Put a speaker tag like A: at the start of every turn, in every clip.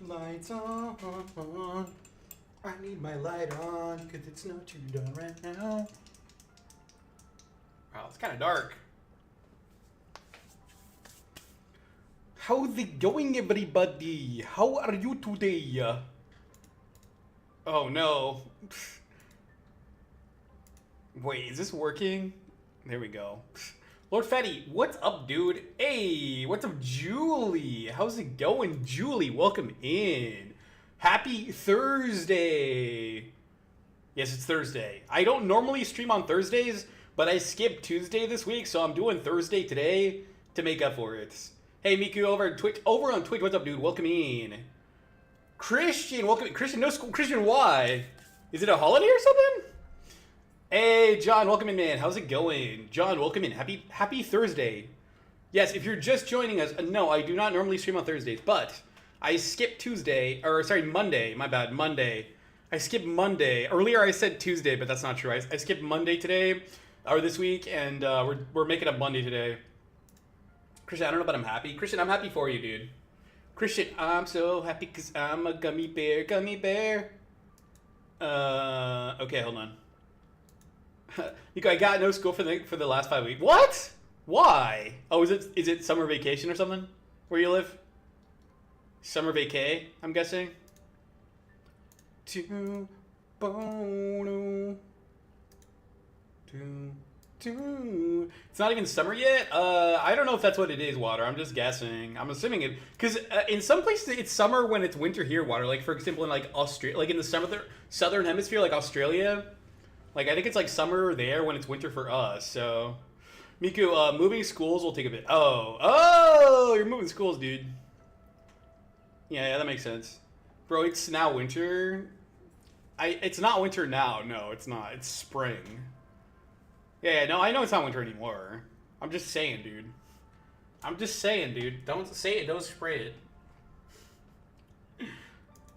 A: Lights on. I need my light on because it's not turned on right now.
B: Wow, it's kind of dark.
A: How's it going, everybody? How are you today?
B: Oh no. Wait, is this working? There we go. Lord Fatty, what's up, dude? Hey, what's up, Julie? How's it going, Julie? Welcome in. Happy Thursday. Yes, it's Thursday. I don't normally stream on Thursdays, but I skipped Tuesday this week, so I'm doing Thursday today to make up for it. Hey, Miku over on Twitch. What's up, dude? Welcome in. Christian, welcome. Christian, no school. Christian, why? Is it a holiday or something? Hey, John, welcome in, man. How's it going? John, welcome in. Happy Thursday. Yes, if you're just joining us, no, I do not normally stream on Thursdays, but I skipped Tuesday, or sorry, Monday. My bad, Monday. I skipped Monday. Earlier I said Tuesday, but that's not true. I skipped Monday today, or this week, and we're making up Monday today. Christian, I don't know, but I'm happy. Christian, I'm happy for you, dude. Christian, I'm so happy because I'm a gummy bear. Gummy bear. Okay, hold on. I got no school for the last 5 weeks. What? Why? Oh, is it summer vacation or something? Where you live? Summer vacay, I'm guessing. It's not even summer yet. I don't know if that's what it is, Water. I'm just guessing. I'm assuming it because in some places it's summer when it's winter here, Water. Like for example, in like Australia, like in the southern hemisphere, like Australia. Like I think it's like summer there when it's winter for us. So, Miku, moving schools will take a bit. Oh, you're moving schools, dude. Yeah, that makes sense, bro. It's now winter. It's not winter now. No, it's not. It's spring. Yeah, no, I know it's not winter anymore. I'm just saying, dude. Don't say it, don't spray it.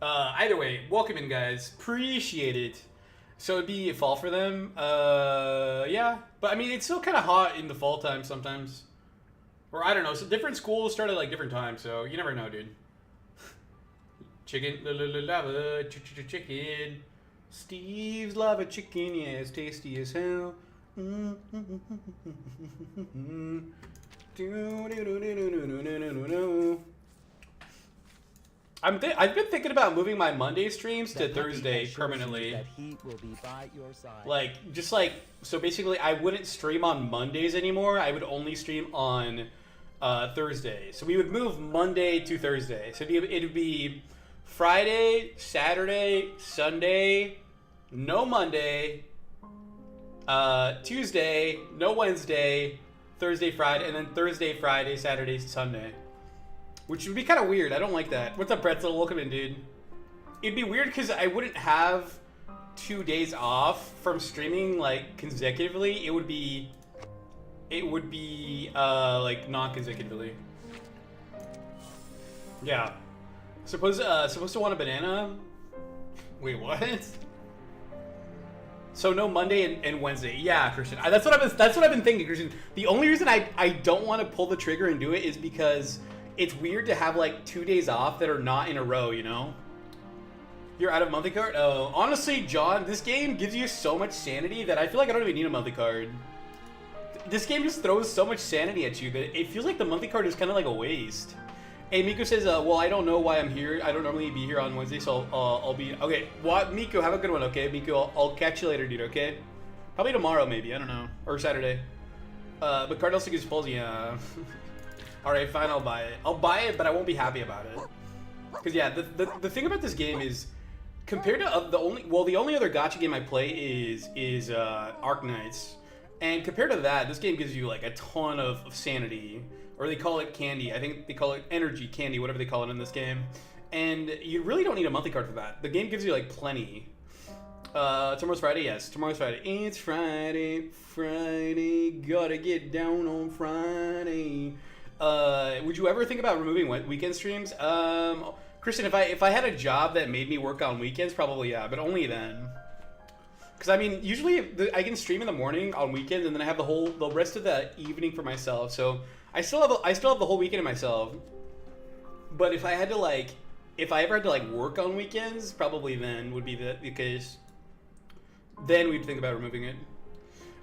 B: Either way, welcome in, guys. Appreciate it. So it'd be fall for them. Yeah. But I mean, it's still kind of hot in the fall time sometimes. Or I don't know. So different schools start at like different times, so you never know, dude. Chicken, lava, chicken. Steve's lava chicken, yeah, it's tasty as hell. I've been thinking about moving my Monday streams to Thursday permanently.
C: That he will be by your side.
B: Like, just like, so basically I wouldn't stream on Mondays anymore. I would only stream on Thursday. So we would move Monday to Thursday. So it'd be Friday, Saturday, Sunday, no Monday, Tuesday, no Wednesday, Thursday, Friday, and then Thursday, Friday, Saturday, Sunday. Which would be kind of weird. I don't like that. What's up, Pretzel? Welcome in, dude. It'd be weird because I wouldn't have 2 days off from streaming, like, consecutively. It would be, like, non-consecutively. Yeah. Supposed to want a banana? Wait, what? So no Monday and Wednesday. Yeah, Christian. That's what I've been thinking, Christian. The only reason I don't want to pull the trigger and do it is because it's weird to have like 2 days off that are not in a row, you know? You're out of monthly card? Oh, honestly, John, this game gives you so much sanity that I feel like I don't even need a monthly card. This game just throws so much sanity at you that it feels like the monthly card is kind of like a waste. Hey, Miko says, well, I don't know why I'm here. I don't normally be here on Wednesday, so I'll be... Okay, Miko, have a good one, okay? Miko, I'll catch you later, dude, okay? Probably tomorrow, maybe. I don't know. Or Saturday. But card also gives pulls, yeah. Alright, fine, I'll buy it. I'll buy it, but I won't be happy about it. Because, yeah, the thing about this game is... Compared to the only other gacha game I play is Arknights. And compared to that, this game gives you, like, a ton of sanity. Or they call it candy. I think they call it energy candy, whatever they call it in this game. And you really don't need a monthly card for that. The game gives you like plenty. Tomorrow's Friday? Yes, tomorrow's Friday. It's Friday, gotta get down on Friday. Would you ever think about removing weekend streams? Christian, if I had a job that made me work on weekends, probably yeah, but only then. Because I mean, usually I can stream in the morning on weekends, and then I have the rest of the evening for myself. So I still have the whole weekend to myself. But if I had to like if I ever had to like work on weekends, probably then would be the case. Then we'd think about removing it.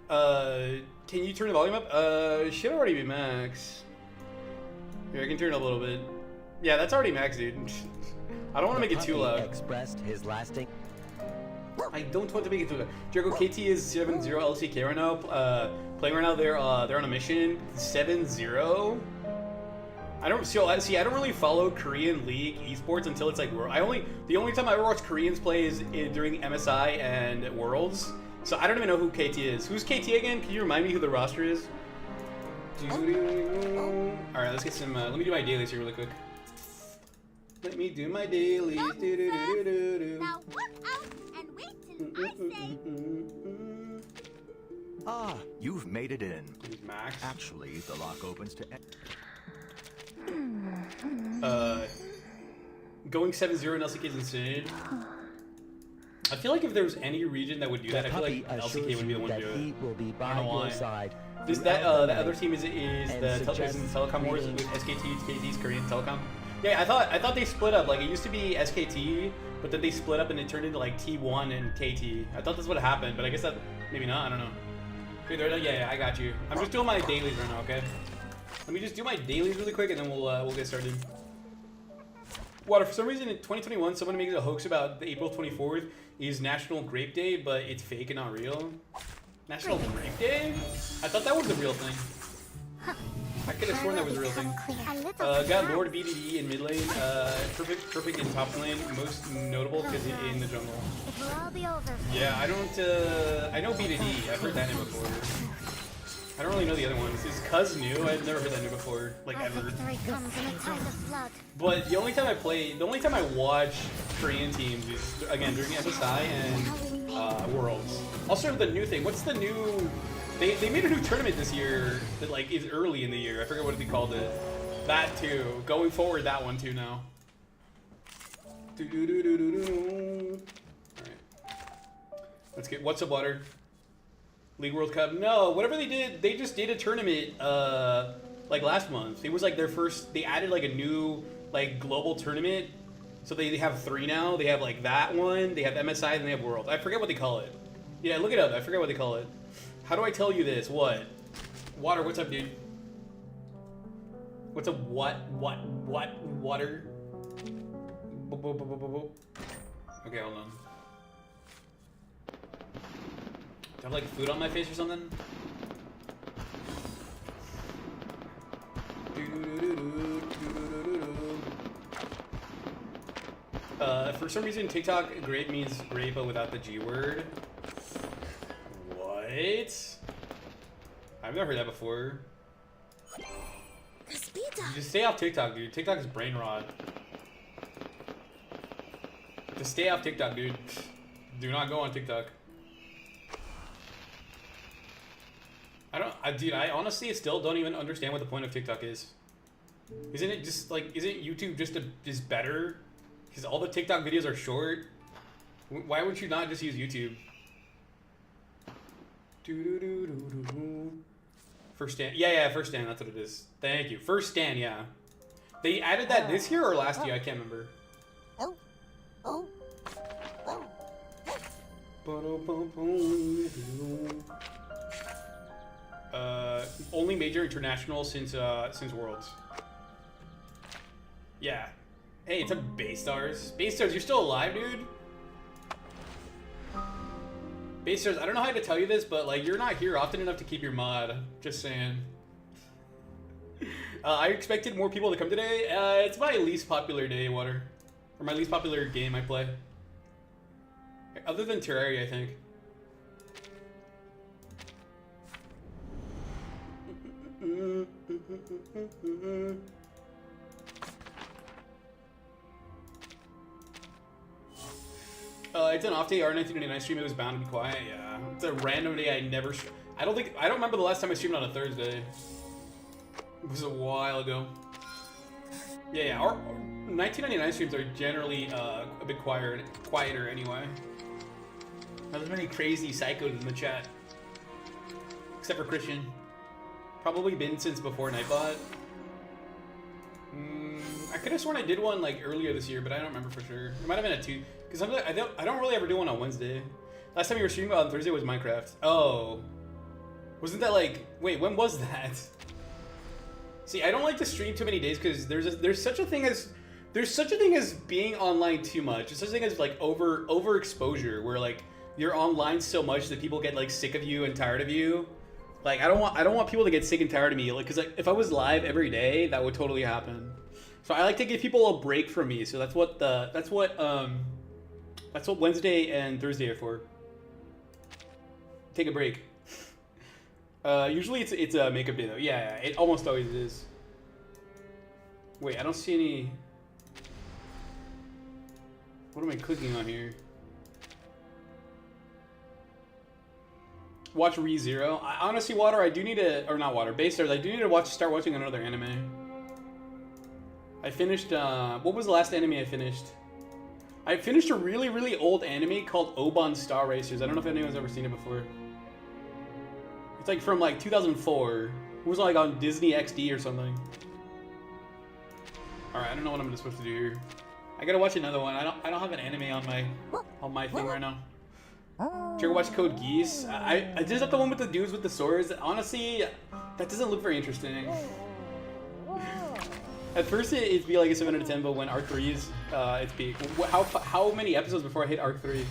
B: Can you turn the volume up? Should already be max. Here, I can turn it up a little bit. Yeah, that's already max, dude. I don't want to make it too loud.
C: Expressed his lasting.
B: I don't want to make it too loud. Jericho KT is 7-0 LCK right now. Playing right now. They're on a mission. 7-0. I don't see. I don't really follow Korean League esports until it's like the only time I ever watch Koreans play is during MSI and Worlds. So I don't even know who KT is. Who's KT again? Can you remind me who the roster is? All right, let's get some. Let me do my dailies here really quick. Let me do my dailies.
D: Now walk out and wait till I say.
E: Ah, you've made it in.
B: Max.
E: Actually, the lock opens to.
B: Going 7-0 in LCK is insane. I feel like if there was any region that would do that, I feel like LCK would be the one to do it. I don't know why. That other team is the Telecom Wars with SKT, KT's Korean Telecom. Yeah, I thought they split up. Like it used to be SKT, but then they split up and it turned into like T1 and KT. I thought that's what happened, but I guess that maybe not. I don't know. Okay, yeah, I got you. I'm just doing my dailies right now. Okay. Let me just do my dailies really quick and then we'll get started. Water, for some reason in 2021, someone makes a hoax about the April 24th is National Grape Day, but it's fake and not real. National Grape Day? I thought that was the real thing. I could have sworn that was a real thing. Got Lord BDD in mid lane. Perfect in top lane. Most notable because in the jungle.
D: It will all be over.
B: Yeah, I don't. I know BDD. I've heard that name before. I don't really know the other ones. Is Cuz new? I've never heard that name before, like ever.
D: Victory comes in a tide of blood.
B: But the only time I watch Korean teams is again during MSI and Worlds. Also, the new thing. What's the new? They made a new tournament this year that like is early in the year. I forget what they called it. That too. Going forward, that one too now. All right. Let's get. What's up, Water? League World Cup? No, whatever they did, they just did a tournament like last month. It was like their first. They added like a new like global tournament, so they have 3 now. They have like that one. They have MSI and they have World. I forget what they call it. Yeah, look it up. I forget what they call it. How do I tell you this? What? Water? What's up, dude? What's up? What? Water? Okay, hold on. Do I have like food on my face or something? For some reason, TikTok grape means grape, but without the G word. What? I've never heard that before. Just stay off TikTok, dude. TikTok is brain rot. Just stay off TikTok, dude. Do not go on TikTok. Dude, I honestly still don't even understand what the point of TikTok is. Isn't it just like, isn't YouTube just better? Because all the TikTok videos are short. Why would you not just use YouTube? First stand. Yeah, first stand, that's what it is. Thank you. First stand, yeah. They added that this year or last year? I can't remember. Only major international since Worlds. Yeah. Hey, it's a Base Stars. Base Stars, you're still alive, dude? Base Stars, I don't know how to tell you this, but like you're not here often enough to keep your mod. Just saying. I expected more people to come today. It's my least popular day, Water. Or my least popular game I play. Other than Terraria, I think. It's an off day. R1999 stream. It was bound to be quiet. Yeah, it's a random day. I don't remember the last time I streamed on a Thursday. It was a while ago. Yeah. Our 1999 streams are generally a bit quieter anyway. Not as many crazy psychos in the chat, except for Christian. Probably been since before Nightbot. I could have sworn I did one like earlier this year, but I don't remember for sure. It might have been a 2, because I don't really ever do one on Wednesday. Last time you were streaming on Thursday was Minecraft. Oh, wasn't that like? Wait, when was that? See, I don't like to stream too many days because there's such a thing as being online too much. There's such a thing as like overexposure, where like you're online so much that people get like sick of you and tired of you. Like I don't want people to get sick and tired of me. Like, cause like if I was live every day, that would totally happen. So I like to give people a break from me. So that's what Wednesday and Thursday are for. Take a break. Usually it's a makeup day though. Yeah, it almost always is. Wait, I don't see any. What am I clicking on here? Watch ReZero. Honestly, Water, I do need to, or not Water, Baystars, I do need to start watching another anime. I finished, what was the last anime I finished? I finished a really, really old anime called Oban Star Racers. I don't know if anyone's ever seen it before. It's like from like 2004. It was like on Disney XD or something. Alright, I don't know what I'm supposed to do here. I gotta watch another one. I don't have an anime on my thing right now. Did you ever watch Code Geass? I just have the one with the dudes with the swords. Honestly, that doesn't look very interesting. At first it'd be like a 7 out of 10, but when Arc 3's its peak. How many episodes before I hit Arc 3?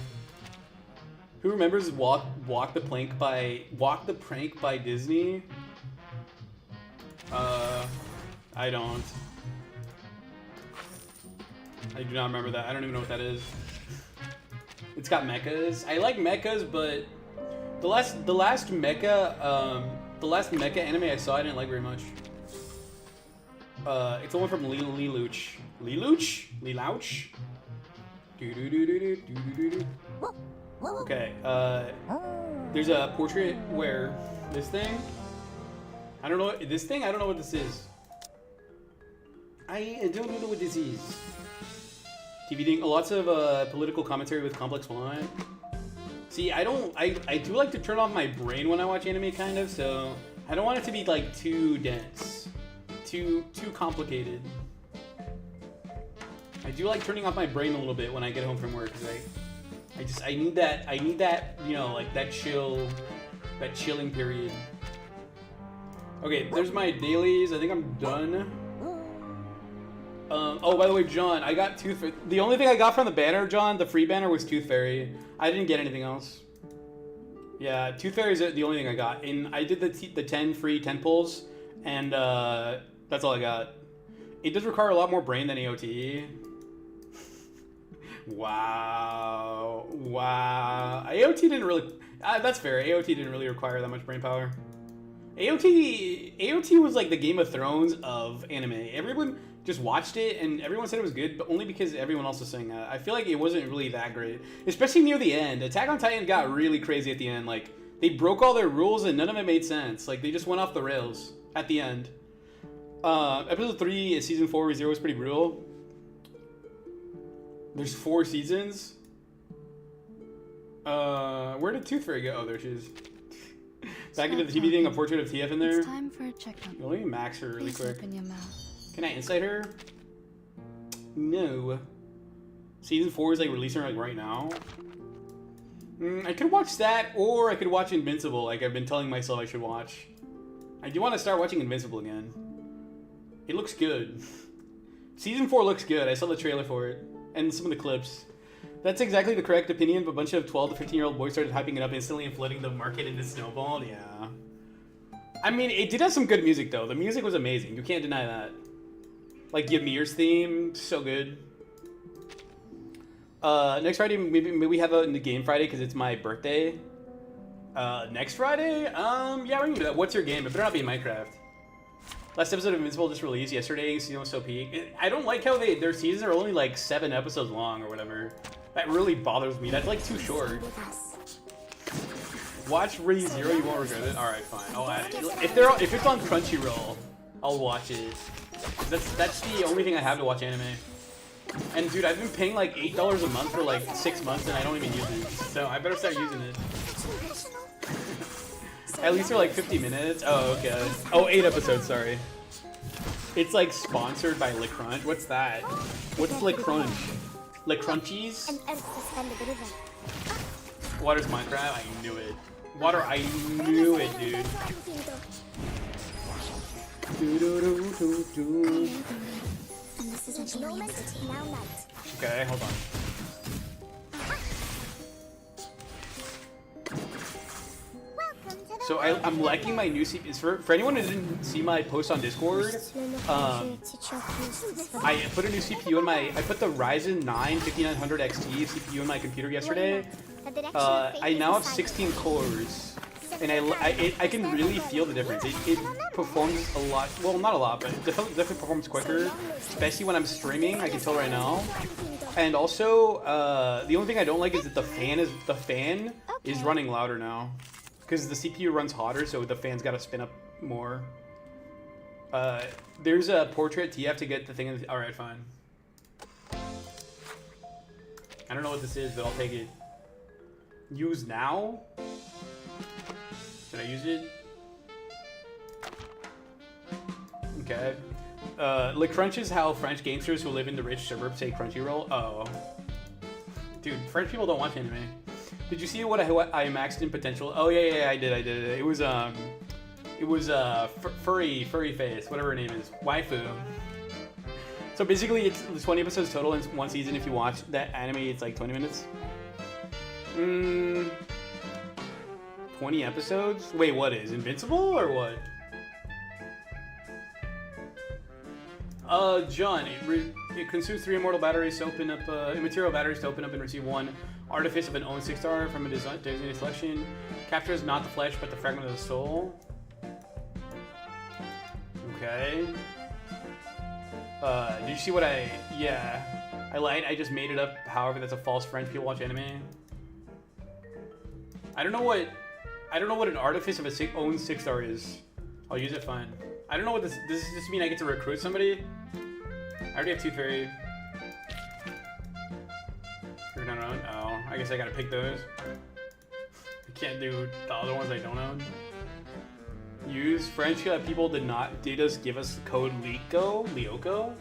B: Who remembers Walk the Prank by Disney? I don't. I do not remember that. I don't even know what that is. It's got mechas. I like mechas, but the last mecha anime I saw I didn't like very much. It's the one from Lelouch. Lelouch? Okay. There's a portrait where this thing. I don't know what this is. I don't know what this is. TV thing, lots of political commentary with complex plot. See, I do like to turn off my brain when I watch anime, kind of, so I don't want it to be like too dense, too complicated. I do like turning off my brain a little bit when I get home from work, because I need that, you know, like that chilling period. Okay, there's my dailies. I think I'm done. Oh, by the way, John, I got Tooth Fairy. The only thing I got from the banner, John, the free banner, was Tooth Fairy. I didn't get anything else. Yeah, Tooth Fairy is the only thing I got. And I did the 10 free 10 pulls, and that's all I got. It does require a lot more brain than AOT. Wow. AOT didn't really... that's fair. AOT didn't really require that much brain power. AOT was like the Game of Thrones of anime. Everyone just watched it and everyone said it was good, but only because everyone else was saying that. I feel like it wasn't really that great, especially near the end. Attack on Titan got really crazy at the end. Like, they broke all their rules and none of it made sense. Like, they just went off the rails at the end. Episode 3 season 4 ReZero was pretty brutal. There's 4 seasons. Where did Tooth Fairy go? Oh, there she is. Back into the TV thing, a portrait of TF in there.
F: It's time for a checkup.
B: Let me max her really
F: Please
B: quick.
F: open your mouth.
B: Can I insight her? No. Season 4 is like releasing like right now. I could watch that, or I could watch Invincible, like I've been telling myself I should watch. I do want to start watching Invincible again. It looks good. Season 4 looks good. I saw the trailer for it, and some of the clips. That's exactly the correct opinion, but a bunch of 12 to 15-year-old boys started hyping it up instantly and flooding the market into snowballed. Yeah. I mean, it did have some good music, though. The music was amazing. You can't deny that. Like Ymir's theme, so good. Next Friday, maybe we have a game Friday because it's my birthday. Next Friday? Yeah, we can do that. What's your game? It better not be Minecraft. Last episode of Invincible just released yesterday. Season was so peak. I don't like how their seasons are only like 7 episodes long or whatever. That really bothers me. That's like too short. Watch ReZero, you won't regret it. All right, fine. I'll add it. If it's on Crunchyroll, I'll watch it. That's the only thing I have to watch anime. And dude, I've been paying like $8 a month for like 6 months, and I don't even use it. So I better start using it. At least for like 50 minutes. Oh, okay. Oh, 8 episodes. Sorry. It's like sponsored by Le Crunch. What's that? What's Le Crunch? Le Crunchies? Water's Minecraft? I knew it. Water, I knew it, dude. Okay, hold on. So I'm liking my new CPUs. For anyone who didn't see my post on Discord, I put a new CPU in my. I put the Ryzen 9 5900 XT CPU in my computer yesterday. I now have 16 cores, and I can really feel the difference. It performs a lot. Well, not a lot, but it definitely performs quicker, especially when I'm streaming. I can tell right now. And also, the only thing I don't like is that the fan is running louder now. Because the CPU runs hotter, so the fan's got to spin up more. There's a portrait TF to get the thing. Alright, fine. I don't know what this is, but I'll take it. Use now? Should I use it? Okay. Le Crunch is how French gangsters who live in the rich suburbs say Crunchyroll. Oh. Dude, French people don't watch anime. Did you see what I maxed in potential? Oh yeah, I did. It was furry face, whatever her name is, waifu. So basically, it's 20 episodes total in one season. If you watch that anime, it's like 20 minutes. 20 episodes? Wait, what is Invincible or what? John, it consumes 3 immortal batteries to open up, immaterial batteries to open up and receive 1 artifice of an own 6-star from a designated selection. Captures not the flesh, but the fragment of the soul. Okay. Did you see what yeah. I lied, I just made it up. However, that's a false French people watch anime. I don't know what an artifice of a own 6-star is. I'll use it, fine. I don't know what this does. This mean I get to recruit somebody? I already have 2 fairy. No. Oh, I guess I gotta pick those. I can't do the other ones I don't own. Use French people did us give us the code Lyoko?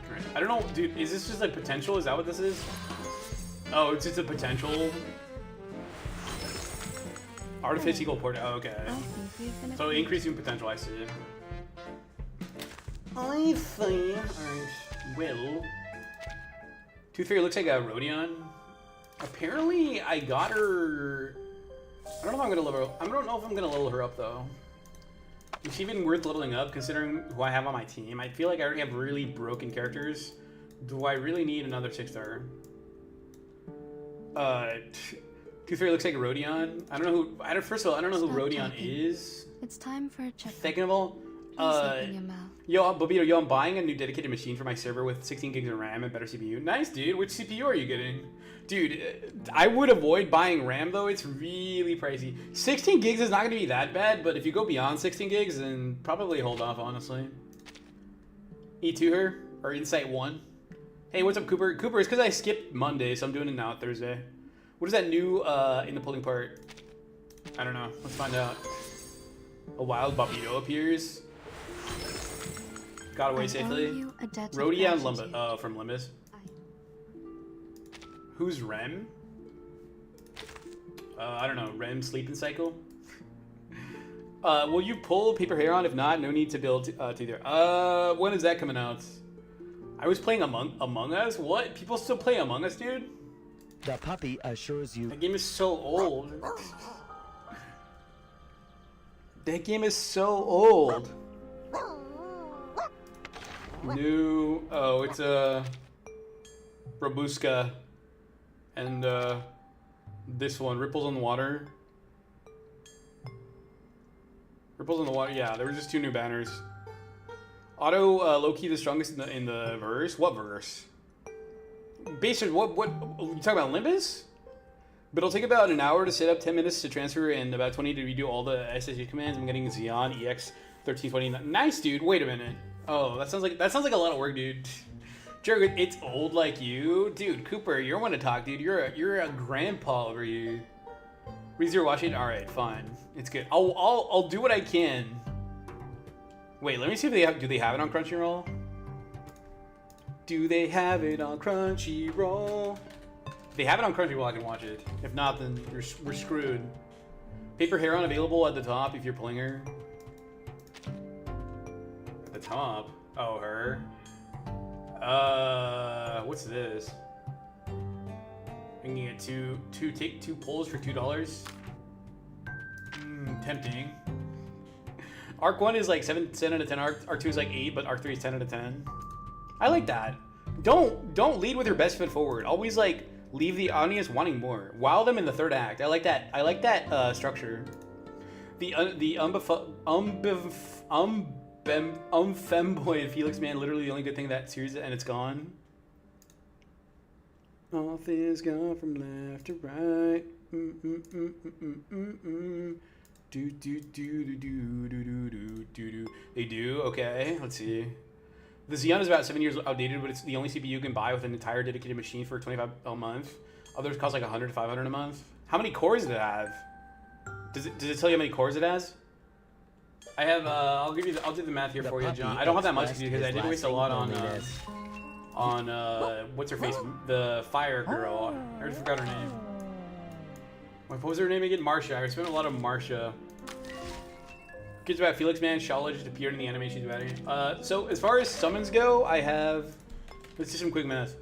B: Right. I don't know, dude. Is this just like potential? Is that what this is? Oh, it's just a potential. Artifice equal port. Oh, okay. So increasing potential. I see. I see. Alright. Well. Tooth Fairy looks like a Rodion. Apparently, I got her. I don't know if I'm gonna level. I don't know if I'm gonna level her up though. Is she even worth leveling up considering who I have on my team? I feel like I already have really broken characters. Do I really need another 6-star? Tooth Fairy looks like a Rodion. I don't know who. First of all, I don't know who Rodion is.
F: It's time for a check.
B: Second of all, Bobito, I'm buying a new dedicated machine for my server with 16 gigs of RAM and better CPU. Nice, dude. Which CPU are you getting? Dude, I would avoid buying RAM, though. It's really pricey. 16 gigs is not going to be that bad, but if you go beyond 16 gigs, then probably hold off, honestly. E2 her, or Insight 1. Hey, what's up, Cooper? Cooper, it's because I skipped Monday, so I'm doing it now Thursday. What is that new in the pulling part? I don't know. Let's find out. A wild Bobito appears. Got away safely. Rodion Limbus. Oh, from Limbus. Who's Rem? I don't know. Rem sleeping cycle? Will you pull Paper Hair on? If not, no need to build Teether. When is that coming out? I was playing Among Us? What? People still play Among Us, dude?
C: The puppy assures you.
B: That game is so old. That game is so old. New. Oh, it's a Robuska, and this one, Ripples on the Water. Ripples on the Water. Yeah, there were just 2 new banners. Auto low-key the strongest in the verse. What verse? Basically, what? You talking about Limbus? But it'll take about an hour to set up, 10 minutes to transfer, and about 20 to redo all the SSG commands. I'm getting Xeon EX 1320. Nice, dude. Wait a minute. Oh, that sounds like a lot of work, dude. Jared, it's old like you, dude. Cooper, you're one to talk, dude. You're a grandpa over you. ReZero watching. All right, fine. It's good. I'll do what I can. Wait, let me see if they have. Do they have it on Crunchyroll? Do they have it on Crunchyroll? If they have it on Crunchyroll, I can watch it. If not, then we're screwed. Paper Heron available at the top if you're pulling her. At the top? Oh, her. What's this? I can get two pulls for $2. Tempting. Arc 1 is like 7 out of 10. Arc 2 is like 8, but Arc 3 is 10 out of 10. I like that. Don't lead with your best foot forward. Always like leave the audience wanting more. Wow them in the third act. I like that. I like that structure. The femboy and Felix Man, literally the only good thing that series, and it's gone. All things gone from left to right. Do do do do do do do do do. They do. Okay, let's see. The Xeon is about 7 years outdated, but it's the only CPU you can buy with an entire dedicated machine for $25 a month. Others cost like $100 to $500 a month. How many cores does it have? Does it tell you how many cores it has? I have. I'll do the math here for you, John. I don't have that much because I did waste a lot on what's her face? The fire girl. I already forgot her name. What was her name again? Marcia. I spent a lot of Marcia. Kids about Felix Man. Shala just appeared in the anime. She's about it. So as far as summons go, I have. Let's do some quick math.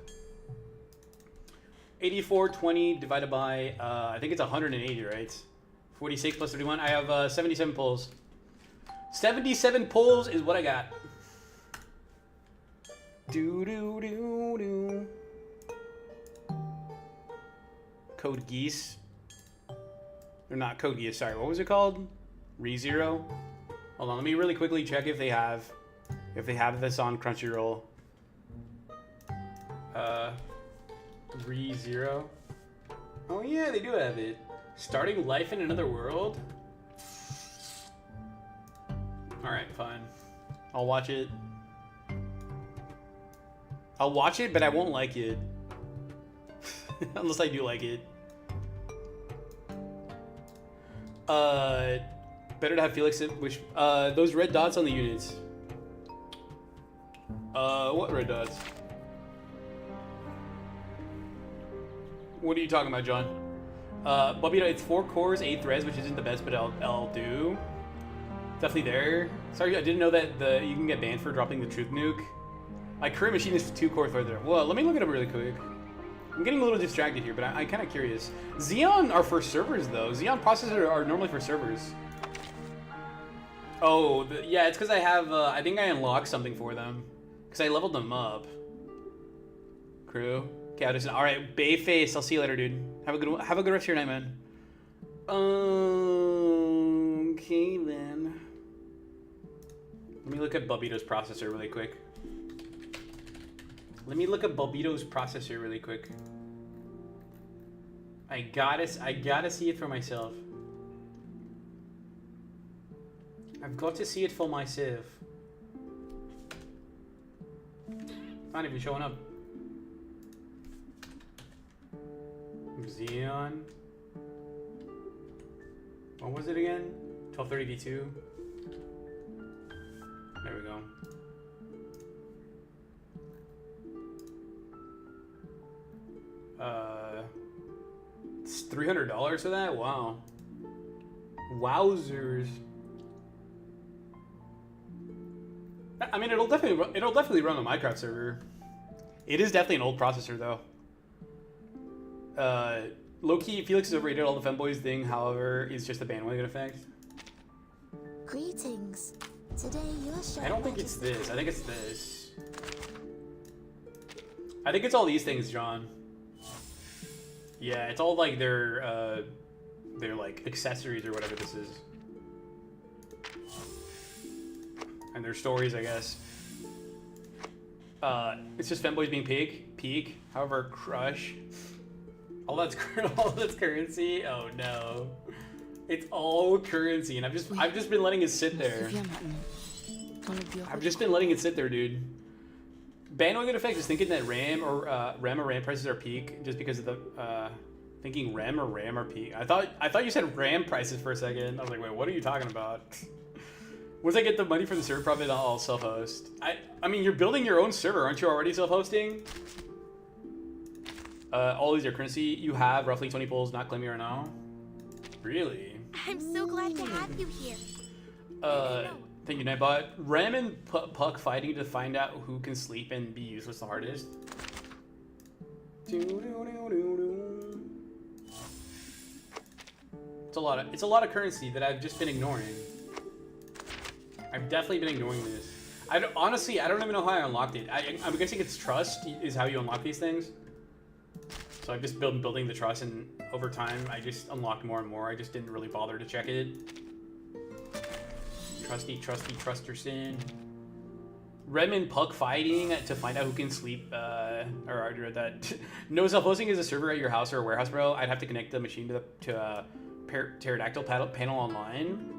B: 8420 divided by I think it's 180, right? 46 plus 31. I have 77 pulls. 77 pulls is what I got. Do do do do. Code Geass. Or not Code Geass, sorry. What was it called? ReZero. Hold on, let me really quickly check if they have this on Crunchyroll. ReZero. Oh yeah, they do have it. Starting life in another world. Alright, fine. I'll watch it. I'll watch it, but I won't like it. Unless I do like it. Better to have Felix, which, those red dots on the units. What red dots? What are you talking about, John? Bobito, it's 4 cores, 8 threads, which isn't the best, but I'll do. Definitely there. Sorry, I didn't know that you can get banned for dropping the truth nuke. My current machine is 2 core threads there. Well, let me look it up really quick. I'm getting a little distracted here, but I'm kind of curious. Xeon are for servers, though. Xeon processors are normally for servers. Oh, yeah, it's because I have, I think I unlocked something for them. Because I leveled them up. Crew. Okay, alright, Bayface, I'll see you later, dude. Have a good rest of your night, man. Okay, then. Let me look at Bobito's processor really quick. I gotta see it for myself. I've got to see it for myself. It's not even showing up. Xeon. What was it again? 1230 V2. There we go. It's $300 for that? Wow. Wowzers. I mean, it'll definitely run on Minecraft server. It is definitely an old processor, though. Low-key, Felix is overrated. All the femboys thing, however, is just a bandwagon effect.
D: Greetings. Today you'll show.
B: I don't think it's this. I think it's this. I think it's all these things, John. Yeah, it's all like their like accessories or whatever this is. And their stories, I guess. It's just femboys being peak. However, crush. All that's currency. Oh no, it's all currency, and I've just been letting it sit there. I've just been letting it sit there, dude. Bandwagon effect is thinking that RAM prices are peak just because of the thinking RAM are peak. I thought you said RAM prices for a second. I was like, wait, what are you talking about? Once I get the money for the server profit, I'll self-host. I mean, you're building your own server, aren't you already self-hosting? All these are currency. You have roughly 20 pulls, not claiming right now. Really?
D: I'm so glad to have you here.
B: Thank you, Nightbot. Rem and Puck fighting to find out who can sleep and be useless the hardest. It's a lot of currency that I've just been ignoring. I've definitely been ignoring this. Honestly, I don't even know how I unlocked it. I'm guessing it's trust is how you unlock these things. So I've just been building the trust, and over time, I just unlocked more and more. I just didn't really bother to check it. Trusty Trusterson. Rem and Puck fighting to find out who can sleep. Or I already read that. No self-hosting is a server at your house or a warehouse, bro. I'd have to connect the machine to pterodactyl panel online.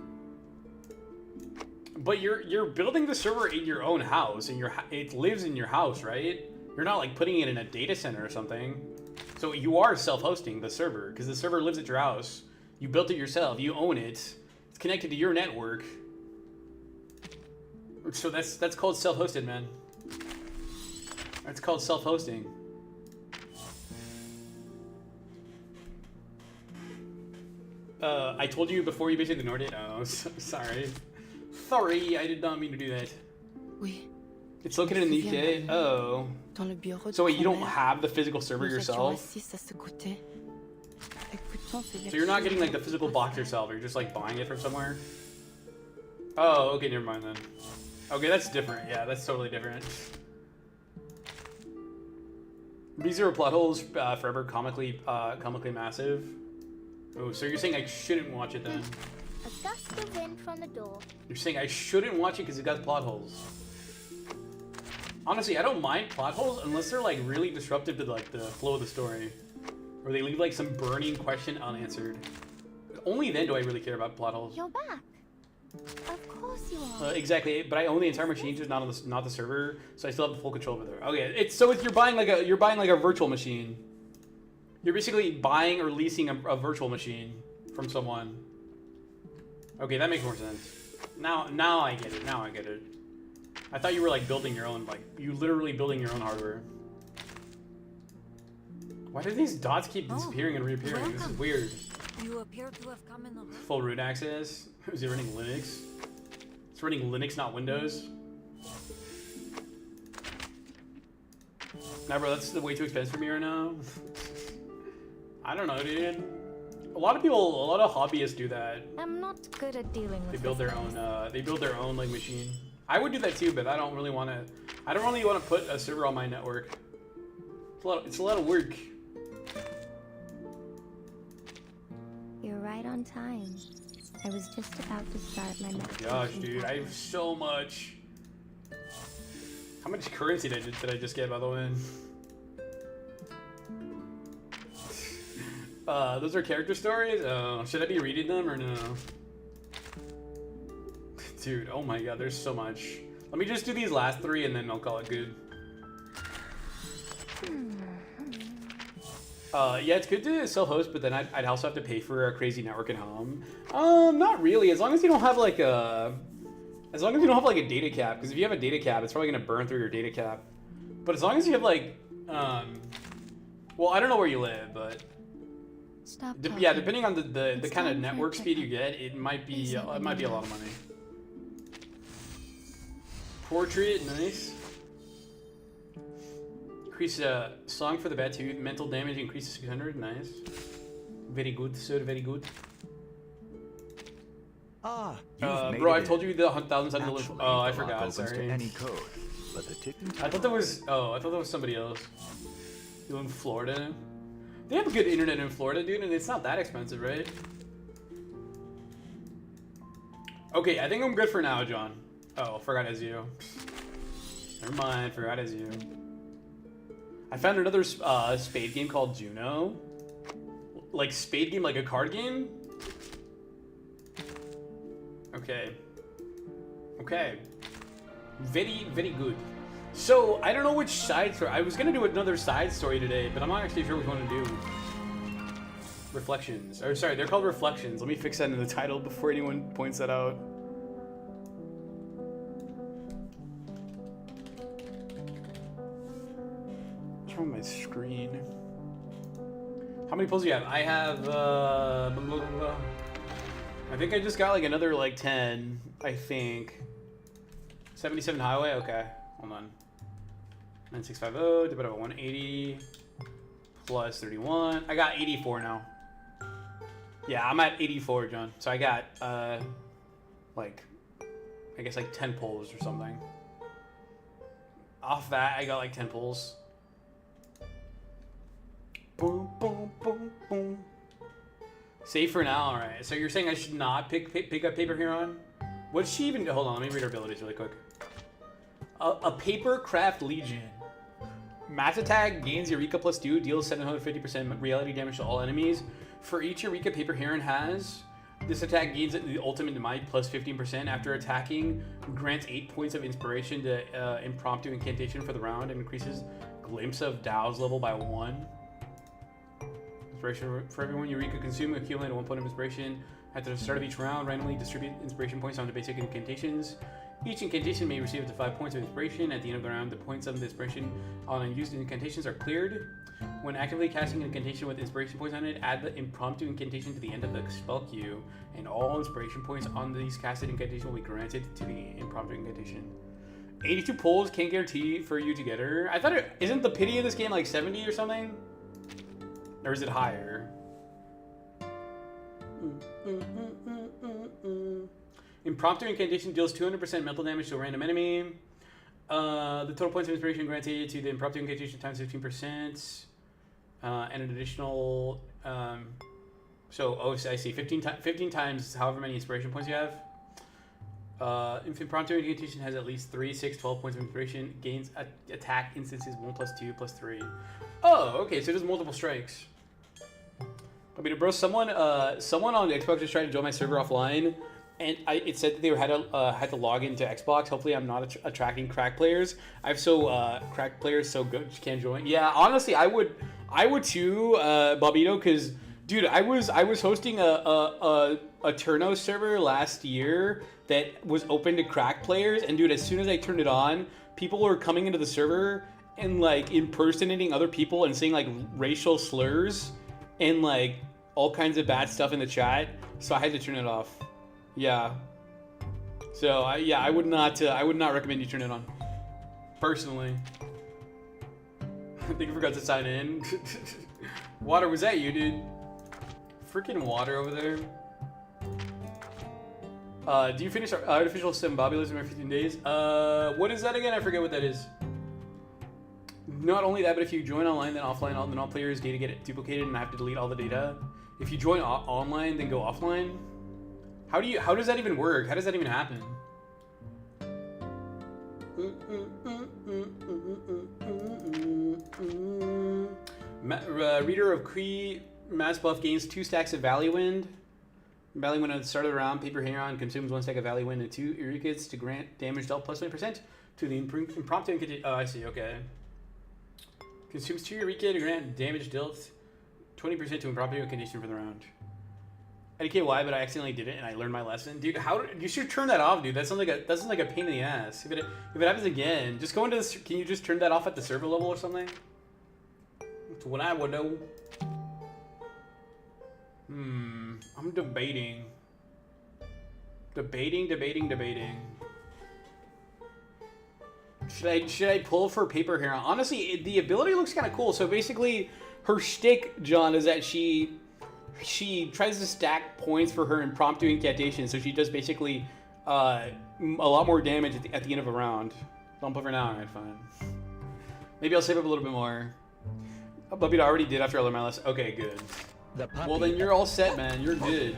B: But you're building the server in your own house, and it lives in your house, right? You're not like putting it in a data center or something. So you are self-hosting the server because the server lives at your house. You built it yourself. You own it. It's connected to your network. So that's called self-hosted, man. That's called self-hosting. I told you before you basically ignored it. Oh, sorry. Sorry, I did not mean to do that.
F: Oui.
B: It's located in the UK. Oh. So wait, you don't have the physical server yourself? So you're not getting like the physical box yourself, you're just like buying it from somewhere? Oh, okay, never mind then. Okay, that's different. Yeah, that's totally different. These are plot holes forever comically massive. Oh, so you're saying I shouldn't watch it then?
D: A gust of wind from the door.
B: You're saying I shouldn't watch it because it got plot holes. Honestly, I don't mind plot holes unless they're like really disruptive to like the flow of the story, or they leave like some burning question unanswered. Only then do I really care about plot holes.
D: You're back. Of course you are.
B: Exactly, but I own the entire machine, just not the server, so I still have the full control over there. Okay, you're buying like a virtual machine. You're basically buying or leasing a virtual machine from someone. Okay, that makes more sense. Now I get it. Now I get it. I thought you were like building your own, like you literally building your own hardware. Why do these dots keep disappearing and reappearing?
F: Welcome.
B: This is weird.
F: You appear to have come in the room.
B: Full root access. Is it running Linux? It's running Linux, not Windows. Nah, bro, that's way too expensive for me right now. I don't know, dude. A lot of hobbyists do that.
D: I'm not good at dealing with
B: They build their own like machine. I would do that too, but I don't really want to put a server on my network. It's a lot of work.
D: You're right on time. I was just about to start my meditation.
B: Gosh, dude, I have so much. How much currency did I just get, by the way? Those are character stories? Oh, should I be reading them or no? Dude, oh my god, there's so much. Let me just do these last three and then I'll call it good. Yeah, it's good to self-host, but then I'd also have to pay for a crazy network at home. Not really. As long as you don't have like a data cap, because if you have a data cap, it's probably gonna burn through your data cap. But as long as you have like, well, I don't know where you live, but yeah, depending on the kind of network speed you get, it might be a lot of money. Portrait, nice. Increase song for the bad tooth. Mental damage increases 600. Nice. Very good, sir. Very good.
E: Ah,
B: bro, I told you the 1,000 cent delivery. Oh, I forgot.
E: To
B: Sorry.
E: any code, but the ticking
B: I thought that was. Oh, I thought that was somebody else. You in Florida? They have good internet in Florida, dude, and it's not that expensive, right? Okay, I think I'm good for now, John. Oh, forgot as you. Never mind, forgot as you. I found another spade game called Juno. Like spade game, like a card game? Okay. Okay. Very, very good. So, I don't know which side story. I was gonna do another side story today, but I'm not actually sure which one to do. Reflections. Or sorry, they're called Reflections. Let me fix that in the title before anyone points that out. What's wrong with my screen? How many pulls do you have? I have, blah, blah, blah. I think I just got like another like 10, I think. 77 highway? Okay, hold on. 9650 divided by 180 plus 31. I got 84 now. Yeah, I'm at 84, John. So I got, like, I guess like 10 pulls or something. Off that, I got like 10 pulls. Boom, boom, boom, boom. Save for now, alright. So you're saying I should not pick up Paper Huron? What's she even... Hold on, let me read her abilities really quick. A Paper Craft Legion. Mass attack gains Eureka plus 2, deals 750% reality damage to all enemies. For each Eureka Paper Heron has, this attack gains the ultimate might plus 15%. After attacking, grants 8 points of inspiration to impromptu incantation for the round and increases Glimpse of Dao's level by 1. Inspiration for everyone Eureka consume, accumulate 1 point of inspiration. At the start of each round, randomly distribute inspiration points onto basic incantations. Each incantation may receive up to 5 points of inspiration. At the end of the round, the points of the inspiration on unused incantations are cleared. When actively casting an incantation with inspiration points on it, add the impromptu incantation to the end of the spell queue, and all inspiration points on these casted incantation will be granted to the impromptu incantation. 82 pulls, can't guarantee for you to get her. I thought isn't the pity of this game like 70 or something? Or is it higher? Impromptu incantation deals 200% mental damage to a random enemy. The total points of inspiration granted to the impromptu incantation times 15%. And an additional... I see. 15 times however many inspiration points you have. If impromptu incantation has at least 3, 6, 12 points of inspiration, gains attack instances 1 plus 2 plus 3. Oh, okay, so it does multiple strikes. I mean, bro, someone on Xbox just tried to join my server offline, and it said that they had to log into Xbox. Hopefully, I'm not attracting crack players. I have crack players so good can't join. Yeah, honestly, I would too, Bobito, because dude, I was hosting a Turno server last year that was open to crack players, and dude, as soon as I turned it on, people were coming into the server and like impersonating other people and saying like racial slurs and like all kinds of bad stuff in the chat, so I had to turn it off. Yeah. So I would not recommend you turn it on. Personally. I think I forgot to sign in. Water, was that you, dude? Freaking Water over there. Do you finish artificial Symbobulism every 15 days? What is that again? I forget what that is. Not only that, but if you join online, then offline, then all players' data get duplicated and I have to delete all the data. If you join online, then go offline. How does that even work? How does that even happen? Reader of Kree Mass Buff gains 2 stacks of Valley Wind. Valley Wind at the start of the round. Paper Heron consumes 1 stack of Valley Wind and 2 Eurekas to grant damage dealt plus 20% to the impromptu incantation. Oh, I see. Okay. Consumes 2 Eureka to grant damage dealt 20% to impromptu incantation for the round. I don't know why, but I accidentally did it and I learned my lesson. Dude, you should turn that off, dude. That sounds like a pain in the ass. If it happens again, just go into this. Can you just turn that off at the server level or something? That's what I would do. I'm debating. Debating. Should I pull for Paper Heron? Honestly, the ability looks kind of cool. So basically, her shtick, John, is that she tries to stack points for her impromptu incantation. So she does basically a lot more damage at the end of a round. Don't pull for now. Alright, fine. Maybe I'll save up a little bit more. But I already did after I learned my lesson. Okay, good. Well, then you're all set, man. You're good.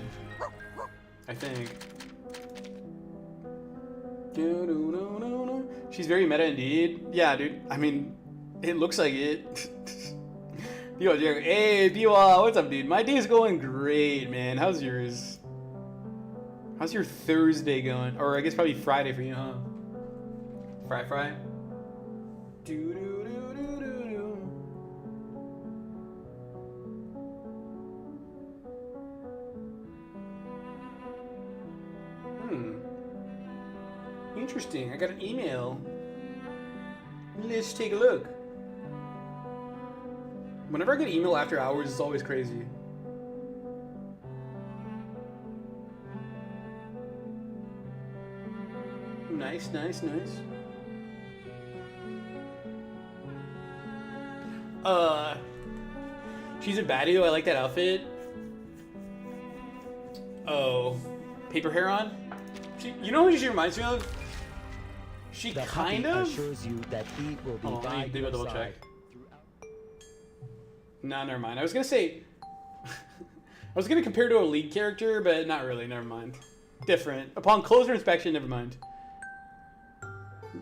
B: I think. She's very meta indeed. Yeah, dude. I mean, it looks like it. Yo, Jared. Hey, Biwa. What's up, dude? My day's going great, man. How's yours? How's your Thursday going? Or I guess probably Friday for you, huh? Fry? Interesting. I got an email. Let's take a look. Whenever I get email after hours, it's always crazy. Nice, nice, nice. She's a baddie. I like that outfit. Oh, paper hair on. You know who she reminds me of? She
C: The
B: kind
C: puppy
B: of.
C: assures you that he will be
B: Oh, I
C: by
B: need to
C: your
B: double
C: side.
B: check. No, never mind. I was gonna say. I was gonna compare to a lead character, but not really. Never mind. Different. Upon closer inspection, never mind.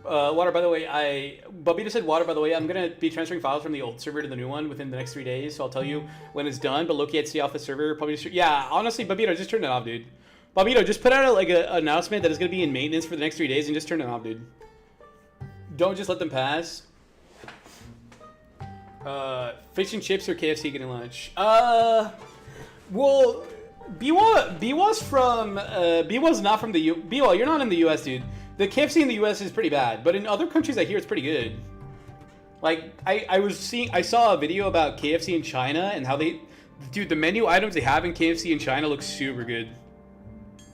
B: Water, by the way, Bubby just said water, by the way. I'm going to be transferring files from the old server to the new one within the next 3 days, so I'll tell you when it's done, but Loki, I'd stay off the server. Probably just, yeah, honestly, Bubito, just turn it off, dude. Bubito, just put out an announcement that it's going to be in maintenance for the next 3 days and just turn it off, dude. Don't just let them pass. Fish and chips or KFC getting lunch? Well, Biwa's from, Biwa's not from the Biwa, you're not in the US, dude. The KFC in the US is pretty bad, but in other countries I hear it's pretty good. Like, I saw a video about KFC in China and how dude, the menu items they have in KFC in China look super good.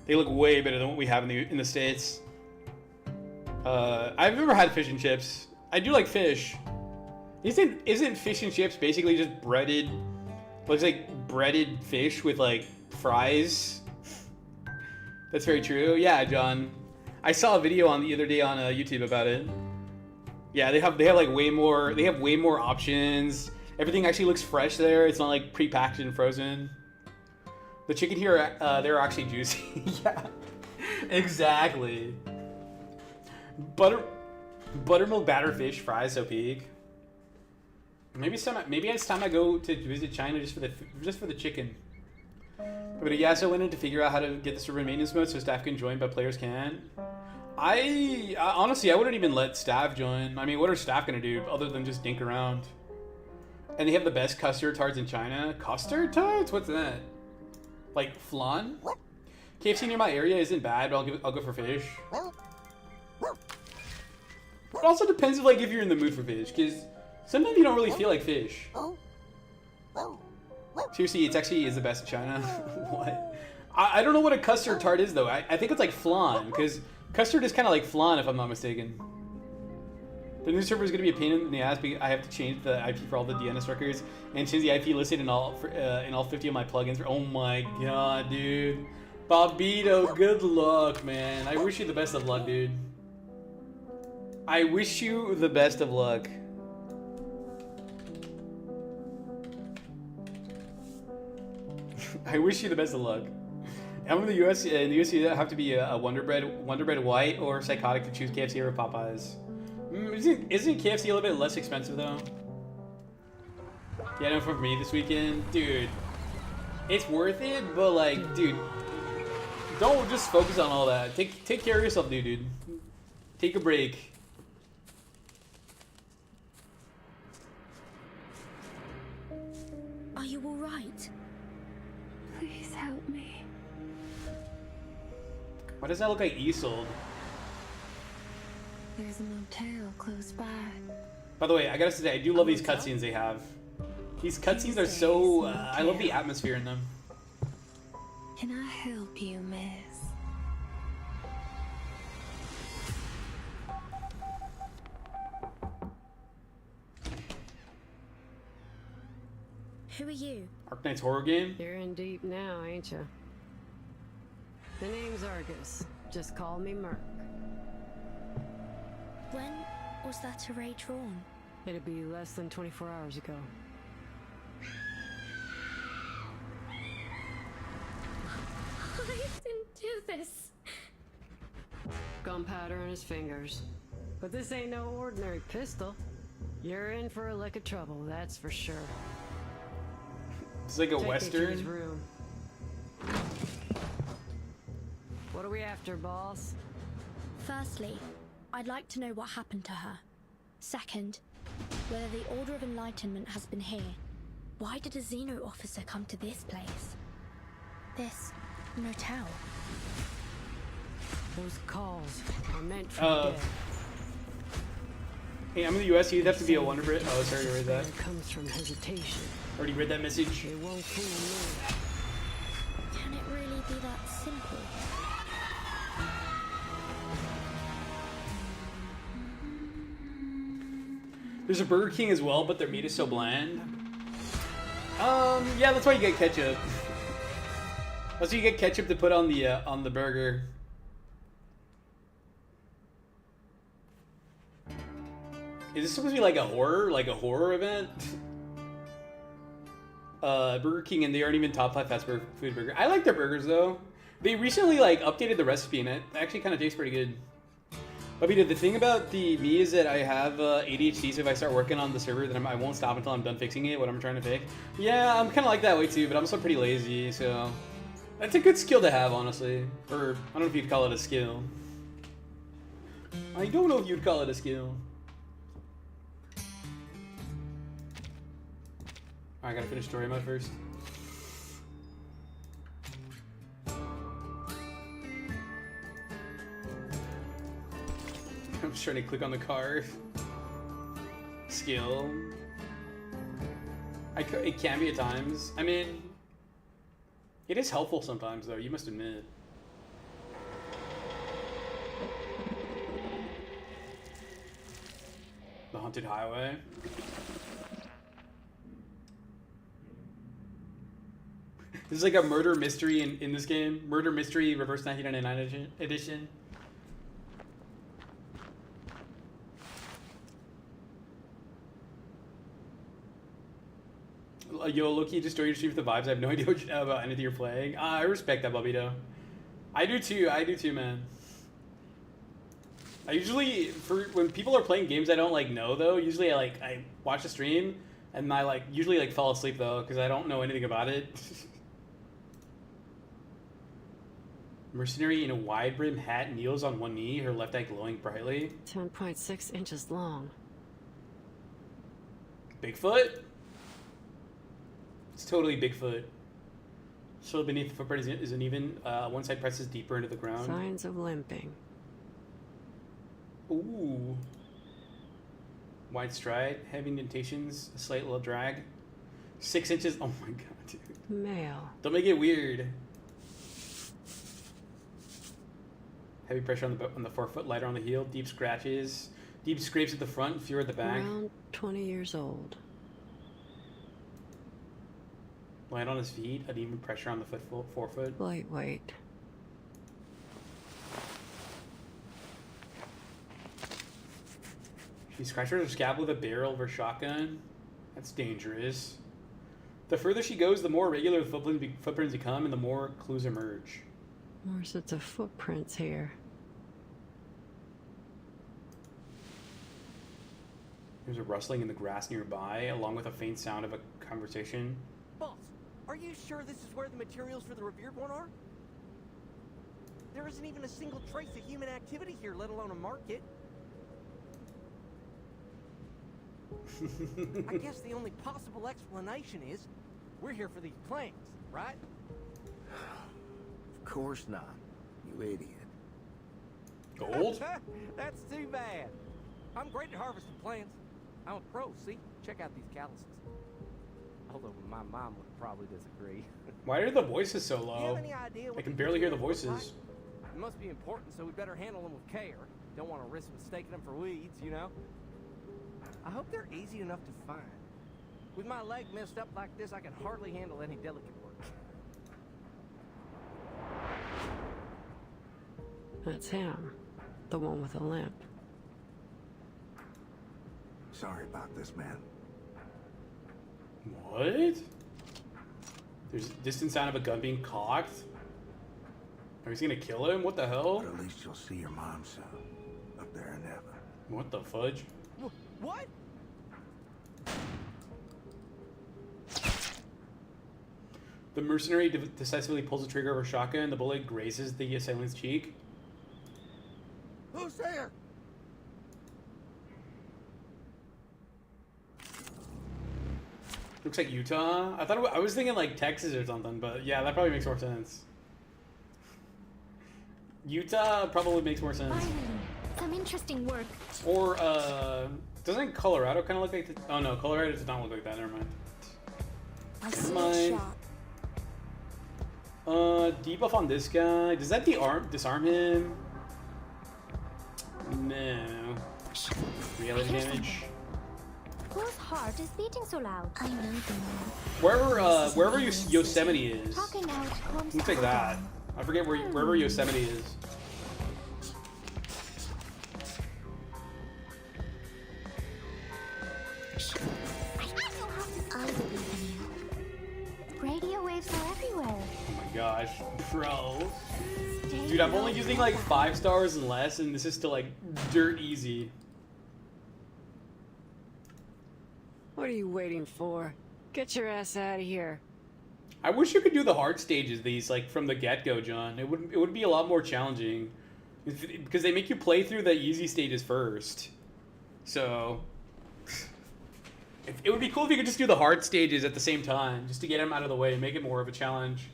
B: They look way better than what we have in the States. I've never had fish and chips. I do like fish. Isn't fish and chips basically just breaded, looks like breaded fish with like fries? That's very true. Yeah, John. I saw a video the other day on YouTube about it. Yeah, they have like way more options. Everything actually looks fresh there. It's not like pre-packaged and frozen. The chicken here, they're actually juicy. Yeah, exactly. Buttermilk batter fish fries so peak. Maybe it's time I go to visit China just for the chicken. But yeah, so I went in to figure out how to get the server maintenance mode so staff can join but players can't. Honestly, I wouldn't even let staff join. I mean, what are staff gonna do other than just dink around? And they have the best custard tarts in China. Custard tarts? What's that? Like flan? KFC near my area isn't bad, but I'll go for fish. It also depends if you're in the mood for fish, because sometimes you don't really feel like fish. Seriously, it actually is the best in China. What? I don't know what a custard tart is though. I think it's like flan, because custard is kind of like flan if I'm not mistaken. The new server is going to be a pain in the ass because I have to change the IP for all the DNS records and change the IP listed in all 50 of my plugins. Oh my god, dude. Bobito, good luck, man. I wish you the best of luck, dude. I wish you the best of luck. I wish you the best of luck. I'm in the US. In the US, you have to be a Wonder Bread White or Psychotic to choose KFC or Popeyes. Isn't KFC a little bit less expensive though? Yeah, no, for me this weekend, dude. It's worth it, but like, dude, don't just focus on all that. Take care of yourself, dude. Take a break.
F: Are you all right?
D: Please help me.
B: Why does that look like Isolde?
D: There's a motel close by.
B: By the way, I gotta say, I do love these cutscenes they have. These cutscenes are so... I love the atmosphere in them.
D: Can I help you, miss?
F: Who are you?
B: Arknight's horror game?
G: You're in deep now, ain't you? The name's Argus. Just call me Merc.
F: When was that array drawn?
G: It'd be less than 24 hours ago.
F: I didn't do this.
G: Gunpowder in his fingers. But this ain't no ordinary pistol. You're in for a lick of trouble, that's for sure.
B: It's like a
G: Take me to his
B: western.
G: room. What are we after, boss?
F: Firstly, I'd like to know what happened to her. Second, whether the Order of Enlightenment has been here. Why did a Xeno officer come to this place? This motel.
G: Those calls are meant for
B: Uh,
G: the dead.
B: Hey, I'm in the U.S. You'd have to be a Wonder Brit. Oh, sorry to read that.
G: It comes from hesitation.
B: Already read that message.
G: It won't fool me.
F: Can it really be that simple?
B: There's a Burger King as well, but their meat is so bland. Yeah, that's why you get ketchup. That's why you get ketchup to put on the burger. Is this supposed to be like a horror event? Burger King, and they aren't even top 5 fast food burger. I like their burgers though. They recently like updated the recipe, and it actually kind of tastes pretty good. But the thing about me is that I have ADHD, so if I start working on the server, then I won't stop until I'm done fixing it, what I'm trying to fix. Yeah, I'm kind of like that way too, but I'm also pretty lazy, so... That's a good skill to have, honestly. Or, I don't know if you'd call it a skill. I don't know if you'd call it a skill. I gotta finish story mode first. I'm just trying to click on the car. Skill. It can be at times. I mean, it is helpful sometimes, though, you must admit. The Haunted Highway. This is like a murder mystery in this game. Murder Mystery Reverse 1999 edition. Yo, Loki, just story your stream with the vibes. I have no idea about anything you're playing. I respect that, Bobito. I do too, man. I usually, when people are playing games I don't like know though, usually I watch the stream and I usually fall asleep though because I don't know anything about it. Mercenary in a wide brim hat kneels on one knee, her left eye glowing brightly.
G: 10.6 inches long.
B: Bigfoot? It's totally Bigfoot. Still beneath the footprint is uneven. One side presses deeper into the ground.
G: Signs of limping.
B: Ooh. Wide stride, heavy indentations, a slight little drag. 6 inches. Oh my god, dude.
G: Male.
B: Don't make it weird. Heavy pressure on the forefoot, lighter on the heel, deep scratches, deep scrapes at the front, fewer at the back.
G: Around 20 years old.
B: Light on his feet, uneven pressure on the forefoot.
G: Lightweight.
B: She scratched her scalp with a barrel of her shotgun. That's dangerous. The further she goes, the more irregular the footprints become, and the more clues emerge.
G: More sets of footprints here.
B: There's a rustling in the grass nearby, along with a faint sound of a conversation.
H: Boss, are you sure this is where the materials for the revered one are? There isn't even a single trace of human activity here, let alone a market. I guess the only possible explanation is we're here for these plants, right?
E: Of course not, you idiot.
B: Gold?
H: That's too bad. I'm great at harvesting plants. I'm a pro, see? Check out these calluses. Although my mom would probably disagree.
B: Why are the voices so
H: Do you have
B: low?
H: any idea what
B: I can
H: these
B: barely hear the
H: materials look
B: voices.
H: like? It must be important, so we better handle them with care. Don't want to risk mistaking them for weeds, you know? I hope they're easy enough to find. With my leg messed up like this, I can hardly handle any delicate work.
G: That's him. The one with a limp.
E: Sorry about this, man.
B: What? There's a distant sound of a gun being cocked? Are we gonna kill him? What the hell?
E: But at least you'll see your mom soon. Up there in heaven.
B: What the fudge?
H: What?
B: The mercenary decisively pulls the trigger of her shotgun. The bullet grazes the assailant's cheek.
H: Who's there?
B: Looks like Utah. I was thinking like Texas or something, but yeah, that probably makes more sense. Utah probably makes more sense.
D: Finally,
F: some interesting work.
B: Or, doesn't Colorado kind of look like the... Oh, no, Colorado does not look like that. Never mind.
F: I see
B: Never
F: a
B: mind.
F: shot.
B: Debuff on this guy. Does that disarm him? No. Reality damage.
D: Whose heart is beating so loud?
F: I know them.
B: Wherever Yosemite is.
D: Talking out comes
B: Looks like that. I forget wherever Yosemite is.
F: I believe in you.
D: Radio waves are everywhere.
B: Oh my gosh, bro.
D: Stay
B: Dude, I'm
D: low
B: only using like
D: forever.
B: 5 stars and less, and this is still like dirt easy.
G: What are you waiting for? Get your ass out of here.
B: I wish you could do the hard stages these like from the get-go, John. It would be a lot more challenging because they make you play through the easy stages first. So it would be cool if you could just do the hard stages at the same time, just to get them out of the way and make it more of a challenge.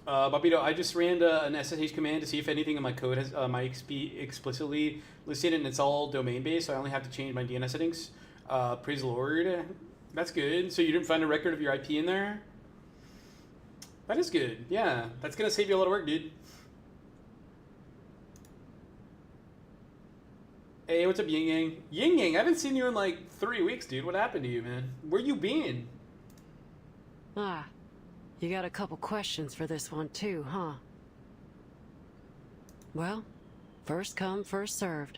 B: Bobito, I just ran an SSH command to see if anything in my code has my XP explicitly listed, and it's all domain-based, so I only have to change my DNS settings. Praise the Lord. That's good. So you didn't find a record of your IP in there? That is good. Yeah, that's going to save you a lot of work, dude. Hey, what's up, Ying Yang? Ying Yang, I haven't seen you in like 3 weeks, dude. What happened to you, man? Where you been?
G: Ah, you got a couple questions for this one too, huh? Well, first come, first served.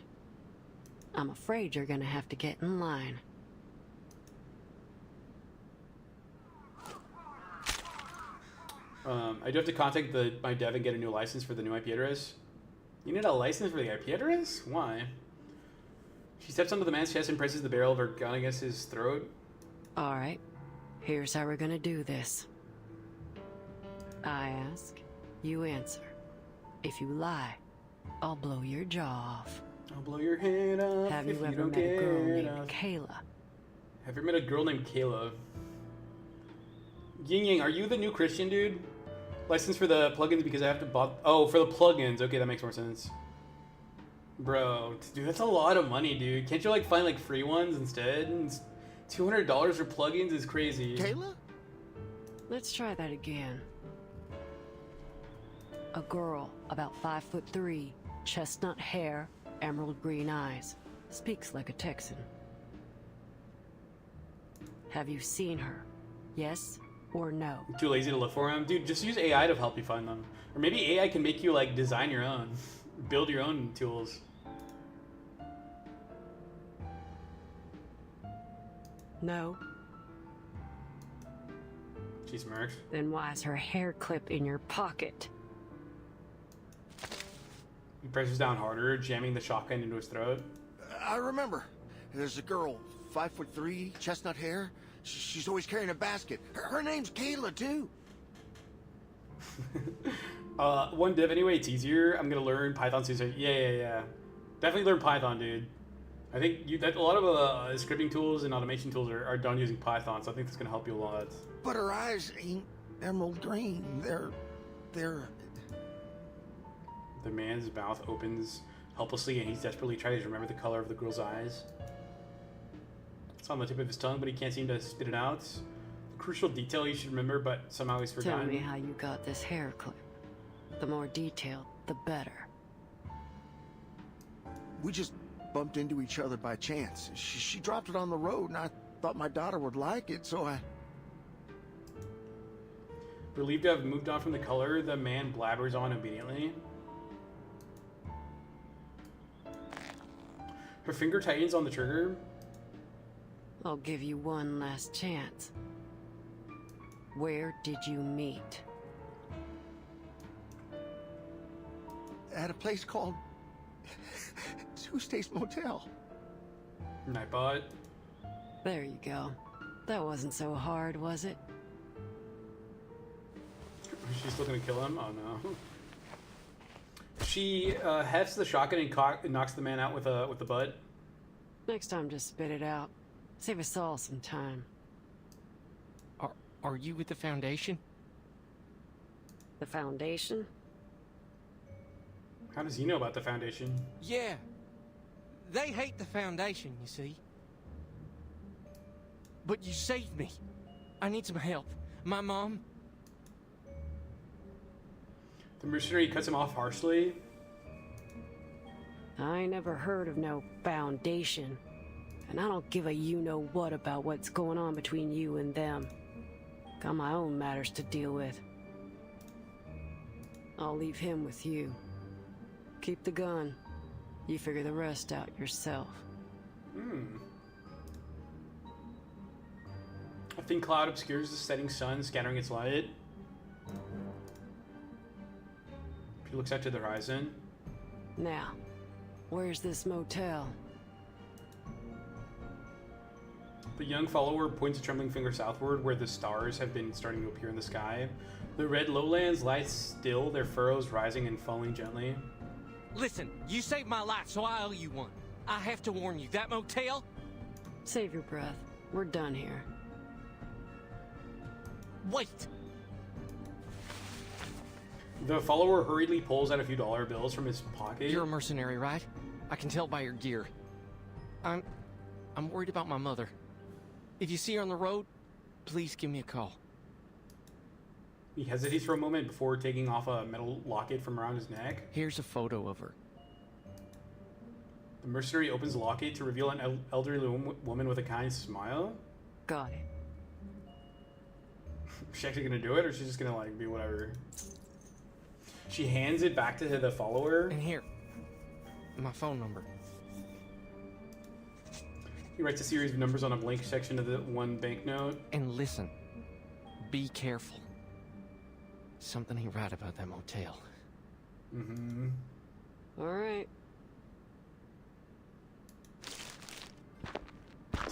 G: I'm afraid you're gonna have to get in line.
B: I do have to contact my dev and get a new license for the new IP address. You need a license for the IP address? Why? She steps onto the man's chest and presses the barrel of her gun against his throat.
G: Alright, here's how we're gonna do this. I ask, you answer. If you lie, I'll blow your jaw off.
B: I'll blow your head off.
G: Have
B: if
G: you ever
B: don't
G: met a girl
B: get
G: named
B: off.
G: Kayla?
B: Have you ever met a girl named Kayla? Ying Yang, are you the new Christian dude? License for the plugins because I have to buy... Oh, for the plugins. Okay, that makes more sense. Bro, dude, that's a lot of money, dude. Can't you, like, find, like, free ones instead? $200 for plugins is crazy.
E: Kayla?
G: Let's try that again. A girl, about 5'3", chestnut hair, emerald green eyes, speaks like a Texan. Have you seen her? Yes or no?
B: Too lazy to look for them? Dude, just use AI to help you find them. Or maybe AI can make you, like, design your own. Build your own tools.
G: No?
B: She smirks.
G: Then why is her hair clip in your pocket?
B: He presses down harder, jamming the shotgun into his throat.
E: I remember. There's a girl, 5'3", chestnut hair. She's always carrying a basket. Her name's Kayla, too.
B: One div anyway, it's easier. I'm gonna learn Python soon. Yeah. Definitely learn Python, dude. I think a lot of scripting tools and automation tools are done using Python, so I think that's gonna help you a lot.
E: But her eyes ain't emerald green. They're...
B: The man's mouth opens helplessly, and he desperately tries to remember the color of the girl's eyes. It's on the tip of his tongue, but he can't seem to spit it out. Crucial detail you should remember, but somehow he's forgotten.
G: Tell me how you got this hair clip. The more detailed, the better.
E: We just bumped into each other by chance. She dropped it on the road, and I thought my daughter would like it, so I...
B: Relieved to have moved on from the color, the man blabbers on obediently. Her finger tightens on the trigger.
G: I'll give you one last chance. Where did you meet?
E: At a place called... Tuesday's Motel.
B: Nightbot.
G: There you go. That wasn't so hard, was it?
B: She's still gonna kill him? Oh no. She hefts the shotgun and knocks the man out with the butt.
G: Next time, just spit it out. Save us all some time.
H: Are you with the Foundation?
G: The Foundation?
B: How does he know about the Foundation?
H: Yeah. They hate the Foundation, you see. But you saved me. I need some help. My mom...
B: The mercenary cuts him off harshly.
G: I ain't never heard of no foundation. And I don't give a you-know-what about what's going on between you and them. Got my own matters to deal with. I'll leave him with you. Keep the gun. You figure the rest out yourself.
B: A thin cloud obscures the setting sun, scattering its light. He looks out to the horizon.
G: Now, where's this motel?
B: The young follower points a trembling finger southward, where the stars have been starting to appear in the sky. The red lowlands lie still, their furrows rising and falling gently.
H: Listen, you saved my life, so I owe you one. I have to warn you, that motel...
G: Save your breath. We're done here.
H: Wait!
B: The follower hurriedly pulls out a few dollar bills from his pocket.
H: You're a mercenary, right? I can tell by your gear. I'm worried about my mother. If you see her on the road, please give me a call.
B: He hesitates for a moment before taking off a metal locket from around his neck.
H: Here's a photo of her.
B: The mercenary opens the locket to reveal an elderly woman with a kind smile.
G: Got it.
B: Is she actually gonna do it, or is she just gonna like be whatever? She hands it back to the follower.
H: And here, my phone number.
B: He writes a series of numbers on a blank section of the one banknote.
H: And listen, be careful. Something ain't right about that motel.
B: Mm-hmm.
G: All right.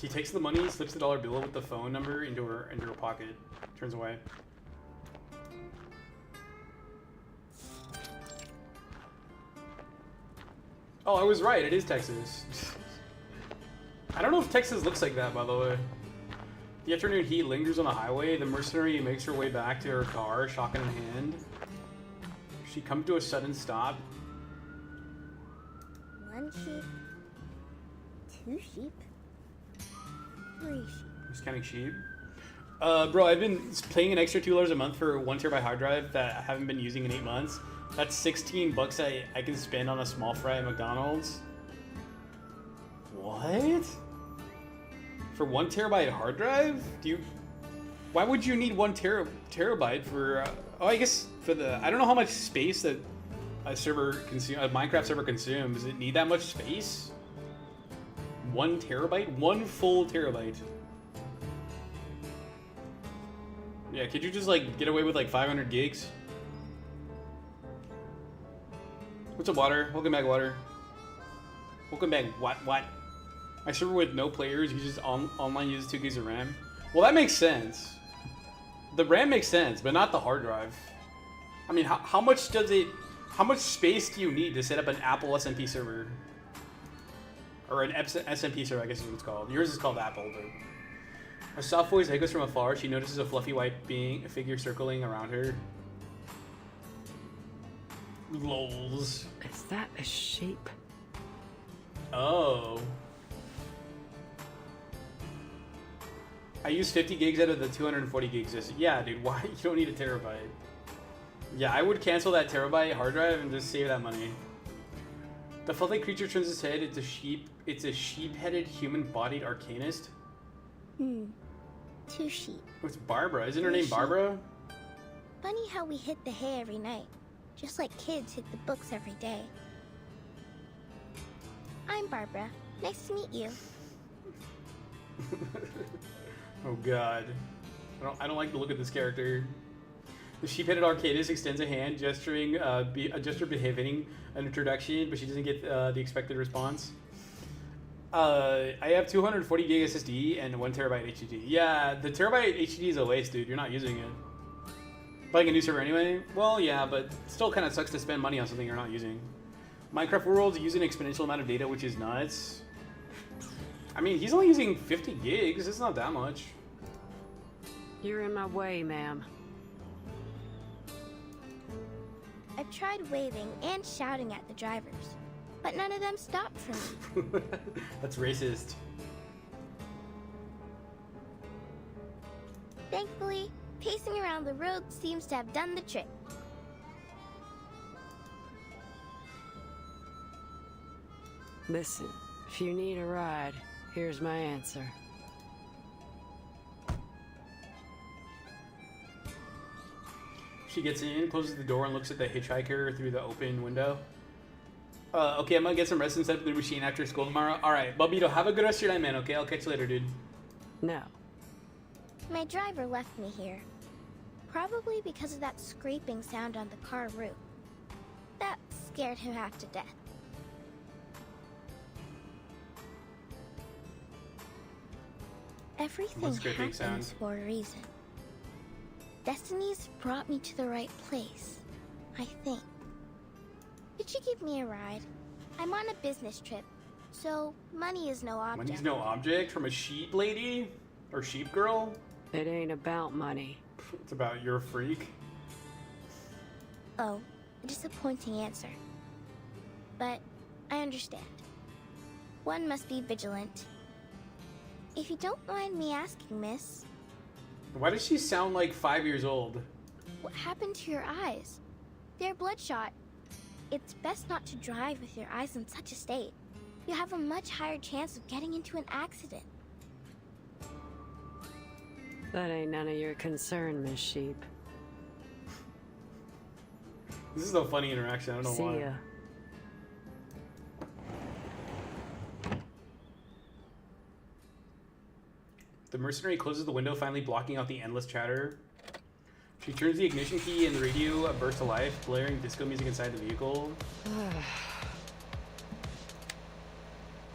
B: He takes the money, slips the dollar bill with the phone number into her pocket, turns away. Oh, I was right. It is Texas. I don't know if Texas looks like that, by the way. The afternoon heat lingers on the highway. The mercenary makes her way back to her car, shotgun in hand. She comes to a sudden stop.
D: One sheep, two sheep, three sheep.
B: Who's counting sheep? Bro, I've been paying an extra $2 a month for a 1 terabyte hard drive that I haven't been using in 8 months. That's 16 bucks I can spend on a small fry at McDonald's. What? For 1 terabyte hard drive? Why would you need 1 terabyte for? Oh, I guess for the. I don't know how much space that a Minecraft server consumes. Does it need that much space? 1 terabyte? 1 full terabyte. Yeah, could you just like get away with like 500 gigs? What's up, Water? Welcome back, Water. Welcome back, what? My server with no players uses online uses 2 gigs of RAM. Well, that makes sense. The RAM makes sense, but not the hard drive. I mean, how much space do you need to set up an Apple SMP server? Or an SMP server, I guess is what it's called. Yours is called Apple, but... A soft voice echoes from afar. She notices a fluffy white figure circling around her. Lols.
G: Is that a shape?
B: Oh. I use 50 gigs out of the 240 gigs. Yeah, dude, why? You don't need a terabyte. Yeah, I would cancel that terabyte hard drive and just save that money. The fluffy creature turns its head. It's a sheep. It's a sheep-headed, human-bodied arcanist.
D: 2 sheep.
B: What's Barbara? Isn't her name Barbara?
D: Funny how we hit the hay every night, just like kids hit the books every day. I'm Barbara. Nice to meet you.
B: Oh god. I don't like the look of this character. The sheep-headed arcanist extends a hand, gesturing, a gesture behaving an introduction, but she doesn't get the expected response. I have 240 gig SSD and 1 terabyte HDD. Yeah, the terabyte HDD is a waste, dude. You're not using it. Buying a new server anyway? Well, yeah, but still kind of sucks to spend money on something you're not using. Minecraft Worlds use an exponential amount of data, which is nuts. I mean, he's only using 50 gigs. It's not that much.
G: You're in my way, ma'am.
D: I I've tried waving and shouting at the drivers, but none of them stopped for me.
B: That's racist.
D: Thankfully, pacing around the road seems to have done the trick.
G: Listen, if you need a ride, here's my answer.
B: She gets in, closes the door, and looks at the hitchhiker through the open window. Okay, I'm gonna get some rest and set up the machine after school tomorrow. Alright, Bobito, have a good rest of your night, man, okay? I'll catch you later, dude.
G: No.
D: My driver left me here, probably because of that scraping sound on the car roof. That scared him half to death. Everything
B: scraping
D: happens
B: sound?
D: for a reason. Destiny's brought me to the right place, I think. Could you give me a ride? I'm on a business trip, so money is no object.
B: Money's no object from a sheep lady? Or sheep girl?
G: It ain't about money.
B: It's about you're a freak.
D: Oh, a disappointing answer. But I understand. One must be vigilant. If you don't mind me asking, miss,
B: Why does she sound like 5 years old?
D: what happened to your eyes? They're bloodshot. It's best not to drive with your eyes in such a state. You have a much higher chance of getting into an accident.
G: That ain't none of your concern, Miss Sheep.
B: This is a funny interaction, I don't know
G: See
B: why.
G: ya.
B: The mercenary closes the window, finally blocking out the endless chatter. She turns the ignition key and the radio bursts to life, blaring disco music inside the vehicle.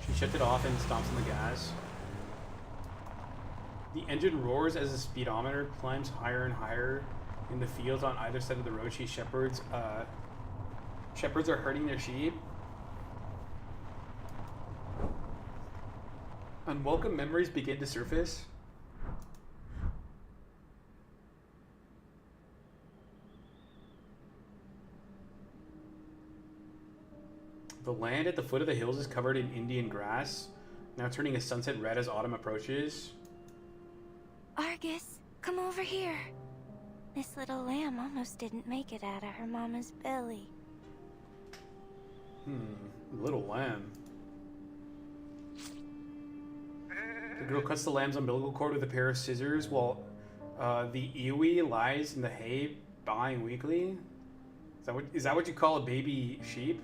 B: She shuts it off and stomps on the gas. The engine roars as the speedometer climbs higher and higher. In the fields on either side of the road, she shepherds. Shepherds are herding their sheep. Unwelcome memories begin to surface. The land at the foot of the hills is covered in Indian grass, now turning a sunset red as autumn approaches.
D: Argus, come over here. This little lamb almost didn't make it out of her mama's belly.
B: Little lamb. The girl cuts the lamb's umbilical cord with a pair of scissors while the iwi lies in the hay baaing weakly. Is that what you call a baby sheep?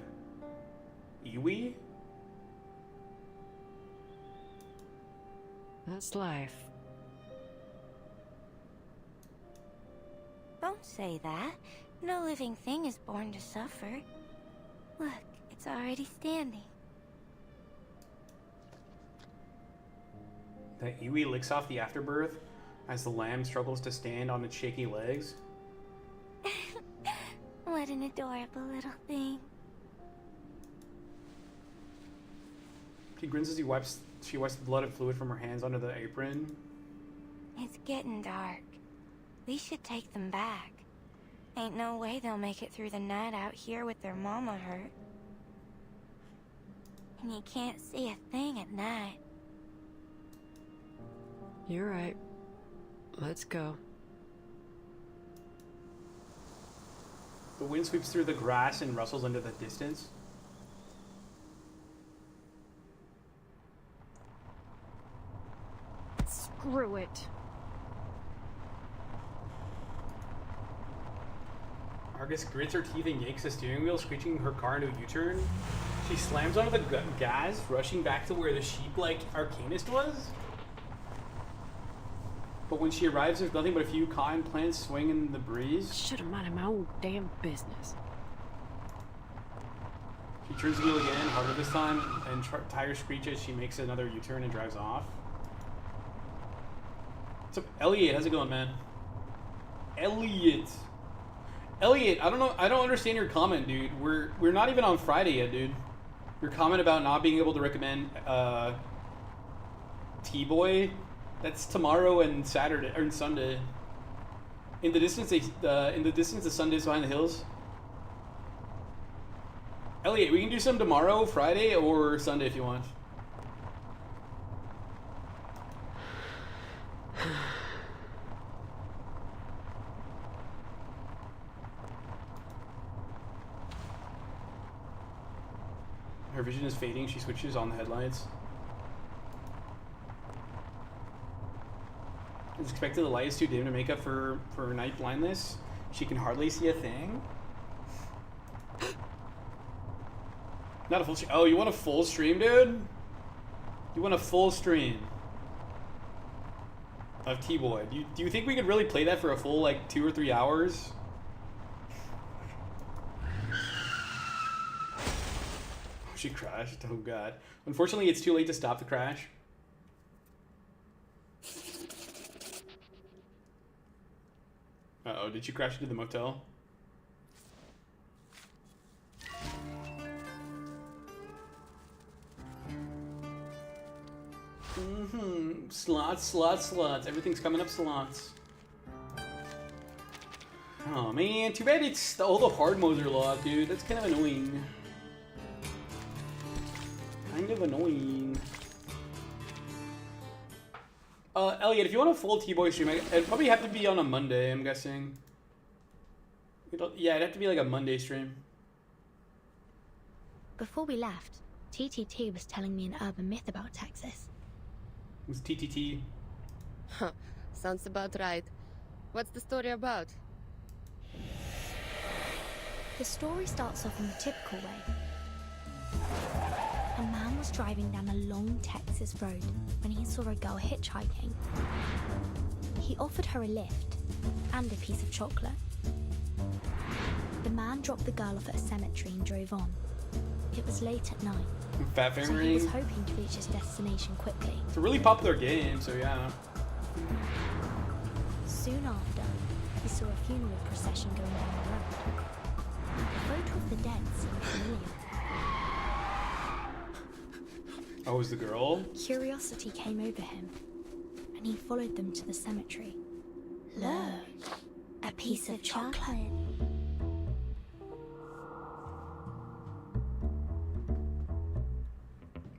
B: Iwi?
G: That's life.
D: Don't say that. No living thing is born to suffer. Look, it's already standing.
B: The iwi licks off the afterbirth as the lamb struggles to stand on its shaky legs.
D: What an adorable little thing.
B: She grins as she wipes the blood and fluid from her hands onto the apron.
D: It's getting dark. We should take them back. Ain't no way they'll make it through the night out here with their mama hurt. And you can't see a thing at night.
G: You're right. Let's go.
B: The wind sweeps through the grass and rustles into the distance.
G: Screw it.
B: Argus grits her teeth and yanks the steering wheel, screeching her car into a U-turn. She slams onto the gas, rushing back to where the sheep-like arcanist was. But when she arrives, there's nothing but a few cotton plants swinging in the breeze.
G: Should have minded my own damn business.
B: She turns the wheel again, harder this time, and tires screech as she makes another U-turn and drives off. What's up, Elliot? How's it going, man? Elliot, I don't know. I don't understand your comment, dude. We're not even on Friday yet, dude. Your comment about not being able to recommend T-Boy, that's tomorrow and Saturday or Sunday. In the distance, the Sunday's behind the hills. Elliot, we can do some tomorrow, Friday, or Sunday if you want. Her vision is fading. She switches on the headlights. It's expected the light is too dim to make up for night blindness. She can hardly see a thing. Not a full stream. Oh, you want a full stream, dude? You want a full stream of T-Boy. Do you think we could really play that for a full, like, 2 or 3 hours? Oh, she crashed. Oh, God. Unfortunately, it's too late to stop the crash. Uh-oh, did she crash into the motel? Slots. Everything's coming up slots. Oh man, too bad it's all the hard modes are locked, dude. That's kind of annoying. Elliot, if you want a full T-Boy stream, it'd probably have to be on a Monday, I'm guessing. Yeah, it'd have to be like a Monday stream.
D: Before we left, TTT was telling me an urban myth about Texas.
B: It was TTT.
I: Huh, sounds about right. What's the story about?
F: The story starts off in the typical way. A man was driving down a long Texas road when he saw a girl hitchhiking. He offered her a lift and a piece of chocolate. The man dropped the girl off at a cemetery and drove on. It was late at night,
B: Fat
F: so
B: Finger
F: he was
B: Ring.
F: hoping to reach his destination quickly.
B: It's a really popular game, so yeah.
F: Soon after, he saw a funeral procession going down the road. The photo of the dead seemed familiar.
B: Oh, it was the girl?
F: Curiosity came over him, and he followed them to the cemetery. Look, a piece of chocolate.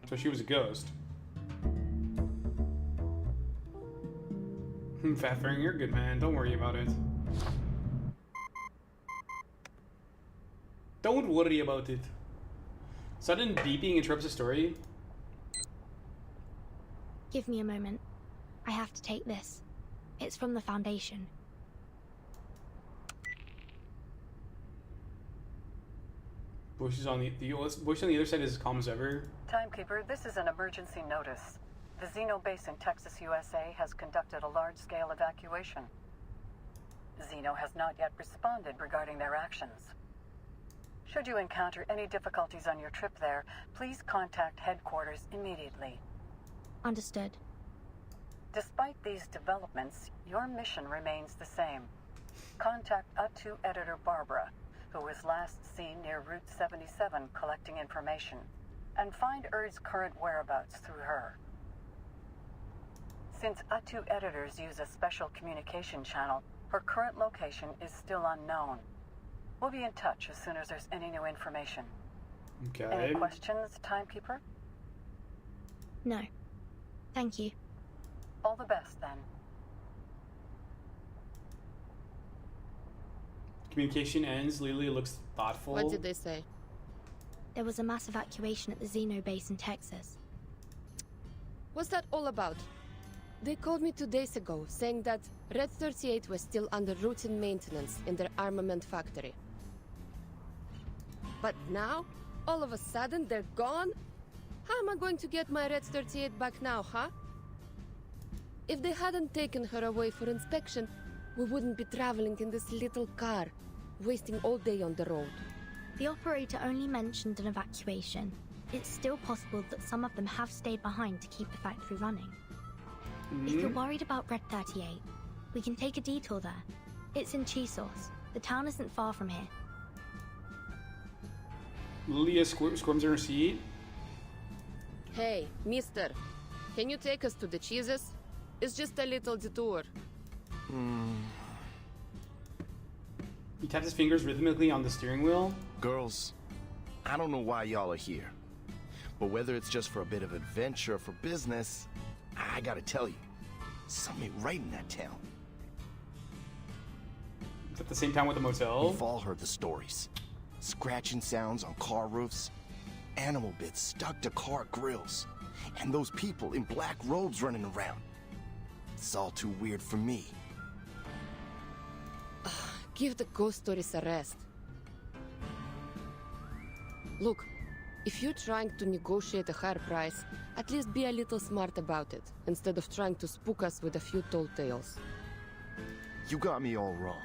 B: So she was a ghost. Fat Finger, you're good, man. Don't worry about it. Don't worry about it. Sudden beeping interrupts the story.
D: Give me a moment. I have to take this. It's from the Foundation.
B: Voice on the voice on the other side is as calm as ever.
J: Timekeeper, this is an emergency notice. The Xeno base in Texas, USA has conducted a large-scale evacuation. Xeno has not yet responded regarding their actions. Should you encounter any difficulties on your trip there, please contact headquarters immediately.
D: Understood.
J: Despite these developments, your mission remains the same. Contact U2 editor Barbara, who was last seen near Route 77 collecting information, and find Erd's current whereabouts through her. Since U2 editors use a special communication channel, her current location is still unknown. We'll be in touch as soon as there's any new information.
B: Okay.
J: Any questions, Timekeeper?
D: No. Thank you.
J: All the best, then.
B: Communication ends. Lily looks thoughtful.
I: What did they say?
D: There was a mass evacuation at the Xeno base in Texas.
I: What's that all about? They called me 2 days ago, saying that Red 38 was still under routine maintenance in their armament factory. But now, all of a sudden, they're gone? How am I going to get my Red 38 back now, huh? If they hadn't taken her away for inspection, we wouldn't be traveling in this little car, wasting all day on the road.
D: The operator only mentioned an evacuation. It's still possible that some of them have stayed behind to keep the factory running. If you're worried about Red 38, we can take a detour there. It's in Chisos. The town isn't far from here.
B: Lilia squirms in her seat.
I: Hey, mister, can you take us to the cheeses? It's just a little detour.
B: He taps his fingers rhythmically on the steering wheel.
E: Girls,
K: I don't know why y'all are here. But whether it's just for a bit of adventure or for business, I gotta tell you, something ain't right in that town.
B: It's at the same time with the motel.
K: We've all heard the stories. Scratching sounds on car roofs, animal bits stuck to car grills, and those people in black robes running around. It's all too weird for me.
I: Give the ghost stories a rest. Look, if you're trying to negotiate a higher price, at least be a little smart about it, instead of trying to spook us with a few tall tales.
K: You got me all wrong.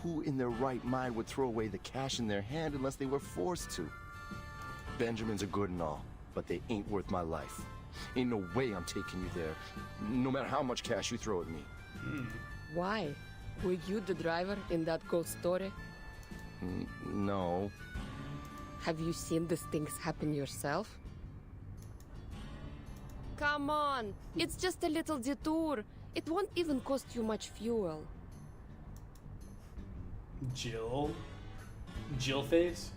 K: Who in their right mind would throw away the cash in their hand unless they were forced to? Benjamins are good and all, but they ain't worth my life. Ain't no way I'm taking you there, no matter how much cash you throw at me.
I: Why? Were you the driver in that ghost story?
K: No.
I: Have you seen these things happen yourself? Come on! It's just a little detour. It won't even cost you much fuel.
B: Jill face.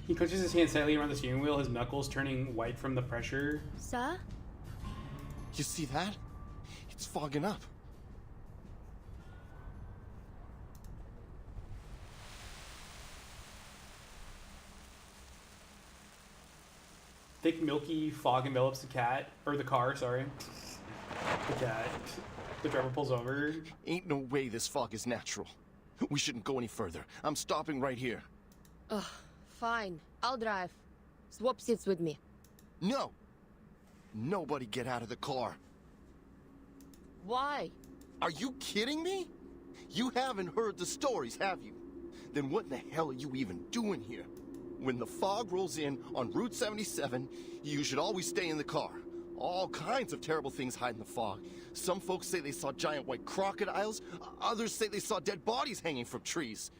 B: He clutches his hand slightly around the steering wheel, his knuckles turning white from the pressure.
D: Sir?
K: You see that? It's fogging up.
B: Thick, milky fog envelops the car, sorry. The cat. The driver pulls over.
K: Ain't no way this fog is natural. We shouldn't go any further. I'm stopping right here.
I: Ugh, fine. I'll drive. Swap seats with me.
K: No! Nobody get out of the car.
I: Why?
K: Are you kidding me? You haven't heard the stories, have you? Then what in the hell are you even doing here? When the fog rolls in on Route 77, you should always stay in the car. All kinds of terrible things hide in the fog. Some folks say they saw giant white crocodiles. Others say they saw dead bodies hanging from trees.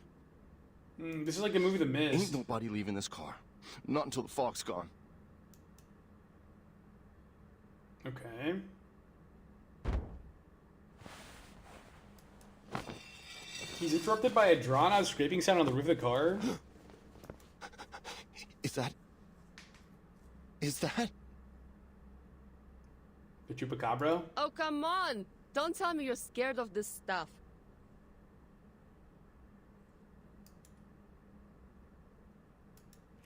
B: This is like the movie The Mist.
K: Ain't nobody leaving this car. Not until the fog's gone.
B: Okay. He's interrupted by a drawn-out scraping sound on the roof of the car.
K: Is that?
B: The chupacabra?
I: Oh, come on! Don't tell me you're scared of this stuff.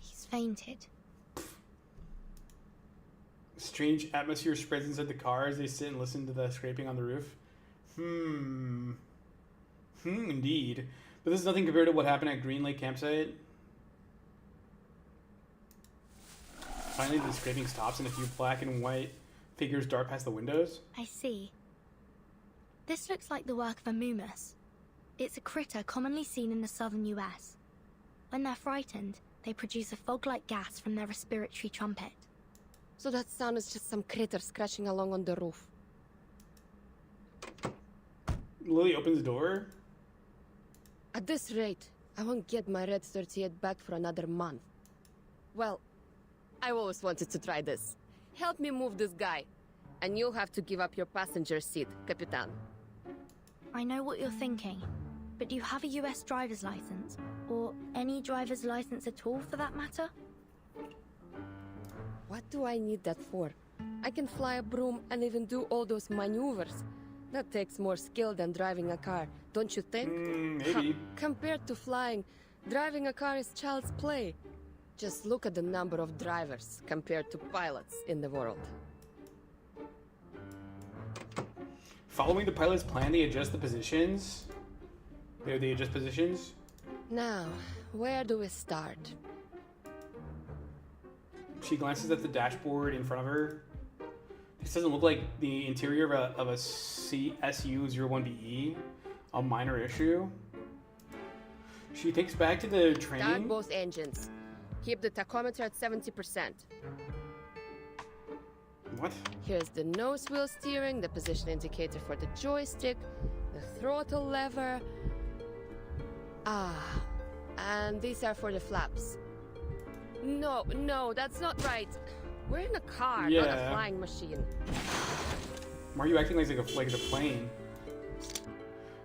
D: He's fainted.
B: Strange atmosphere spreads inside the car as they sit and listen to the scraping on the roof. Indeed. But this is nothing compared to what happened at Green Lake Campsite. Finally, the scraping stops and a few black and white figures dart past the windows.
D: I see. This looks like the work of a mumus. It's a critter commonly seen in the southern US. When they're frightened, they produce a fog-like gas from their respiratory trumpet.
I: So that sound is just some critter scratching along on the roof.
B: Lily opens the door.
I: At this rate, I won't get my Red 38 back for another month. Well, I always wanted to try this. Help me move this guy. And you'll have to give up your passenger seat, Capitan.
D: I know what you're thinking, but do you have a US driver's license? Or any driver's license at all, for that matter?
I: What do I need that for? I can fly a broom and even do all those maneuvers. That takes more skill than driving a car, don't you think?
B: Maybe.
I: Compared to flying, driving a car is child's play. Just look at the number of drivers compared to pilots in the world.
B: Following the pilot's plan, they adjust the positions. They adjust positions.
I: Now, where do we start?
B: She glances at the dashboard in front of her. This doesn't look like the interior of a SU-01BE, a minor issue. She thinks back to the training.
I: Start both engines. Keep the tachometer at 70%.
B: What?
I: Here's the nose wheel steering, the position indicator for the joystick, the throttle lever. And these are for the flaps. No, that's not right. We're in a car, not a flying machine.
B: Why are you acting like it's a plane?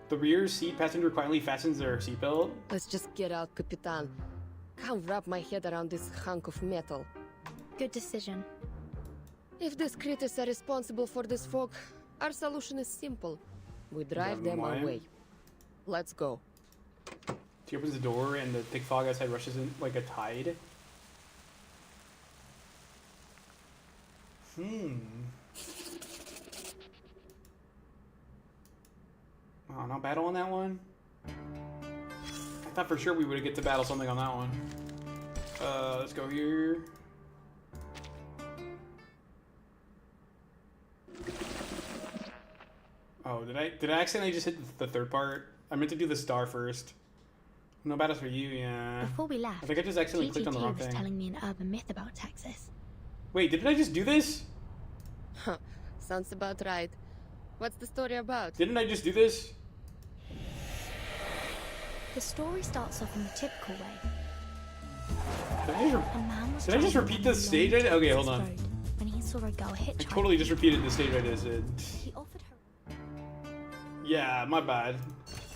B: The rear seat passenger quietly fastens their seatbelt.
I: Let's just get out, Capitan. can't wrap my head around this hunk of metal.
D: Good decision.
I: If these critters are responsible for this fog, our solution is simple. We drive them
B: why?
I: away. Let's go.
B: He opens the door and the thick fog outside rushes in like a tide. Oh, no battle on that one? I thought for sure we would get to battle something on that one. Let's go here. Oh, did I accidentally just hit the third part? I meant to do the star first. No battles for you, yeah.
D: Before we left,
B: I think I just accidentally clicked on the wrong
D: was
B: thing.
D: telling me an urban myth about Texas.
B: Wait, didn't I just do this?
I: Huh, sounds about right. What's the story about?
B: Didn't I just do this?
D: The story starts off in the typical way.
B: Did
D: A man was
B: I just
D: driving
B: repeat
D: down
B: the
D: a
B: stage?
D: long
B: Okay, hold
D: Texas
B: on.
D: road when he saw a girl
B: I
D: hitchhiking.
B: totally just repeated the stage I just did.
D: He offered her.
B: Yeah, my bad.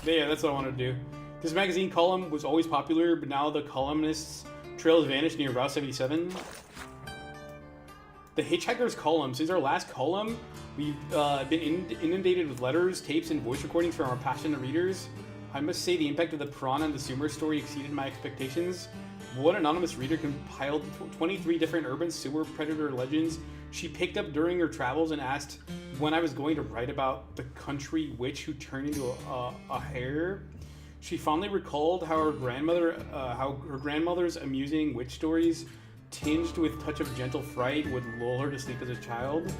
B: Yeah, that's what I wanted to do. This magazine column was always popular, but now the columnist's trail has vanished near Route 77. The Hitchhiker's column. Since our last column, we've been inundated with letters, tapes, and voice recordings from our passionate readers. I must say the impact of the Piranha and the Sumer story exceeded my expectations. One anonymous reader compiled 23 different urban sewer predator legends she picked up during her travels and asked when I was going to write about the country witch who turned into a hare. She fondly recalled how her grandmother's amusing witch stories, tinged with touch of gentle fright, would lull her to sleep as a child.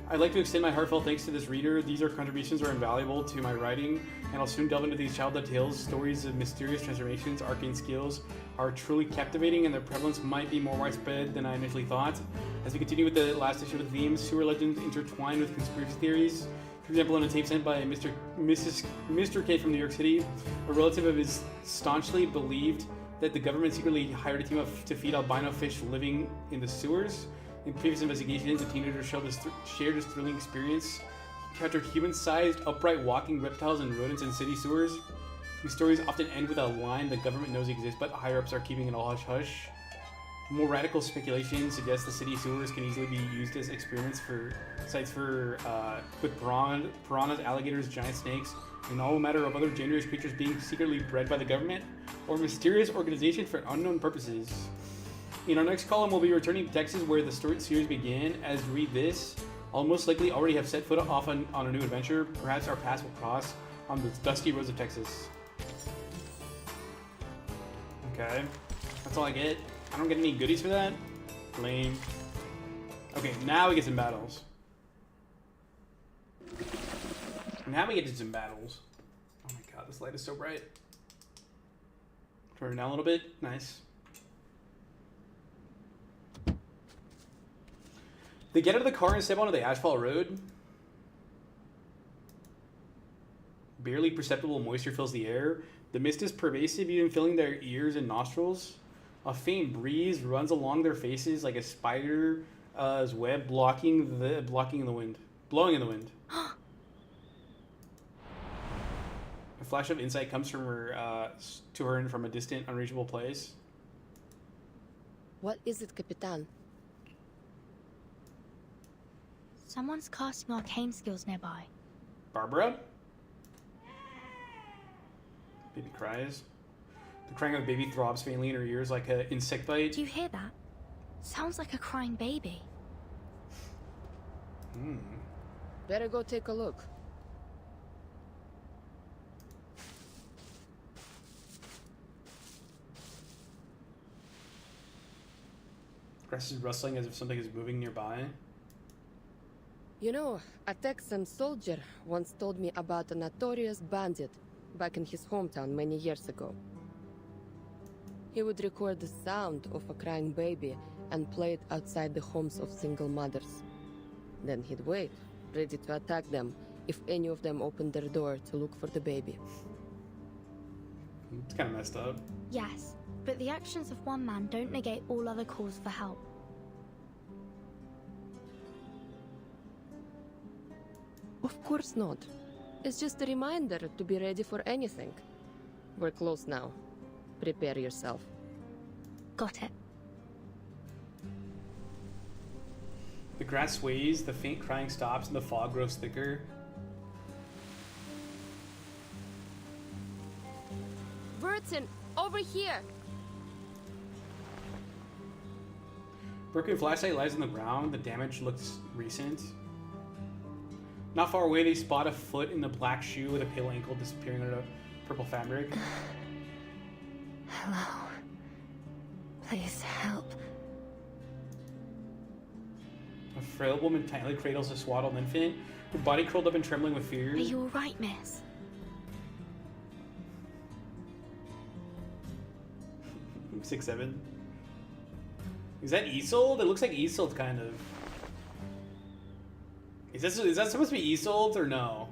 B: I'd like to extend my heartfelt thanks to this reader. These contributions are invaluable to my writing, and I'll soon delve into these childhood tales. Stories of mysterious transformations, arcane skills are truly captivating, and their prevalence might be more widespread than I initially thought. As we continue with the last issue of the themes, sewer legends intertwined with conspiracy theories. For example, in a tape sent by Mr. K from New York City, a relative of his staunchly believed that the government secretly hired a team to feed albino fish living in the sewers. In previous investigations, a teenager shared his thrilling experience. He encountered human-sized, upright walking reptiles and rodents in city sewers. These stories often end with a line the government knows exists, but higher-ups are keeping it all hush-hush. More radical speculation suggests the city sewers can easily be used as experiments for sites for with piranhas, alligators, giant snakes, and all matter of other dangerous creatures being secretly bred by the government or mysterious organization for unknown purposes. In our next column, we'll be returning to Texas, where the story series began. As we read this, I'll most likely already have set foot off on a new adventure. Perhaps our paths will cross on the dusty roads of Texas. Okay, that's all I get. I don't get any goodies for that? Lame. Okay, now we get some battles. Now we get to some battles. Oh my god, this light is so bright. Turn it down a little bit. Nice. They get out of the car and step onto the asphalt road. Barely perceptible moisture fills the air. The mist is pervasive, even filling their ears and nostrils. A faint breeze runs along their faces like a spider's web, blowing in the wind. A flash of insight comes from her to her from a distant, unreachable place.
I: What is it, Capitan?
D: Someone's casting arcane skills nearby.
B: Barbara? Baby cries. The crying of the baby throbs faintly in her ears like an insect bite.
D: Do you hear that? Sounds like a crying baby.
I: Better go take a look.
B: Grass is rustling as if something is moving nearby.
I: You know, a Texan soldier once told me about a notorious bandit back in his hometown many years ago. He would record the sound of a crying baby and play it outside the homes of single mothers. Then he'd wait, ready to attack them if any of them opened their door to look for the baby.
B: It's kind of messed up.
D: Yes, but the actions of one man don't negate all other calls for help.
I: Of course not. It's just a reminder to be ready for anything. We're close now. Prepare yourself.
D: Got it.
B: The grass sways, the faint crying stops, and the fog grows thicker.
I: Burton, over here!
B: Broken flashlight lies on the ground. The damage looks recent. Not far away, they spot a foot in the black shoe with a pale ankle disappearing under a purple fabric.
D: Hello. Please help.
B: A frail woman tightly cradles a swaddled infant, her body curled up and trembling with fear.
D: Are you alright, miss?
B: 6'7". Is that Isolde? It looks like Isolde, kind of. Is that supposed to be Isolde or no?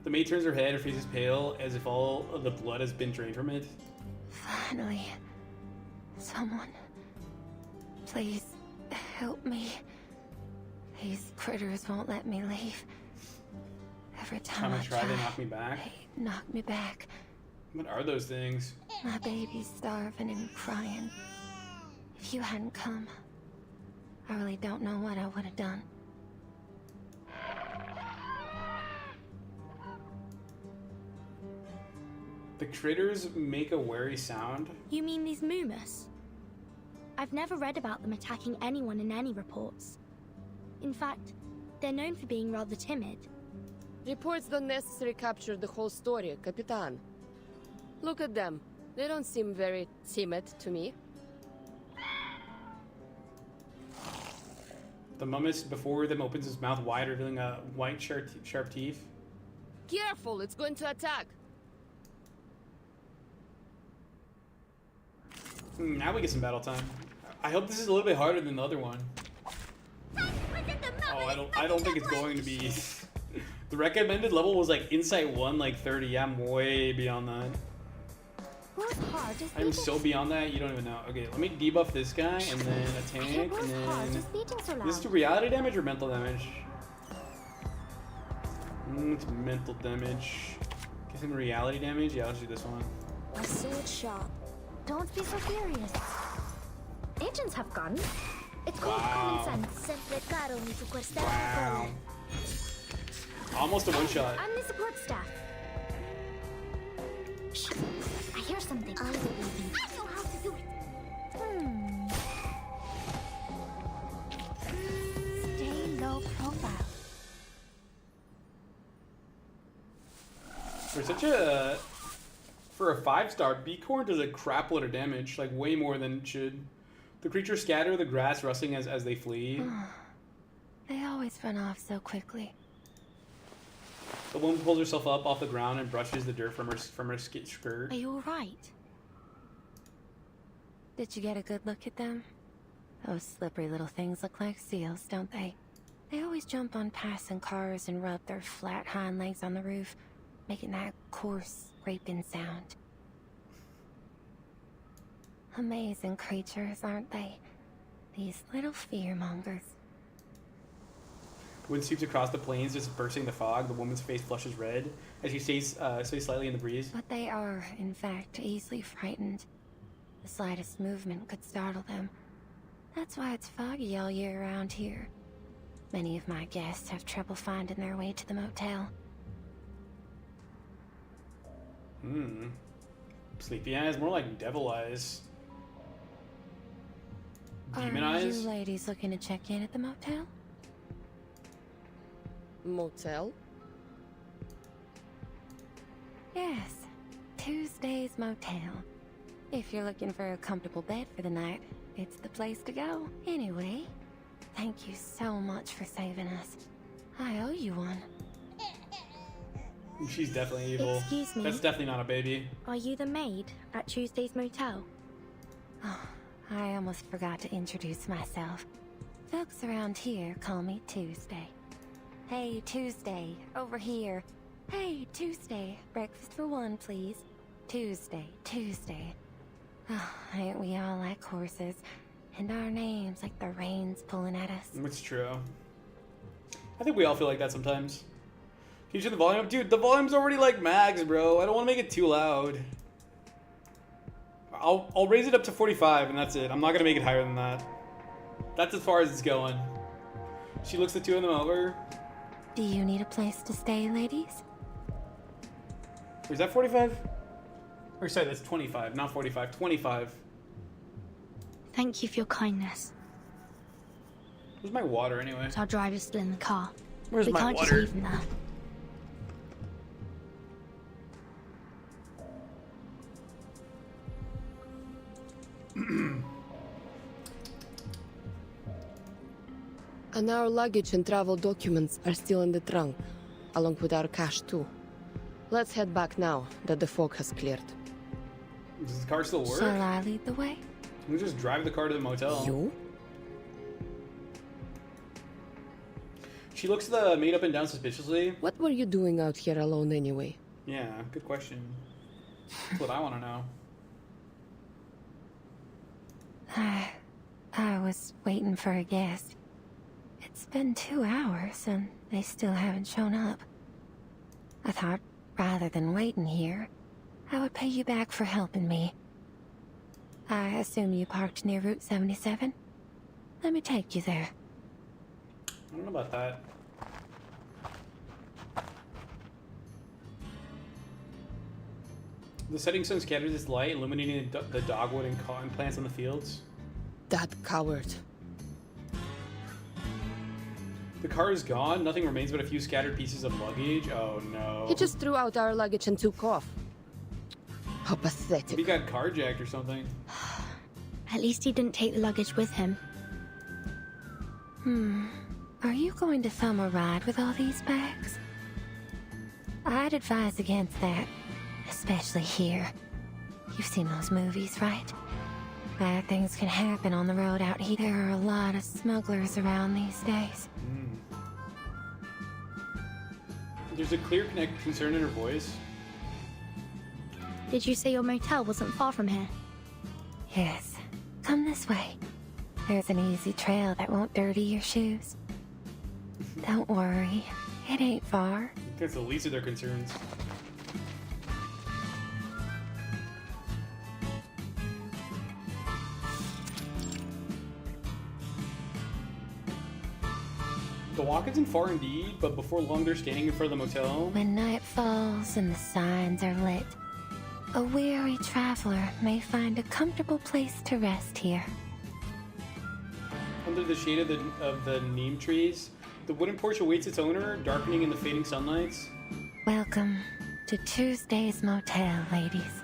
B: The maid turns her head, her face is pale, as if all of the blood has been drained from it.
D: Finally. Someone. Please help me. These critters won't let me leave. Every time I try,
B: they knock me back.
D: They knock me back.
B: What are those things?
D: My baby's starving and crying. If you hadn't come, I really don't know what I would have done.
B: The critters make a wary sound.
D: You mean these Moomus? I've never read about them attacking anyone in any reports. In fact, they're known for being rather timid.
I: Reports don't necessarily capture the whole story, Capitan. Look at them. They don't seem very timid to me.
B: The mummus before them opens his mouth wide, revealing a white sharp teeth.
I: Careful, it's going to attack.
B: Now we get some battle time. I hope this is a little bit harder than the other one. Oh, I don't think it's going to be. The recommended level was like Insight 1, like 30. Yeah, I'm way beyond that. I'm so beyond that, you don't even know. Okay, let me debuff this guy, and then attack, and then... This is reality damage or mental damage? It's mental damage. Get some reality damage? Yeah, let's do this one.
L: A sword sharp. Don't be so furious. Agents have guns. It's called common sense.
B: Wow. Almost a one-shot.
L: I'm the support staff. Shh. I hear something. I know how to do it. Stay low profile.
B: For a 5-star, Beacorn does a crap load of damage, like way more than it should. The creatures scatter the grass, rustling as they flee.
D: They always run off so quickly.
B: The woman pulls herself up off the ground and brushes the dirt from her skirt.
D: Are you alright? Did you get a good look at them? Those slippery little things look like seals, don't they? They always jump on passing cars and rub their flat hind legs on the roof, making that coarse, scraping sound. Amazing creatures, aren't they? These little fearmongers.
B: Wind sweeps across the plains, dispersing the fog. The woman's face flushes red as she sways slightly in the breeze.
D: But they are, in fact, easily frightened. The slightest movement could startle them. That's why it's foggy all year around here. Many of my guests have trouble finding their way to the motel.
B: Sleepy eyes, more like devil eyes. Demon
D: Are
B: eyes?
D: you ladies looking to check in at the motel?
I: Motel?
D: Yes, Tuesday's Motel. If you're looking for a comfortable bed for the night, it's the place to go. Anyway, thank you so much for saving us. I owe you one.
B: She's definitely evil.
D: Excuse me?
B: That's definitely not a baby.
D: Are you the maid at Tuesday's Motel? Oh, I almost forgot to introduce myself. Folks around here call me Tuesday. Hey, Tuesday, over here. Hey, Tuesday, breakfast for one, please. Tuesday, Tuesday. Oh, ain't we all like horses? And our names like the rain's pulling at us.
B: It's true. I think we all feel like that sometimes. Can you turn the volume up? Dude, the volume's already like max, bro. I don't want to make it too loud. I'll raise it up to 45, and that's it. I'm not gonna make it higher than that. That's as far as it's going. She looks the two of them over.
D: Do you need a place to stay, ladies?
B: Or is that 45? Or sorry, that's 25, not 45. 25.
D: Thank you for your kindness.
B: Where's my water anyway?
D: Our driver's still in the car.
B: Where's
D: we
B: my
D: can't
B: water?
D: just leave him there.
I: And our luggage and travel documents are still in the trunk, along with our cash too. Let's head back now that the fog has cleared.
B: Does the car still work?
D: Shall I lead the way?
B: We just drive the car to the motel.
I: You?
B: She looks the maid up and down suspiciously.
I: What were you doing out here alone anyway?
B: Yeah, good question. That's what I want to know.
M: I was waiting for a guest. It's been 2 hours and they still haven't shown up. I thought, rather than waiting here, I would pay you back for helping me. I assume you parked near Route 77? Let me take you there.
B: I don't know about that. The setting sun scatters its light, illuminating the dogwood and cotton plants on the fields.
I: That coward.
B: The car is gone. Nothing remains but a few scattered pieces of luggage. Oh no.
I: He just threw out our luggage and took off. How pathetic.
B: He got carjacked or something.
D: At least he didn't take the luggage with him.
M: Are you going to thumb a ride with all these bags? I'd advise against that, especially here. You've seen those movies, right? Bad things can happen on the road out here. There are a lot of smugglers around these days.
B: There's a clear concern in her voice.
D: Did you say your motel wasn't far from here?
M: Yes. Come this way. There's an easy trail that won't dirty your shoes. Don't worry. It ain't far.
B: That's the least of their concerns. The walk isn't far indeed, but before long they're standing in front of the motel.
M: When night falls and the signs are lit, a weary traveler may find a comfortable place to rest here.
B: Under the shade of the neem trees, the wooden porch awaits its owner, darkening in the fading sunlights.
M: Welcome to Tuesday's Motel, ladies.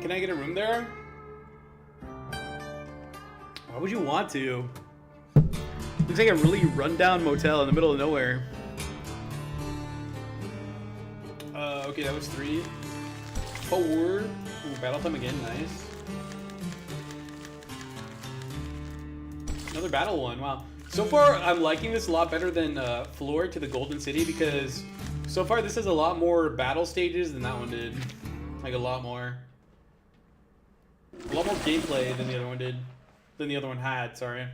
B: Can I get a room there? Why would you want to? Looks like a really rundown motel in the middle of nowhere. Okay, that was 3. 4. Ooh, battle time again, nice. Another battle one, wow. So far, I'm liking this a lot better than Floor to the Golden City because so far this has a lot more battle stages than that one did. Like a lot more. A lot more gameplay than the other one did. Than the other one had, sorry.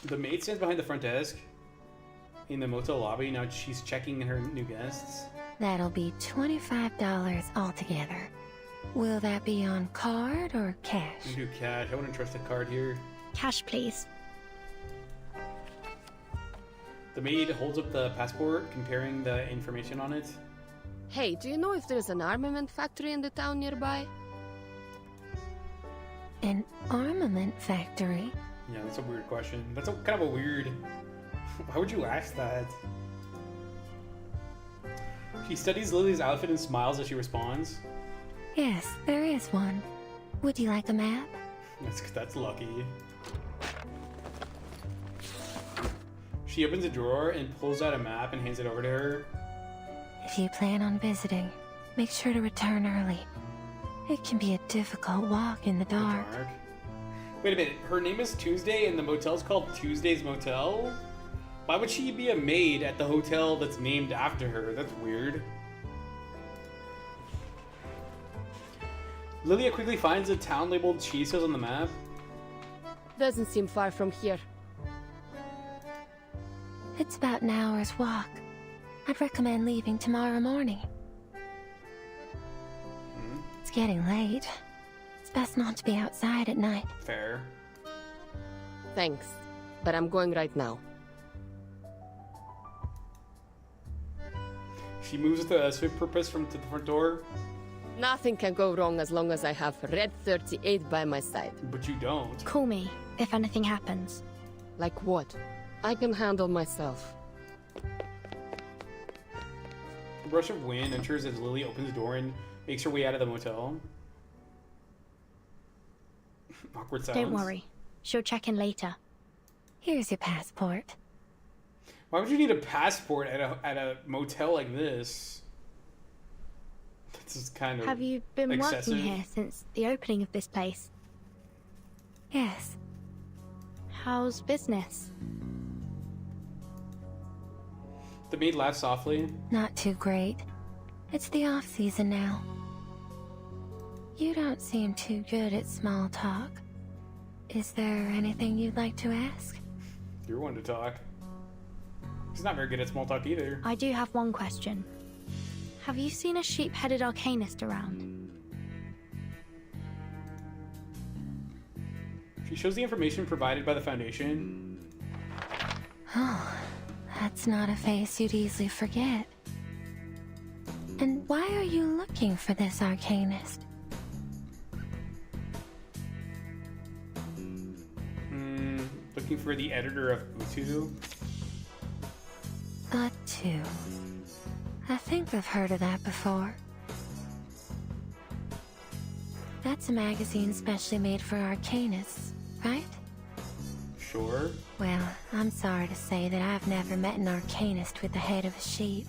B: The maid stands behind the front desk in the motel lobby. Now she's checking her new guests.
M: That'll be $25 altogether. Will that be on card or cash?
B: We do cash. I wouldn't trust a card here.
D: Cash, please.
B: The maid holds up the passport, comparing the information on it.
I: Hey, do you know if there's an armament factory in the town nearby?
M: An armament factory?
B: Yeah, that's a weird question. That's kind of a weird... Why would you ask that? She studies Lily's outfit and smiles as she responds.
M: Yes, there is one. Would you like a map?
B: That's lucky. She opens a drawer and pulls out a map and hands it over to her.
M: If you plan on visiting, make sure to return early. It can be a difficult walk in the dark.
B: Wait a minute. Her name is Tuesday, and the motel's called Tuesday's Motel. Why would she be a maid at the hotel that's named after her? That's weird. Lilia quickly finds a town labeled Cheese Hills on the map.
I: Doesn't seem far from here.
M: It's about an hour's walk. I'd recommend leaving tomorrow morning. It's getting late. It's best not to be outside at night.
B: Fair.
I: Thanks, but I'm going right now.
B: She moves with a swift purpose to the front door.
I: Nothing can go wrong as long as I have Red 38 by my side.
B: But you don't.
D: Call me if anything happens.
I: Like what? I can handle myself.
B: A rush of wind enters as Lily opens the door and makes her way out of the motel. Awkward silence.
D: Don't worry. She'll check in later.
M: Here's your passport.
B: Why would you need a passport at a motel like this? This is kind of
D: Have you been
B: excessive.
D: working here since the opening of this place?
M: Yes.
D: How's business?
B: The maid laughs softly.
M: Not too great. It's the off-season now. You don't seem too good at small talk. Is there anything you'd like to ask?
B: You're one to talk. He's not very good at small talk either.
D: I do have one question. Have you seen a sheep-headed arcanist around?
B: She shows the information provided by the Foundation.
M: Oh, that's not a face you'd easily forget. And why are you looking for this arcanist?
B: Looking for the editor of Utu.
M: Utu. I think I've heard of that before. That's a magazine specially made for arcanists, right?
B: Sure.
M: Well, I'm sorry to say that I've never met an arcanist with the head of a sheep.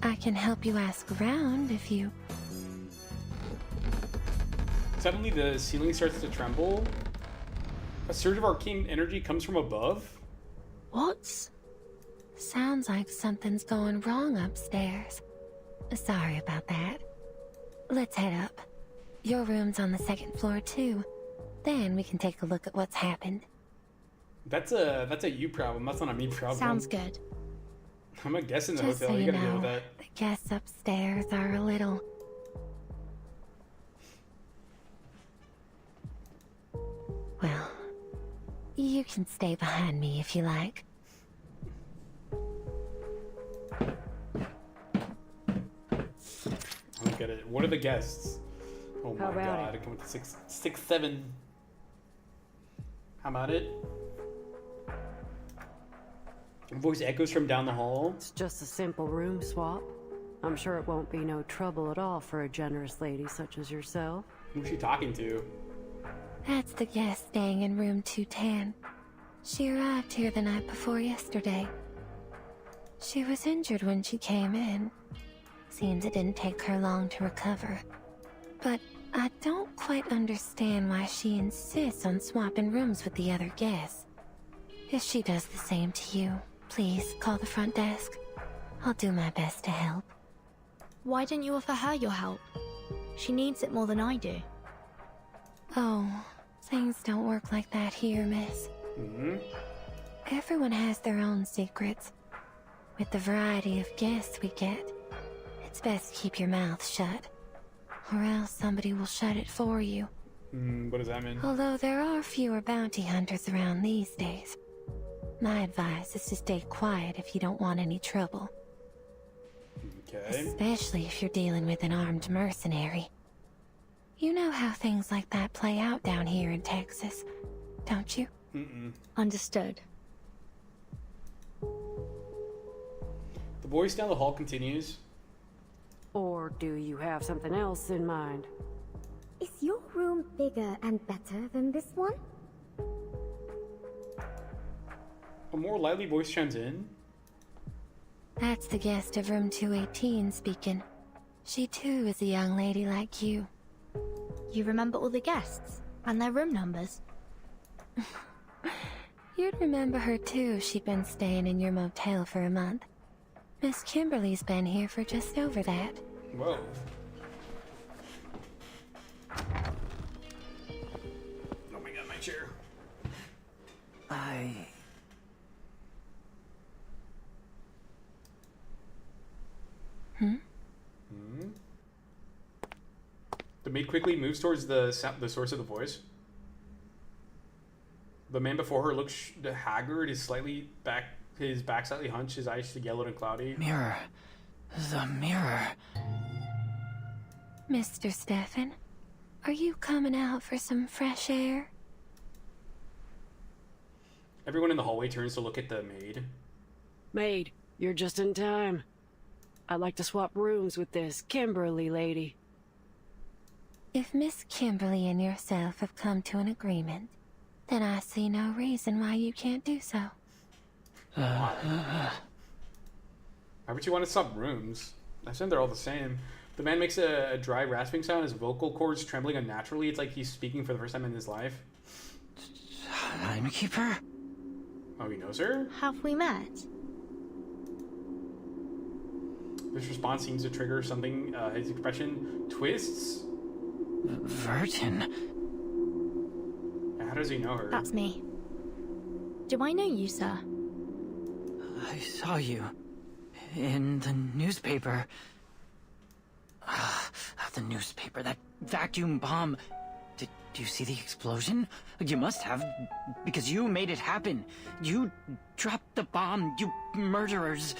M: I can help you ask around if you...
B: Suddenly the ceiling starts to tremble. A surge of arcane energy comes from above.
M: What? Sounds like something's going wrong upstairs. Sorry about that. Let's head up. Your room's on the second floor too. Then we can take a look at what's happened.
B: That's a you problem. That's not a me problem.
D: Sounds good.
B: I'm a guest in the
M: Just
B: hotel.
M: so
B: You
M: you
B: gotta deal with
M: know,
B: that.
M: the guests upstairs are a little... Well, you can stay behind me if you like.
B: I don't get it. What are the guests? Oh my
G: How about
B: god, I come with the 6'7". How about it? A voice echoes from down the hall.
G: It's just a simple room swap. I'm sure it won't be no trouble at all for a generous lady such as yourself.
B: Who's she talking to?
M: That's the guest staying in room 210. She arrived here the night before yesterday. She was injured when she came in. Seems it didn't take her long to recover. But I don't quite understand why she insists on swapping rooms with the other guests. If she does the same to you, please call the front desk. I'll do my best to help.
D: Why didn't you offer her your help? She needs it more than I do.
M: Oh, things don't work like that here, miss. Everyone has their own secrets. With the variety of guests we get, it's best to keep your mouth shut. Or else somebody will shut it for you.
B: What does that mean?
M: Although there are fewer bounty hunters around these days. My advice is to stay quiet if you don't want any trouble.
B: Okay.
M: Especially if you're dealing with an armed mercenary. You know how things like that play out down here in Texas, don't you?
D: Understood.
B: The voice down the hall continues.
G: Or do you have something else in mind?
L: Is your room bigger and better than this one?
B: A more lively voice chimes in.
M: That's the guest of room 218 speaking. She too is a young lady like you.
D: You remember all the guests? And their room numbers.
M: You'd remember her too if she'd been staying in your motel for a month. Miss Kimberly's been here for just over that.
B: Whoa. Oh my god, my chair. The maid quickly moves towards the source of the voice. The man before her looks haggard, his back slightly hunched, his eyes yellowed and cloudy.
N: Mirror. The mirror.
M: Mr. Stefan, are you coming out for some fresh air?
B: Everyone in the hallway turns to look at the maid.
G: Maid, you're just in time. I'd like to swap rooms with this Kimberly lady.
M: If Miss Kimberly and yourself have come to an agreement, then I see no reason why you can't do so.
B: Why would you want to swap rooms? I assume they're all the same. The man makes a dry rasping sound, his vocal cords trembling unnaturally. It's like he's speaking for the first time in his life.
N: Timekeeper?
B: Oh, he knows her?
D: Have we met?
B: This response seems to trigger something. His expression twists.
N: Vertin?
B: How does he know her?
D: That's me. Do I know you, sir?
N: I saw you. In the newspaper. The newspaper, that vacuum bomb. Did you see the explosion? You must have, because you made it happen. You dropped the bomb, you murderers.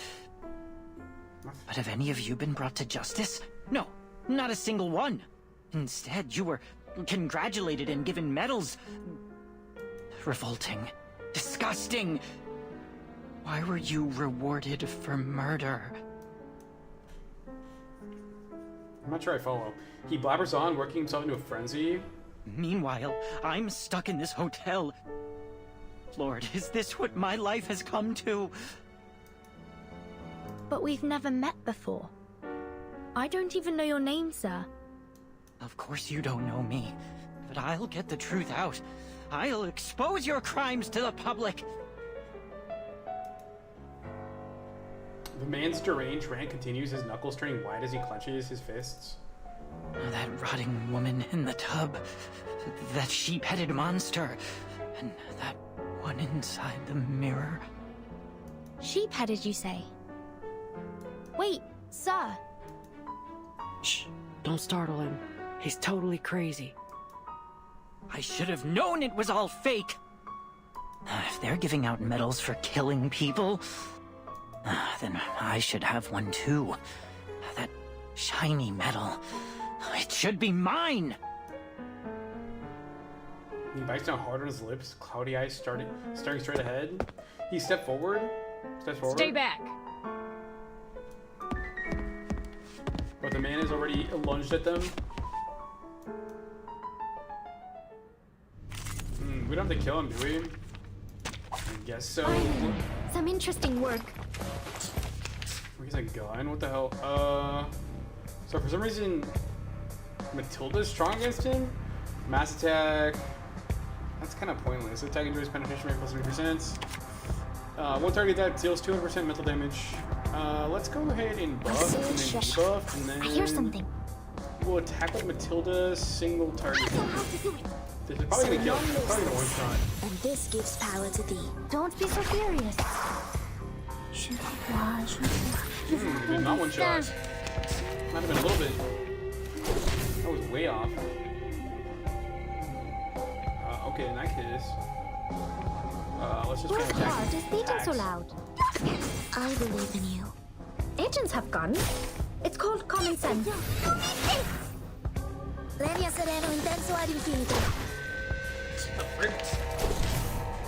N: But have any of you been brought to justice? No, not a single one. Instead, you were congratulated and given medals. Revolting. Disgusting. Why were you rewarded for murder?
B: I'm not sure I follow. He blabbers on, working himself into a frenzy.
N: Meanwhile, I'm stuck in this hotel. Lord, is this what my life has come to?
D: But we've never met before. I don't even know your name, sir.
N: Of course you don't know me, but I'll get the truth out. I'll expose your crimes to the public.
B: The man's deranged rant continues, his knuckles turning white as he clenches his fists.
N: That rotting woman in the tub, that sheep-headed monster, and that one inside the mirror.
D: Sheep-headed, you say? Wait, sir.
G: Shh, don't startle him. He's totally crazy.
N: I should have known it was all fake. If they're giving out medals for killing people, then I should have one too. That shiny medal. It should be mine!
B: He bites down hard on his lips, cloudy eyes staring straight ahead. He steps forward.
G: Stay back!
B: But the man has already lunged at them. We don't have to kill him, do we? I guess so.
L: Some interesting work.
B: He's a gun? What the hell? So for some reason, Matilda's strong against him? Mass attack. That's kind of pointless. Attack enjoys penetration rate plus 3%. One target that deals 200% mental damage. Let's go ahead and buff and then debuff, and then
L: I hear something.
B: We'll attack with Matilda's single target. This is probably gonna kill him. Probably gonna one-shot.
L: And this gives power to thee. Don't be so furious.
B: Did not one-shot. Might have been a little bit. That was way off. Okay, in that case, let's just
L: Where's Bart is beating so loud? I believe in you. Agents have guns. It's called common sense. Leria sereno intenso ad infinito.
B: The frick?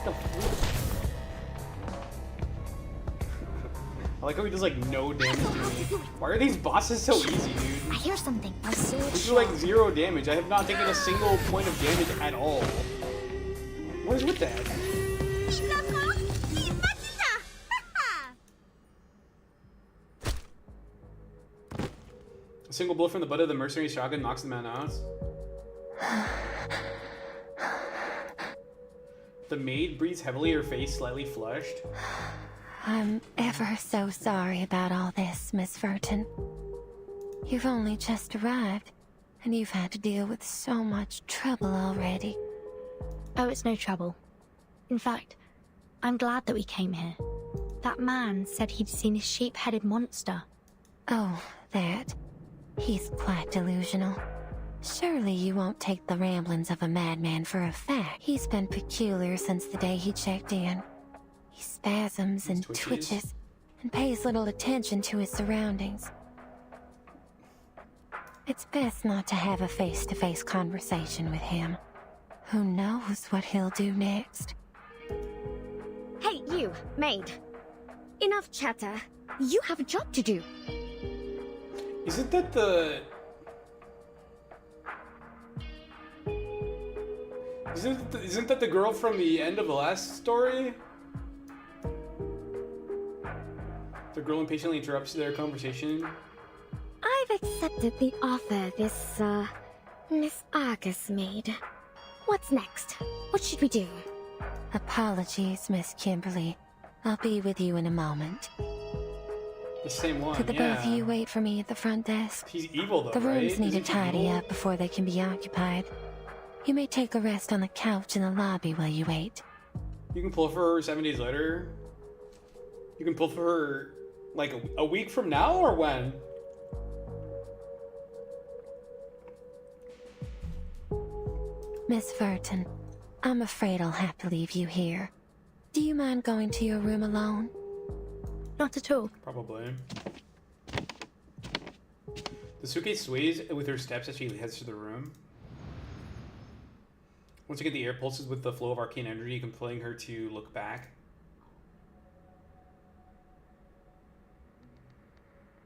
B: The frick? I like how he does like no damage to me. Why are these bosses so easy, dude?
L: I hear something. My sword.
B: These do like 0 damage. I have not taken a single point of damage at all. What is with that? A single blow from the butt of the mercenary shotgun knocks the man out. The maid breathes heavily, her face slightly flushed.
M: I'm ever so sorry about all this, Miss Furton. You've only just arrived, and you've had to deal with so much trouble already.
D: Oh, it's no trouble. In fact, I'm glad that we came here. That man said he'd seen a sheep-headed monster.
M: Oh, that. He's quite delusional. Surely you won't take the ramblings of a madman for a fact. He's been peculiar since the day he checked in. He spasms and twitches and pays little attention to his surroundings. It's best not to have a face-to-face conversation with him. Who knows what he'll do next?
L: Hey, you, maid. Enough chatter. You have a job to do.
B: Isn't that the... Isn't that the girl from the end of the last story? The girl impatiently interrupts their conversation.
L: I've accepted the offer this, Miss Argus made. What's next? What should we do?
M: Apologies, Miss Kimberly. I'll be with you in a moment.
B: The same one,
M: Could the both of you wait for me at the front desk?
B: He's evil though,
M: The rooms
B: right?
M: need to
B: Isn't he
M: tidy
B: evil?
M: up before they can be occupied. You may take a rest on the couch in the lobby while you wait.
B: You can pull for her 7 days later? You can pull for her, like, a week from now, or when?
M: Miss Furton, I'm afraid I'll have to leave you here. Do you mind going to your room alone?
D: Not at all.
B: Probably. The suitcase sways with her steps as she heads to the room. Once again, the air pulses with the flow of arcane energy, compelling her to look back.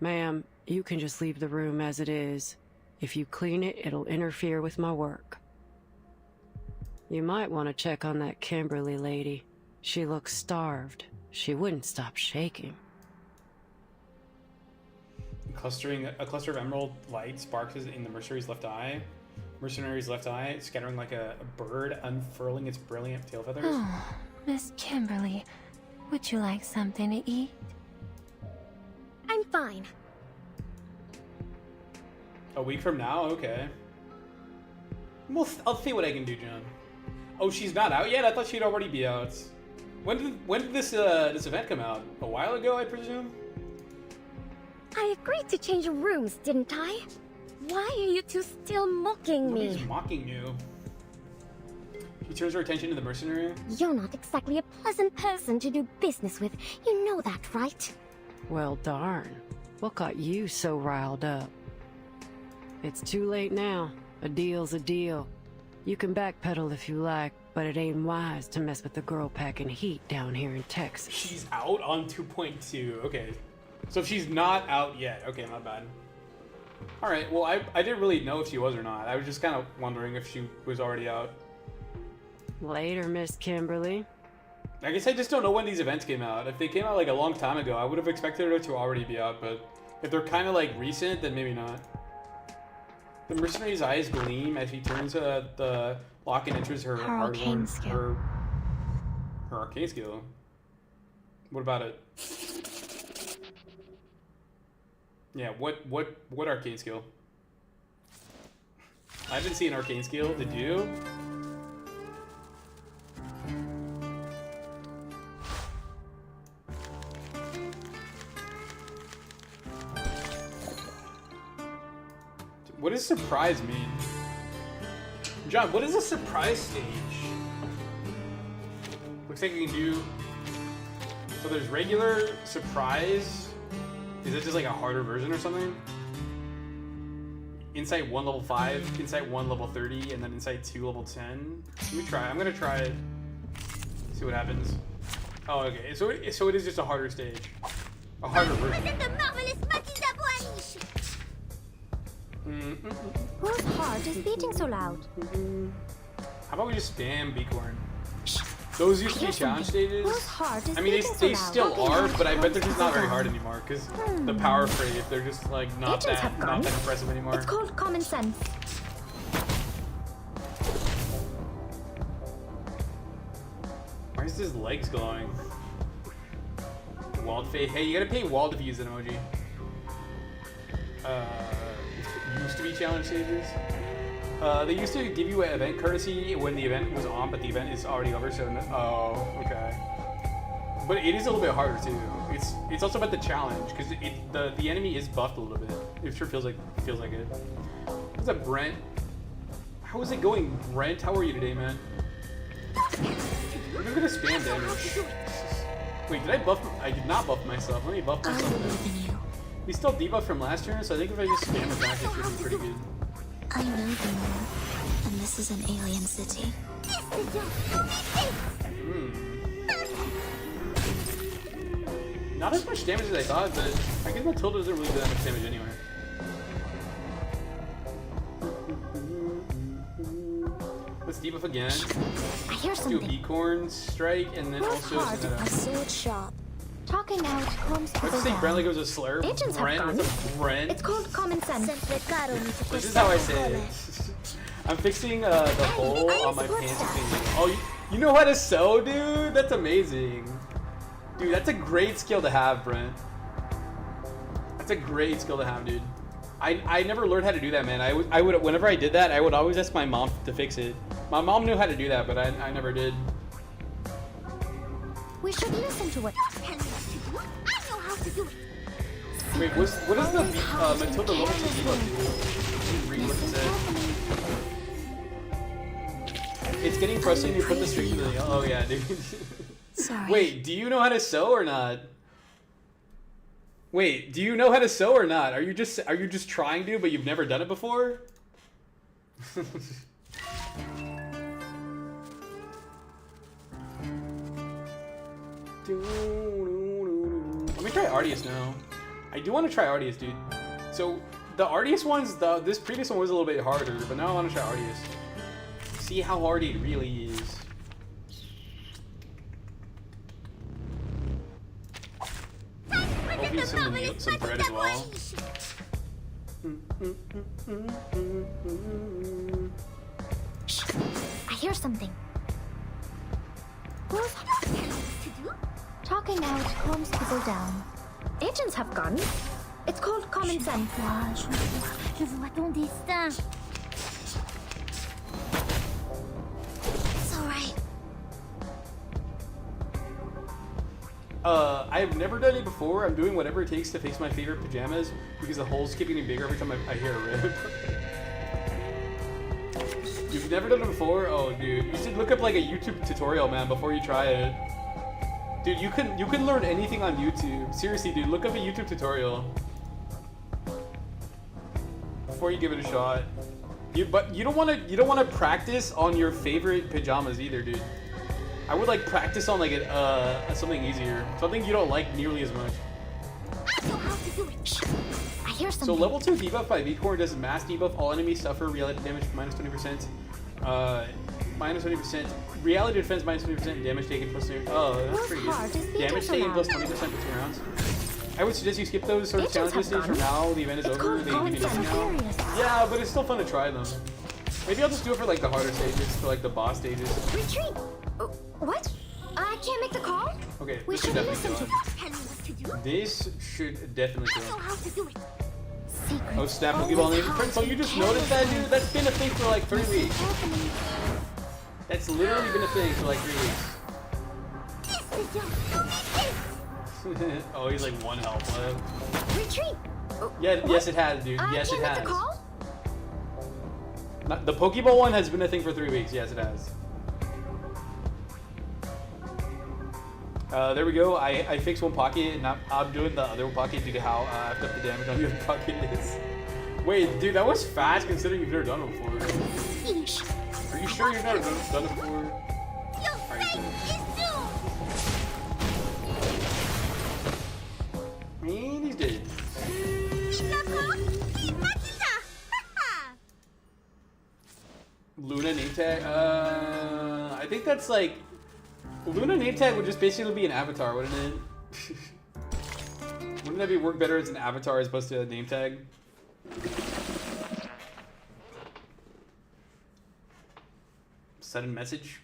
G: Ma'am, you can just leave the room as it is. If you clean it, it'll interfere with my work. You might want to check on that Kimberly lady. She looks starved. She wouldn't stop shaking.
B: A cluster of emerald light sparks in the mercenary's left eye. Scattering like a bird, unfurling its brilliant tail feathers.
M: Oh, Miss Kimberly, would you like something to eat?
L: I'm fine.
B: A week from now? Okay. Well, I'll see what I can do, John. Oh, she's not out yet? I thought she'd already be out. When did this event come out? A while ago, I presume?
L: I agreed to change rooms, didn't I? Why are you two still mocking me?
B: Nobody's mocking you. She turns her attention to the mercenary.
L: You're not exactly a pleasant person to do business with. You know that, right?
G: Well, darn. What got you so riled up? It's too late now. A deal's a deal. You can backpedal if you like, but it ain't wise to mess with the girl packing heat down here in Texas.
B: She's out on 2.2. Okay. So if she's not out yet. Okay, not bad. Alright, well, I didn't really know if she was or not. I was just kind of wondering if she was already out.
G: Later, Miss Kimberly.
B: I guess I just don't know when these events came out. If they came out like a long time ago, I would have expected her to already be out, but if they're kind of like recent, then maybe not. The mercenary's eyes gleam as she turns the lock and enters her
D: arcane skill.
B: Her arcane skill. What about it? Yeah, what arcane skill? I didn't see an arcane skill. Did you? What does surprise mean? John, what is a surprise stage? Looks like you can do... So there's regular, surprise. Is it just like a harder version or something? Insight 1 level 5, Insight 1 level 30, and then Insight 2 level 10. Let me try. I'm gonna try it. See what happens. Oh, okay. So it is just a harder stage. A harder version.
L: Whose heart is beating so loud?
B: How about we just spam Beacorn? Those used to be challenge stages. I mean, they still are, but I bet they're just not very hard anymore because the power frame, they're just like not that impressive anymore.
L: It's called common sense.
B: is his legs glowing? Walled face. Hey, you gotta pay wall to use an emoji. Used to be challenge stages. They used to give you an event courtesy when the event was on, but the event is already over. So oh, okay. But it is a little bit harder too. It's also about the challenge because the enemy is buffed a little bit. It sure feels like it. What's up, Brent? How is it going, Brent? How are you today, man? I'm gonna spam damage. Wait, did I buff? I did not buff myself. Let me buff myself now. We still debuffed from last turn, so I think if I just spam attack, it should be pretty good.
D: I know the moon, and this is an alien city.
B: Not as much damage as I thought, but I guess Matilda doesn't really do that much damage anyway. Let's debuff again.
L: I hear
B: Let's do
L: something.
B: Beacorn Strike, and then also
L: Hard
B: send
L: a
B: that
L: sword shop. Talking out calms people
B: Let's say
L: down.
B: Brentley goes a slur.
L: Agents have
B: Brent,
L: guns.
B: what's up, Brent?
L: It's called common sense.
B: This is how I say it. I'm fixing the hole on my pants thing. Oh, you know how to sew, dude? That's amazing. Dude, that's a great skill to have, Brent. That's a great skill to have, dude. I never learned how to do that, man. I would whenever I did that, I would always ask my mom to fix it. My mom knew how to do that, but I never did.
L: We should listen to what.
B: Wait, what is the Matilda level 2 debuff do? Read what it said. It's getting frustrating to put the string in the. Oh yeah, dude.
D: Sorry.
B: Wait, do you know how to sew or not? Wait, do you know how to sew or not? Are you just trying to, but you've never done it before? Let me try Ardius now. I do want to try Ardius, dude. So the Ardius ones, this previous one was a little bit harder, but now I want to try Ardius. See how hard it really is. Hopefully some bread as well.
L: I hear something. Talking out calms people down. Agents have guns. It's called common sense.
M: Je vois ton destin.
L: It's alright.
B: I've never done it before. I'm doing whatever it takes to fix my favorite pajamas because the holes keep getting bigger every time I hear a rip. You've never done it before? Oh, dude, you should look up like a YouTube tutorial, man, before you try it. Dude, you can learn anything on YouTube. Seriously, dude, look up a YouTube tutorial before you give it a shot. But you don't want to practice on your favorite pajamas either, dude. I would like practice on like something easier, something you don't like nearly as much.
L: I hear
B: So
L: something.
B: level 2 debuff by V-Core does mass debuff. All enemies suffer reality damage minus 20%. Minus 20%. Reality defense minus 20%. Damage taken plus. Oh, that's pretty good. Damage taken plus 20% for 2 rounds. I would suggest you skip those sort of challenges stage for now. The event is over. They give you nothing now. Yeah, but it's still fun to try them. Maybe I'll just do it for like the harder stages, for like the boss stages.
L: Retreat. What? I can't make the call.
B: Okay,
L: We
B: this should
L: should
B: definitely
L: listen
B: kill
L: to.
B: him. This should definitely kill him.
L: How to do it. Secret.
B: Oh snap, Pokeball name. Prince, so you just noticed that, dude? That's been a thing for like 3 weeks. That's literally been a thing for like 3 weeks. Oh, he's like 1 health left.
L: Retreat.
B: Yeah, yes it has, dude. Yes it
L: can't make
B: has.
L: the call?
B: The Pokeball one has been a thing for 3 weeks. Yes, it has. There we go. I fixed one pocket, and I'm doing the other pocket due to how effed up the damage on the other pocket is. Wait, dude, that was fast considering you've never done it before. Are you sure you've never done it before? And he's dead. Luna name tag? I think that's like... Luna name tag would just basically be an avatar, wouldn't it? Wouldn't that work better as an avatar as opposed to a name tag? Sudden message.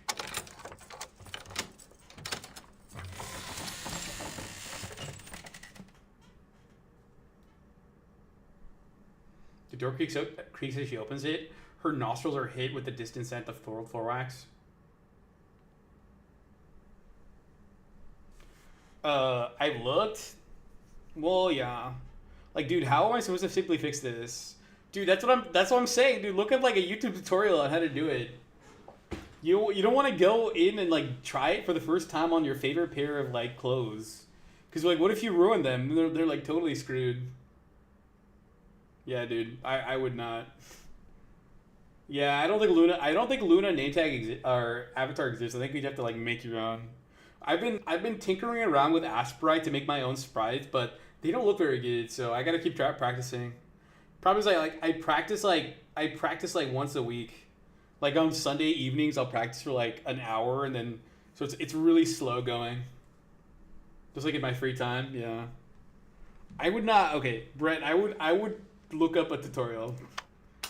B: door creaks as she opens it. Her nostrils are hit with the distant scent of floor wax. I've looked. Well, yeah. Like, dude, how am I supposed to simply fix this? Dude, that's what I'm saying, dude. Look at like a YouTube tutorial on how to do it. You don't want to go in and like try it for the first time on your favorite pair of like clothes, because like, what if you ruin them? They're like totally screwed. Yeah, dude, I would not. Yeah, I don't think Luna name tag or avatar exists. I think we'd have to like make your own. I've been tinkering around with Asprite to make my own sprites, but they don't look very good, so I gotta keep practicing. Problem is, I practice like once a week. Like on Sunday evenings, I'll practice for like an hour, and then so it's really slow going. Just like in my free time, yeah. I would not. Okay, Brett, I would look up a tutorial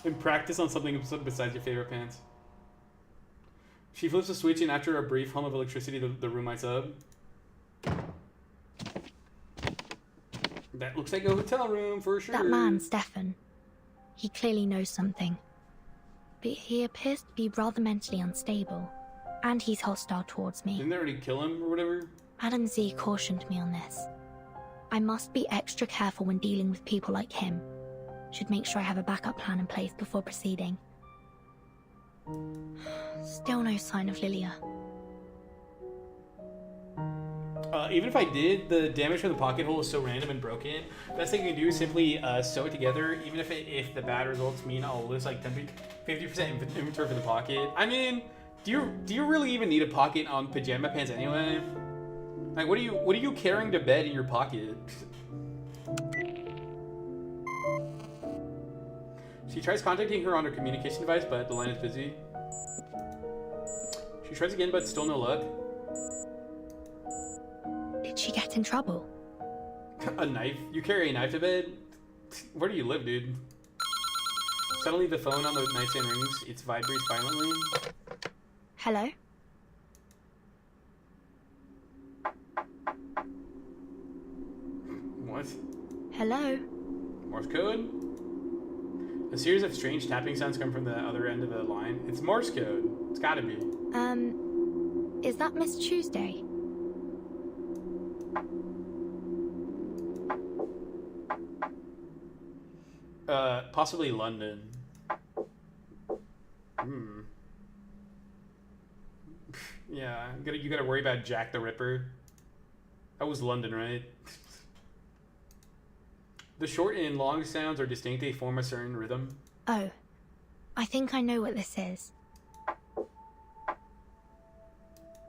B: and practice on something besides your favorite pants. She flips a switch, and after a brief hum of electricity, the room lights up. That looks like a hotel room for sure.
D: That man, Stefan. He clearly knows something. But he appears to be rather mentally unstable. And he's hostile towards me.
B: Didn't they already kill him or whatever?
D: Madam Z cautioned me on this. I must be extra careful when dealing with people like him. Should make sure I have a backup plan in place before proceeding. Still no sign of Lilia.
B: Even if I did, the damage from the pocket hole is so random and broken. Best thing you can do is simply sew it together. Even if the bad results mean I'll lose like 50% inventory for the pocket. I mean, do you really even need a pocket on pajama pants anyway? Like, what are you carrying to bed in your pocket? She tries contacting her on her communication device, but the line is busy. She tries again, but still no luck.
D: Did she get in trouble?
B: A knife? You carry a knife to bed? Where do you live, dude? Suddenly the phone on the nightstand rings. It vibrates violently.
D: Hello?
B: What?
D: Hello?
B: Morse code? A series of strange tapping sounds come from the other end of the line. It's Morse code. It's gotta be.
D: Is that Miss Tuesday?
B: Possibly London. Yeah, you gotta worry about Jack the Ripper. That was London, right? The short and long sounds are distinct. They form a certain rhythm.
D: Oh, I think I know what this is.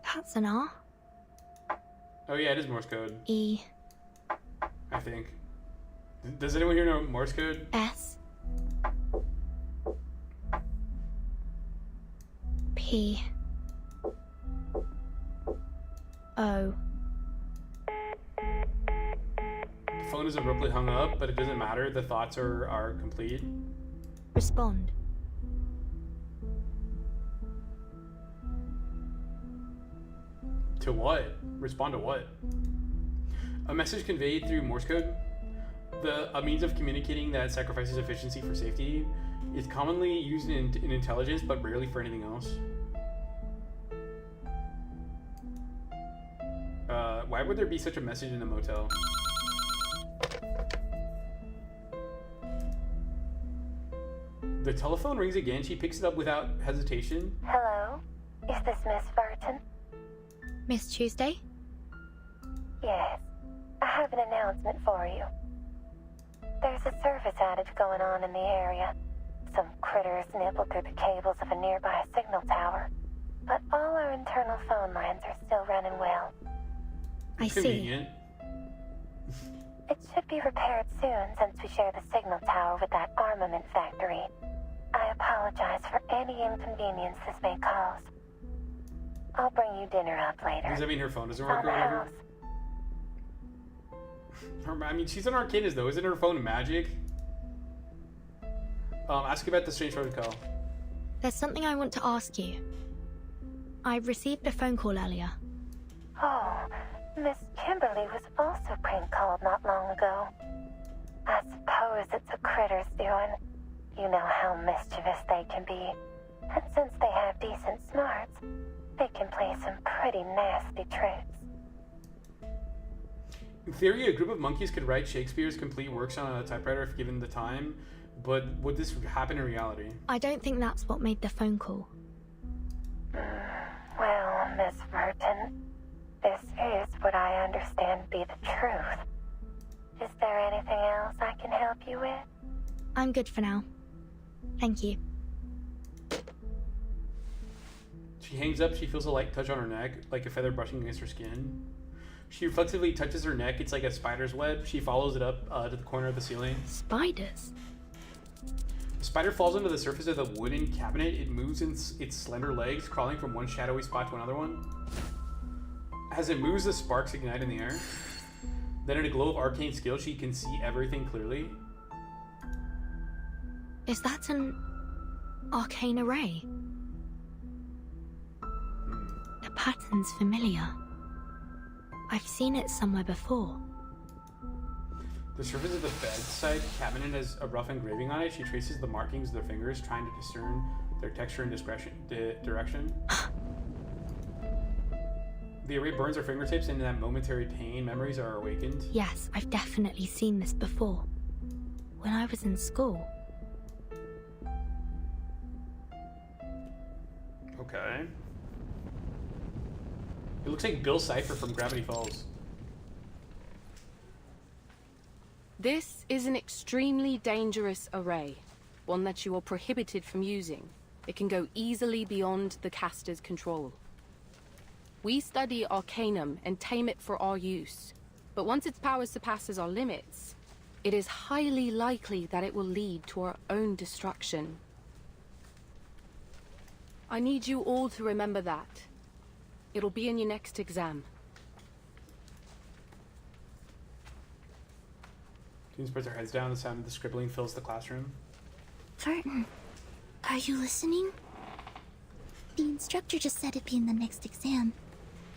D: That's an R?
B: Oh yeah, it is Morse code.
D: E.
B: I think. Does anyone here know Morse code?
D: S. P. O.
B: The phone is abruptly hung up, but it doesn't matter. The thoughts are complete.
D: Respond.
B: To what? Respond to what? A message conveyed through Morse code? A means of communicating that sacrifices efficiency for safety is commonly used in intelligence, but rarely for anything else. Why would there be such a message in a motel? The telephone rings again. She picks it up without hesitation.
M: Hello? Is this Miss Burton?
D: Miss Tuesday?
M: Yes. I have an announcement for you. There's a service outage going on in the area. Some critters nibbled through the cables of a nearby signal tower. But all our internal phone lines are still running well.
D: I see.
B: Convenient.
M: It should be repaired soon since we share the signal tower with that armament factory. I apologize for any inconvenience this may cause. I'll bring you dinner up later.
B: Does that mean her phone doesn't work or whatever? I mean, she's an arcanist though. Isn't her phone magic? Ask about the strange protocol.
D: There's something I want to ask you. I received a phone call earlier.
M: Oh, Miss Kimberly was also prank called not long ago. I suppose it's a critter's doing. You know how mischievous they can be. And since they have decent smarts, they can play some pretty nasty tricks.
B: In theory, a group of monkeys could write Shakespeare's complete works on a typewriter if given the time, but would this happen in reality?
D: I don't think that's what made the phone call.
M: Well, Miss Merton, this is what I understand to be the truth. Is there anything else I can help you with?
D: I'm good for now. Thank you.
B: She hangs up, she feels a light touch on her neck, like a feather brushing against her skin. She reflexively touches her neck, it's like a spider's web. She follows it up to the corner of the ceiling.
D: Spiders?
B: The spider falls onto the surface of the wooden cabinet. It moves in its slender legs, crawling from one shadowy spot to another one. As it moves, the sparks ignite in the air. Then in a glow of arcane skill, she can see everything clearly.
D: Is that an arcane array? The pattern's familiar. I've seen it somewhere before.
B: The surface of the bedside cabinet has a rough engraving on it. She traces the markings with her fingers, trying to discern their texture and direction. The array burns her fingertips, and in that momentary pain, memories are awakened.
D: Yes, I've definitely seen this before. When I was in school.
B: Okay. It looks like Bill Cipher from Gravity Falls.
O: This is an extremely dangerous array, one that you are prohibited from using. It can go easily beyond the caster's control. We study Arcanum and tame it for our use, but once its power surpasses our limits, it is highly likely that it will lead to our own destruction. I need you all to remember that. It'll be in your next exam.
B: Students put their heads down. The sound of the scribbling fills the classroom.
L: Verton, are you listening? The instructor just said it'd be in the next exam.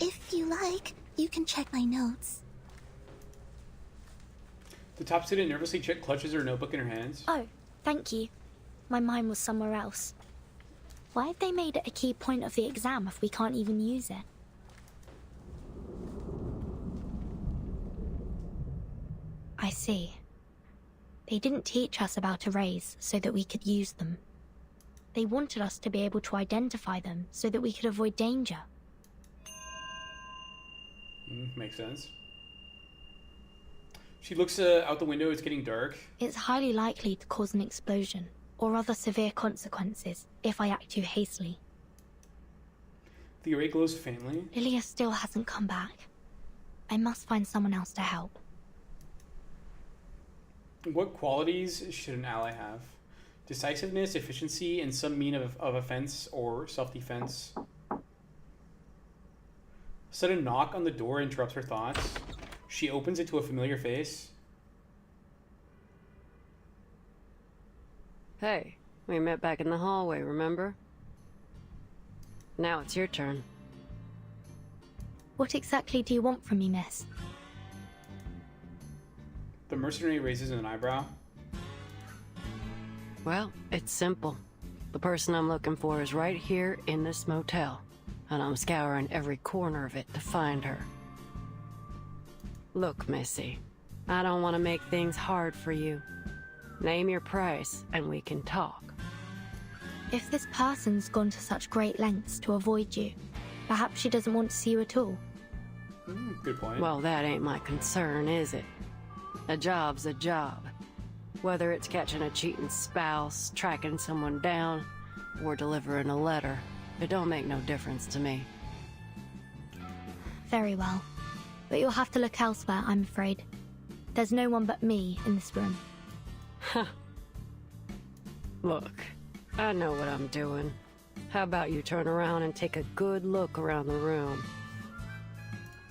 L: If you like, you can check my notes.
B: The top student nervously clutches her notebook in her hands.
D: Oh, thank you. My mind was somewhere else. Why have they made it a key point of the exam if we can't even use it? I see. They didn't teach us about arrays so that we could use them. They wanted us to be able to identify them so that we could avoid danger.
B: Makes sense. She looks out the window. It's getting dark.
D: It's highly likely to cause an explosion or other severe consequences if I act too hastily.
B: The array glows faintly.
D: Lilia still hasn't come back. I must find someone else to help.
B: What qualities should an ally have? Decisiveness, efficiency, and some mean of offense or self-defense. A sudden knock on the door interrupts her thoughts. She opens it to a familiar face.
G: Hey, we met back in the hallway, remember? Now it's your turn.
D: What exactly do you want from me, miss?
B: The mercenary raises an eyebrow.
G: Well, it's simple. The person I'm looking for is right here in this motel, and I'm scouring every corner of it to find her. Look, Missy, I don't want to make things hard for you. Name your price, and we can talk.
D: If this person's gone to such great lengths to avoid you, perhaps she doesn't want to see you at all.
B: Good point.
G: Well, that ain't my concern, is it? A job's a job. Whether it's catching a cheating spouse, tracking someone down, or delivering a letter, it don't make no difference to me.
D: Very well. But you'll have to look elsewhere, I'm afraid. There's no one but me in this room.
G: Huh. Look, I know what I'm doing. How about you turn around and take a good look around the room?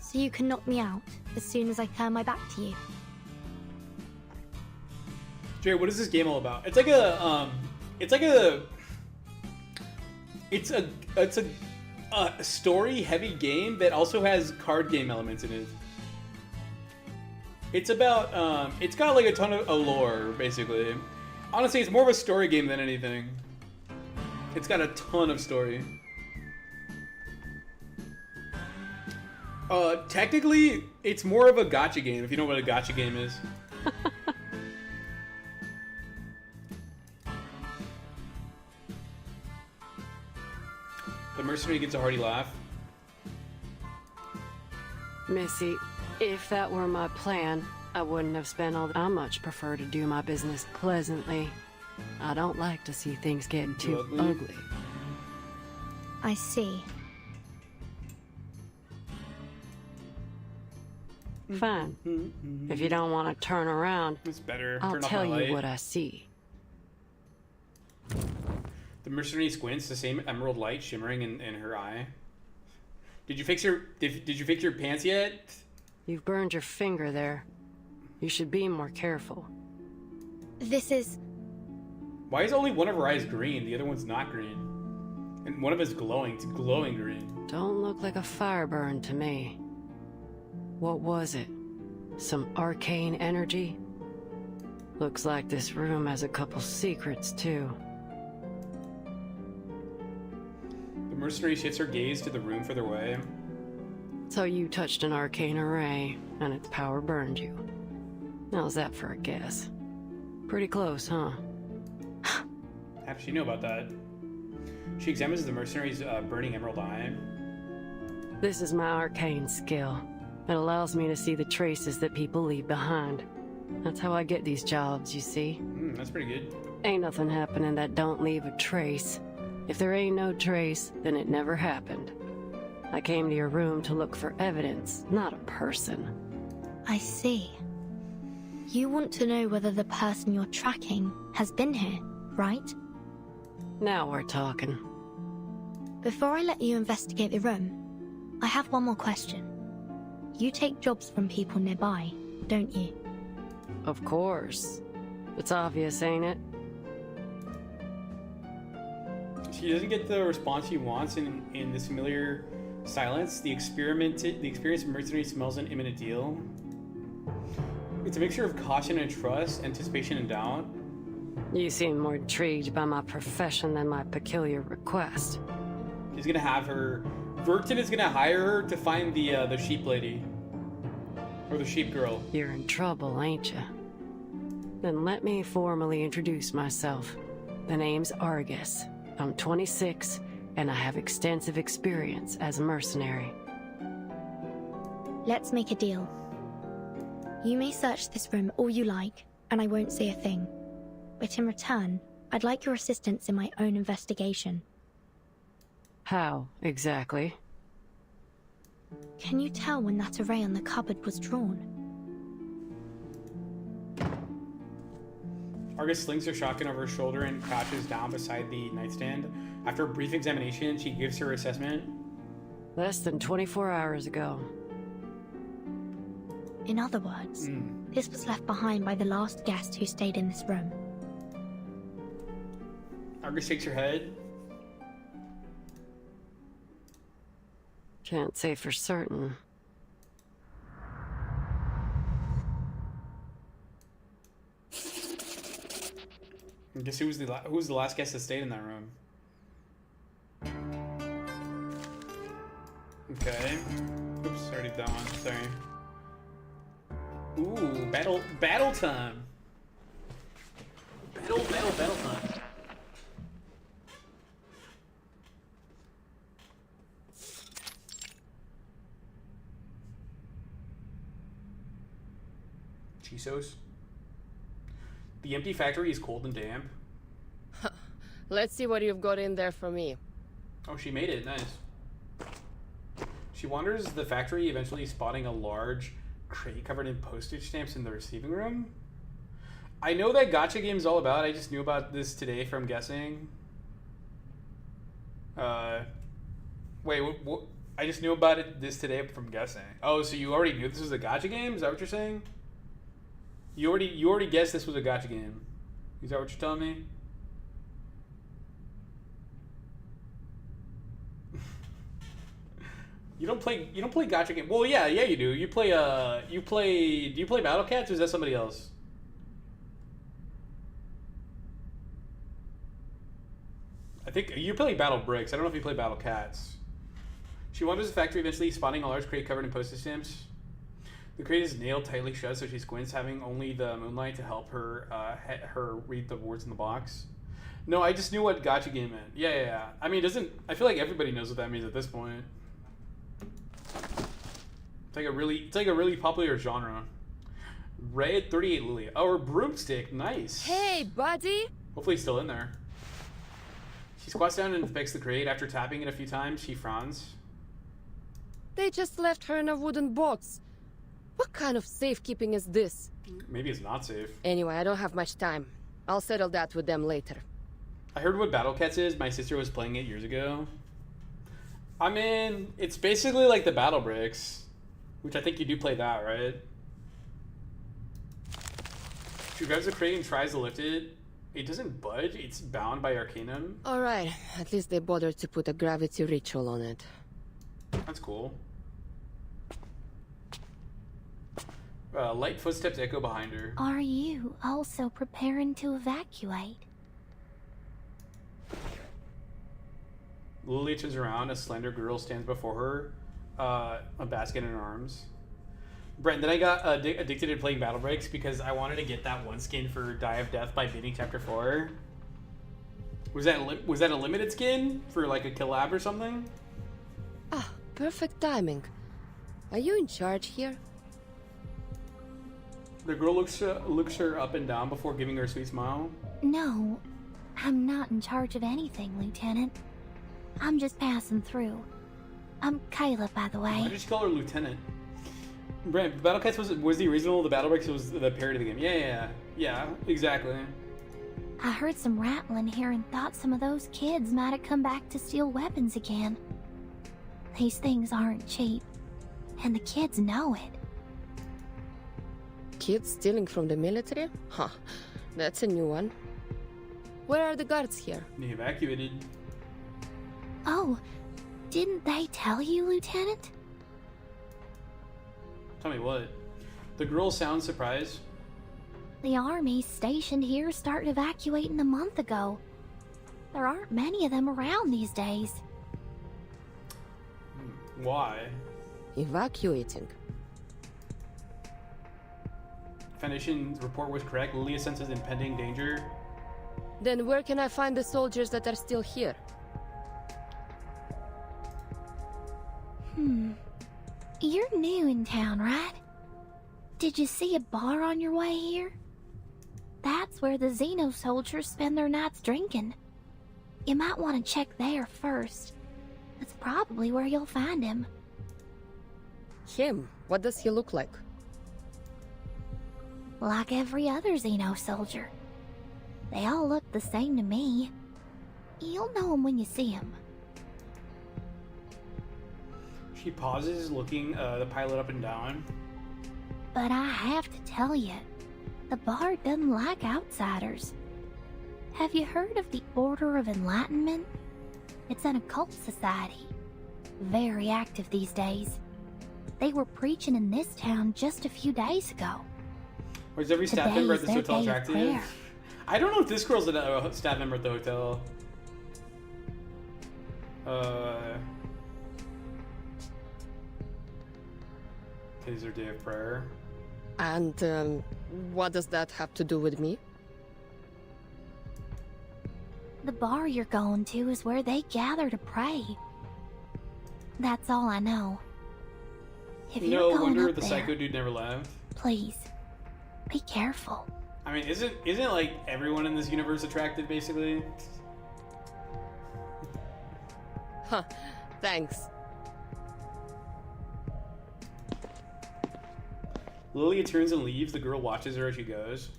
D: So you can knock me out as soon as I turn my back to you.
B: Jay, what is this game all about? It's a story-heavy game that also has card game elements in it. It's about, it's got like a ton of lore, basically. Honestly, it's more of a story game than anything. It's got a ton of story. Technically, it's more of a gacha game, if you know what a gacha game is. The mercenary gets a hearty laugh.
G: Missy, if that were my plan, I wouldn't have spent all I much prefer to do my business pleasantly. I don't like to see things getting too ugly.
D: I see.
G: Fine. If you don't want to turn around,
B: it's better.
G: I'll
B: Turn off
G: tell
B: my light.
G: you what I see.
B: The mercenary squints, the same emerald light shimmering in her eye. Did you fix your did you fix your pants yet?
G: You've burned your finger there. You should be more careful.
D: This is...
B: Why is only one of her eyes green? The other one's not green. And one of it's glowing. It's glowing green.
G: Don't look like a fire burn to me. What was it? Some arcane energy? Looks like this room has a couple secrets, too.
B: The mercenary shifts her gaze to the room further away.
G: So you touched an arcane array, and its power burned you. How's that for a guess? Pretty close, huh?
B: How does she know about that? She examines the mercenary's burning emerald eye.
G: This is my arcane skill. It allows me to see the traces that people leave behind. That's how I get these jobs, you see.
B: That's pretty good.
G: Ain't nothing happening that don't leave a trace. If there ain't no trace, then it never happened. I came to your room to look for evidence, not a person.
D: I see. You want to know whether the person you're tracking has been here, right?
G: Now we're talking.
D: Before I let you investigate the room, I have one more question. You take jobs from people nearby, don't you?
G: Of course. It's obvious, ain't it?
B: She doesn't get the response she wants in this familiar silence. The experienced mercenary smells an imminent deal. It's a mixture of caution and trust, anticipation and doubt.
G: You seem more intrigued by my profession than my peculiar request.
B: He's gonna have her... Verkton is gonna hire her to find the sheep lady. Or the sheep girl.
G: You're in trouble, ain't you? Then let me formally introduce myself. The name's Argus. I'm 26, and I have extensive experience as a mercenary.
D: Let's make a deal. You may search this room all you like, and I won't say a thing. But in return, I'd like your assistance in my own investigation.
G: How, exactly?
D: Can you tell when that array on the cupboard was drawn?
B: Argus slings her shotgun over her shoulder and crouches down beside the nightstand. After a brief examination, she gives her assessment.
G: Less than 24 hours ago.
D: In other words, this was left behind by the last guest who stayed in this room.
B: Argus shakes her head.
G: Can't say for certain.
B: I guess who was the last guest that stayed in that room? Okay. Oops, already did that one. Sorry. Ooh, battle time. Battle time. Chisos. The empty factory is cold and damp.
I: Let's see what you've got in there for me.
B: Oh, she made it. Nice. She wanders the factory, eventually spotting a large crate covered in postage stamps in the receiving room. I know that gacha game is all about. I just knew about this today from guessing. Wait, what? I just knew about this today from guessing. Oh, so you already knew this was a gacha game? Is that what you're saying? You already guessed this was a gacha game. Is that what you're telling me? You don't play gacha game. Well, yeah, you do. Do you play Battle Cats, or is that somebody else? I think you play Battle Bricks. I don't know if you play Battle Cats. She wanders the factory, eventually spotting a large crate covered in postage stamps. The crate is nailed tightly shut, so she squints, having only the moonlight to help her read the words in the box. No, I just knew what gotcha game meant. Yeah. I mean, I feel like everybody knows what that means at this point. It's like a really popular genre. Red 38 Lily. Oh, her broomstick. Nice.
I: Hey, buddy.
B: Hopefully he's still in there. She squats down and inspects the crate. After tapping it a few times, she frowns.
I: They just left her in a wooden box. What kind of safekeeping is this?
B: Maybe it's not safe.
I: Anyway, I don't have much time. I'll settle that with them later.
B: I heard what Battle Cats is. My sister was playing it years ago. I mean, it's basically like the Battle Bricks, which I think you do play that, right? She grabs the crate and tries to lift it. It doesn't budge. It's bound by Arcanum.
I: Alright, at least they bothered to put a gravity ritual on it.
B: That's cool. Light footsteps echo behind her.
D: Are you also preparing to evacuate?
B: Lily turns around. A slender girl stands before her, a basket in her arms. Brent, then I got addicted to playing Battle Breaks because I wanted to get that one skin for Die of Death by beating Chapter 4. Was that a limited skin for like a collab or something?
I: Ah, perfect timing. Are you in charge here?
B: The girl looks her up and down before giving her a sweet smile.
D: No, I'm not in charge of anything, Lieutenant. I'm just passing through. I'm Kayla, by the way.
B: Why did you call her Lieutenant? Brent, Battle Cats was the original. The Battle Breaks was the parody of the game. Yeah, exactly.
D: I heard some rattling here and thought some of those kids might have come back to steal weapons again. These things aren't cheap, and the kids know it.
I: Kids stealing from the military? Huh, that's a new one. Where are the guards here?
B: They evacuated.
D: Oh, didn't they tell you, Lieutenant?
B: Tell me what. The girl sounds surprised.
D: The army stationed here started evacuating a month ago. There aren't many of them around these days.
B: Why?
I: Evacuating.
B: Foundation's report was correct. Lilia senses impending danger.
I: Then where can I find the soldiers that are still here?
D: You're new in town, right? Did you see a bar on your way here? That's where the Xeno soldiers spend their nights drinking. You might want to check there first. That's probably where you'll find him.
I: Him? What does he look like?
D: Like every other Xeno soldier. They all look the same to me. You'll know him when you see him.
B: She pauses, looking the pilot up and down.
D: But I have to tell you, the bar doesn't like outsiders. Have you heard of the Order of Enlightenment? It's an occult society. Very active these days. They were preaching in this town just a few days ago.
B: Was every staff member at this
D: Today's
B: hotel
D: their day of prayer.
B: attractive? I don't know if this girl's a staff member at the hotel. Today's their day of prayer.
I: And, what does that have to do with me?
D: The bar you're going to is where they gather to pray. That's all I know. If
B: No
D: you're going
B: wonder
D: up
B: the
D: there,
B: psycho dude never left.
D: please, be careful.
B: I mean, isn't like everyone in this universe attractive, basically?
I: Huh, thanks.
B: Lilia turns and leaves. The girl watches her as she goes.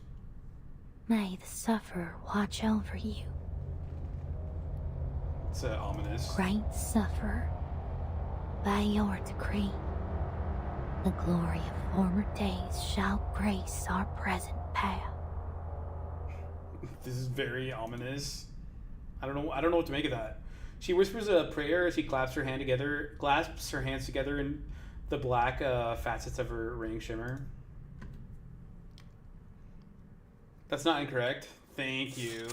D: May the sufferer watch over you.
B: It's ominous.
D: Great sufferer, by your decree, the glory of former days shall grace our present path.
B: This is very ominous. I don't know what to make of that. She whispers a prayer as she clasps her hands together in the black facets of her ring shimmer. That's not incorrect. Thank you.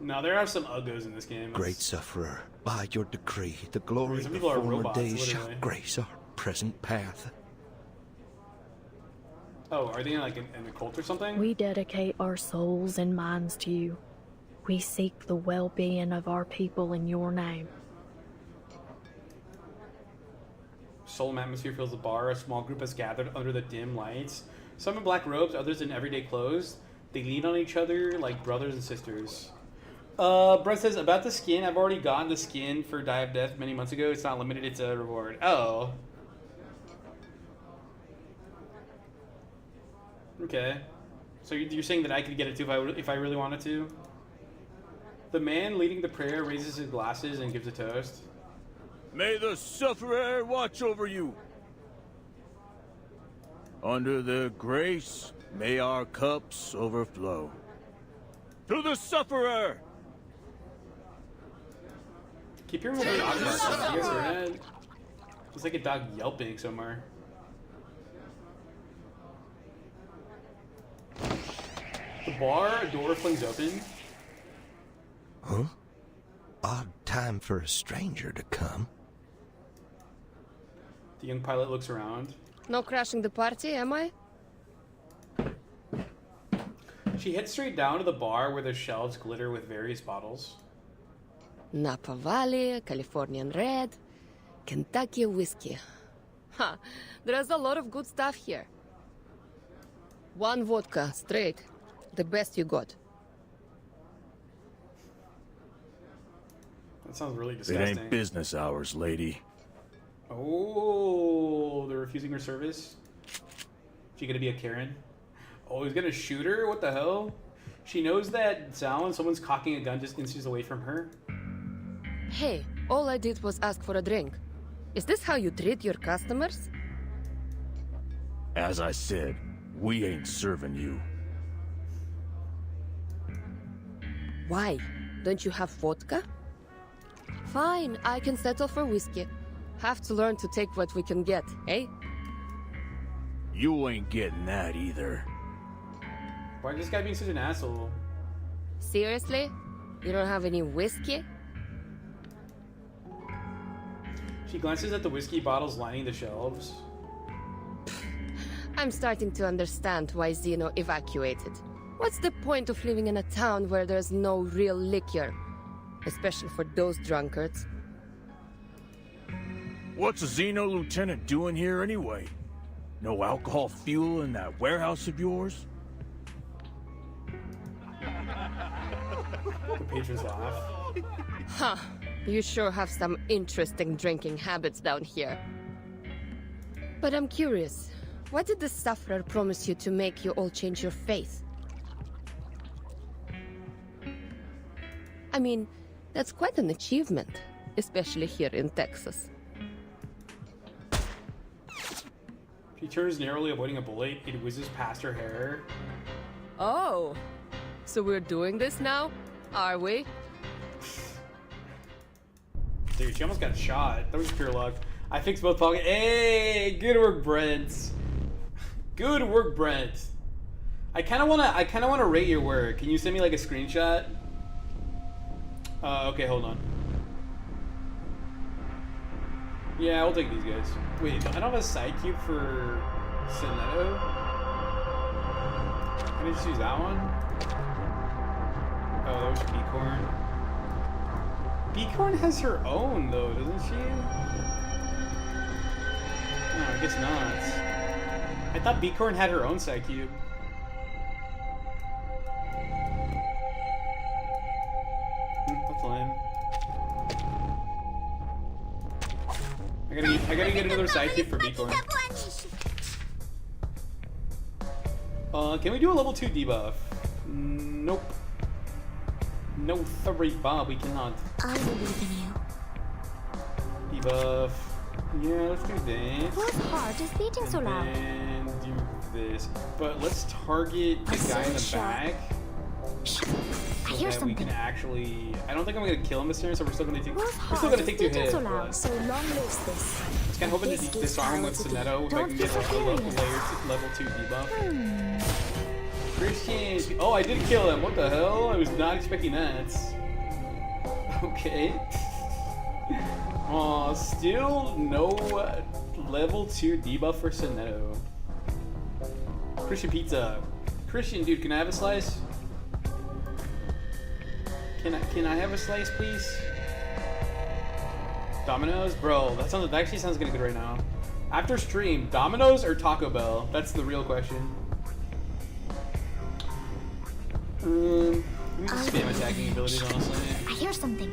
B: No, there are some uggos in this game.
P: Great Sufferer, by your decree, the glory of
B: Some
P: the
B: people are
P: former
B: robots,
P: days shall
B: literally.
P: grace our present path.
B: Oh, are they like in a cult or something?
Q: We dedicate our souls and minds to you. We seek the well-being of our people in your name.
B: Solemn atmosphere fills the bar. A small group has gathered under the dim lights. Some in black robes, others in everyday clothes. They lean on each other like brothers and sisters. Brett says, about the skin, I've already gotten the skin for Die of Death many months ago. It's not limited, it's a reward. Oh. Okay. So you're saying that I could get it too if I really wanted to? The man leading the prayer raises his glasses and gives a toast.
R: May the sufferer watch over you. Under their grace, may our cups overflow. To the sufferer!
B: Keep hearing what dog barks. You guys heard that? It's like a dog yelping somewhere. The bar door flings open.
P: Huh? Odd time for a stranger to come.
B: The young pilot looks around.
I: No crashing the party, am I?
B: She heads straight down to the bar where the shelves glitter with various bottles.
I: Napa Valley, Californian Red, Kentucky whiskey. Ha! There's a lot of good stuff here. One vodka, straight. The best you got.
B: That sounds really
R: It
B: disgusting.
R: ain't business hours, lady.
B: Oh, they're refusing her service? She gonna be a Karen? Oh, he's gonna shoot her? What the hell? She knows that Zao and someone's cocking a gun just inches away from her.
I: Hey, all I did was ask for a drink. Is this how you treat your customers?
R: As I said, we ain't serving you.
I: Why? Don't you have vodka? Fine, I can settle for whiskey. Have to learn to take what we can get, eh?
R: You ain't getting that either.
B: Why is this guy being such an asshole?
I: Seriously? You don't have any whiskey?
B: She glances at the whiskey bottles lining the shelves.
I: I'm starting to understand why Zeno evacuated. What's the point of living in a town where there's no real liquor? Especially for those drunkards.
R: What's a Xeno lieutenant doing here anyway? No alcohol fuel in that warehouse of yours?
B: The patrons laugh.
I: Huh. You sure have some interesting drinking habits down here. But I'm curious. What did the sufferer promise you to make you all change your faith? I mean, that's quite an achievement, especially here in Texas.
B: She turns narrowly, avoiding a bullet. It whizzes past her hair.
I: Oh, so we're doing this now? Are we?
B: Dude, she almost got shot. That was pure luck. I fixed both pockets. Hey, good work, Brent. Good work, Brent. I kind of wanna rate your work. Can you send me like a screenshot? Okay, hold on. Yeah, I'll take these guys. Wait, I don't have a side cube for Sonetto. Can I just use that one? Oh, that was Beacorn. Beacorn has her own, though, doesn't she? No, I guess not. I thought Beacorn had her own side cube. That's lame. I gotta get another side cube for Beacorn. Can we do a level 2 debuff? Nope. No, sorry, Bob, we cannot.
L: I believe in you.
B: Debuff. Yeah, let's do this.
D: Whose heart is beating so loud?
B: And do this. But let's target the guy in the back.
D: I
B: So
D: hear
B: that we
D: something.
B: can actually. I don't think I'm gonna kill him this turn, so we're still gonna take.
D: Whose
B: We're still
D: heart
B: gonna
D: is
B: take 2
D: beating
B: hits.
D: so
B: But
D: loud? So long lives this.
B: I was kind of hoping to disarm with Sonetto if I can get like a level 2 debuff. Christian. Oh, I did kill him. What the hell? I was not expecting that. Okay. Aw, still no level 2 debuff for Sonetto. Christian pizza. Christian, dude, can I have a slice? Can I have a slice, please? Domino's? Bro, that actually sounds good right now. After stream, Domino's or Taco Bell? That's the real question. Let me just spam attacking abilities, honestly.
L: I hear something.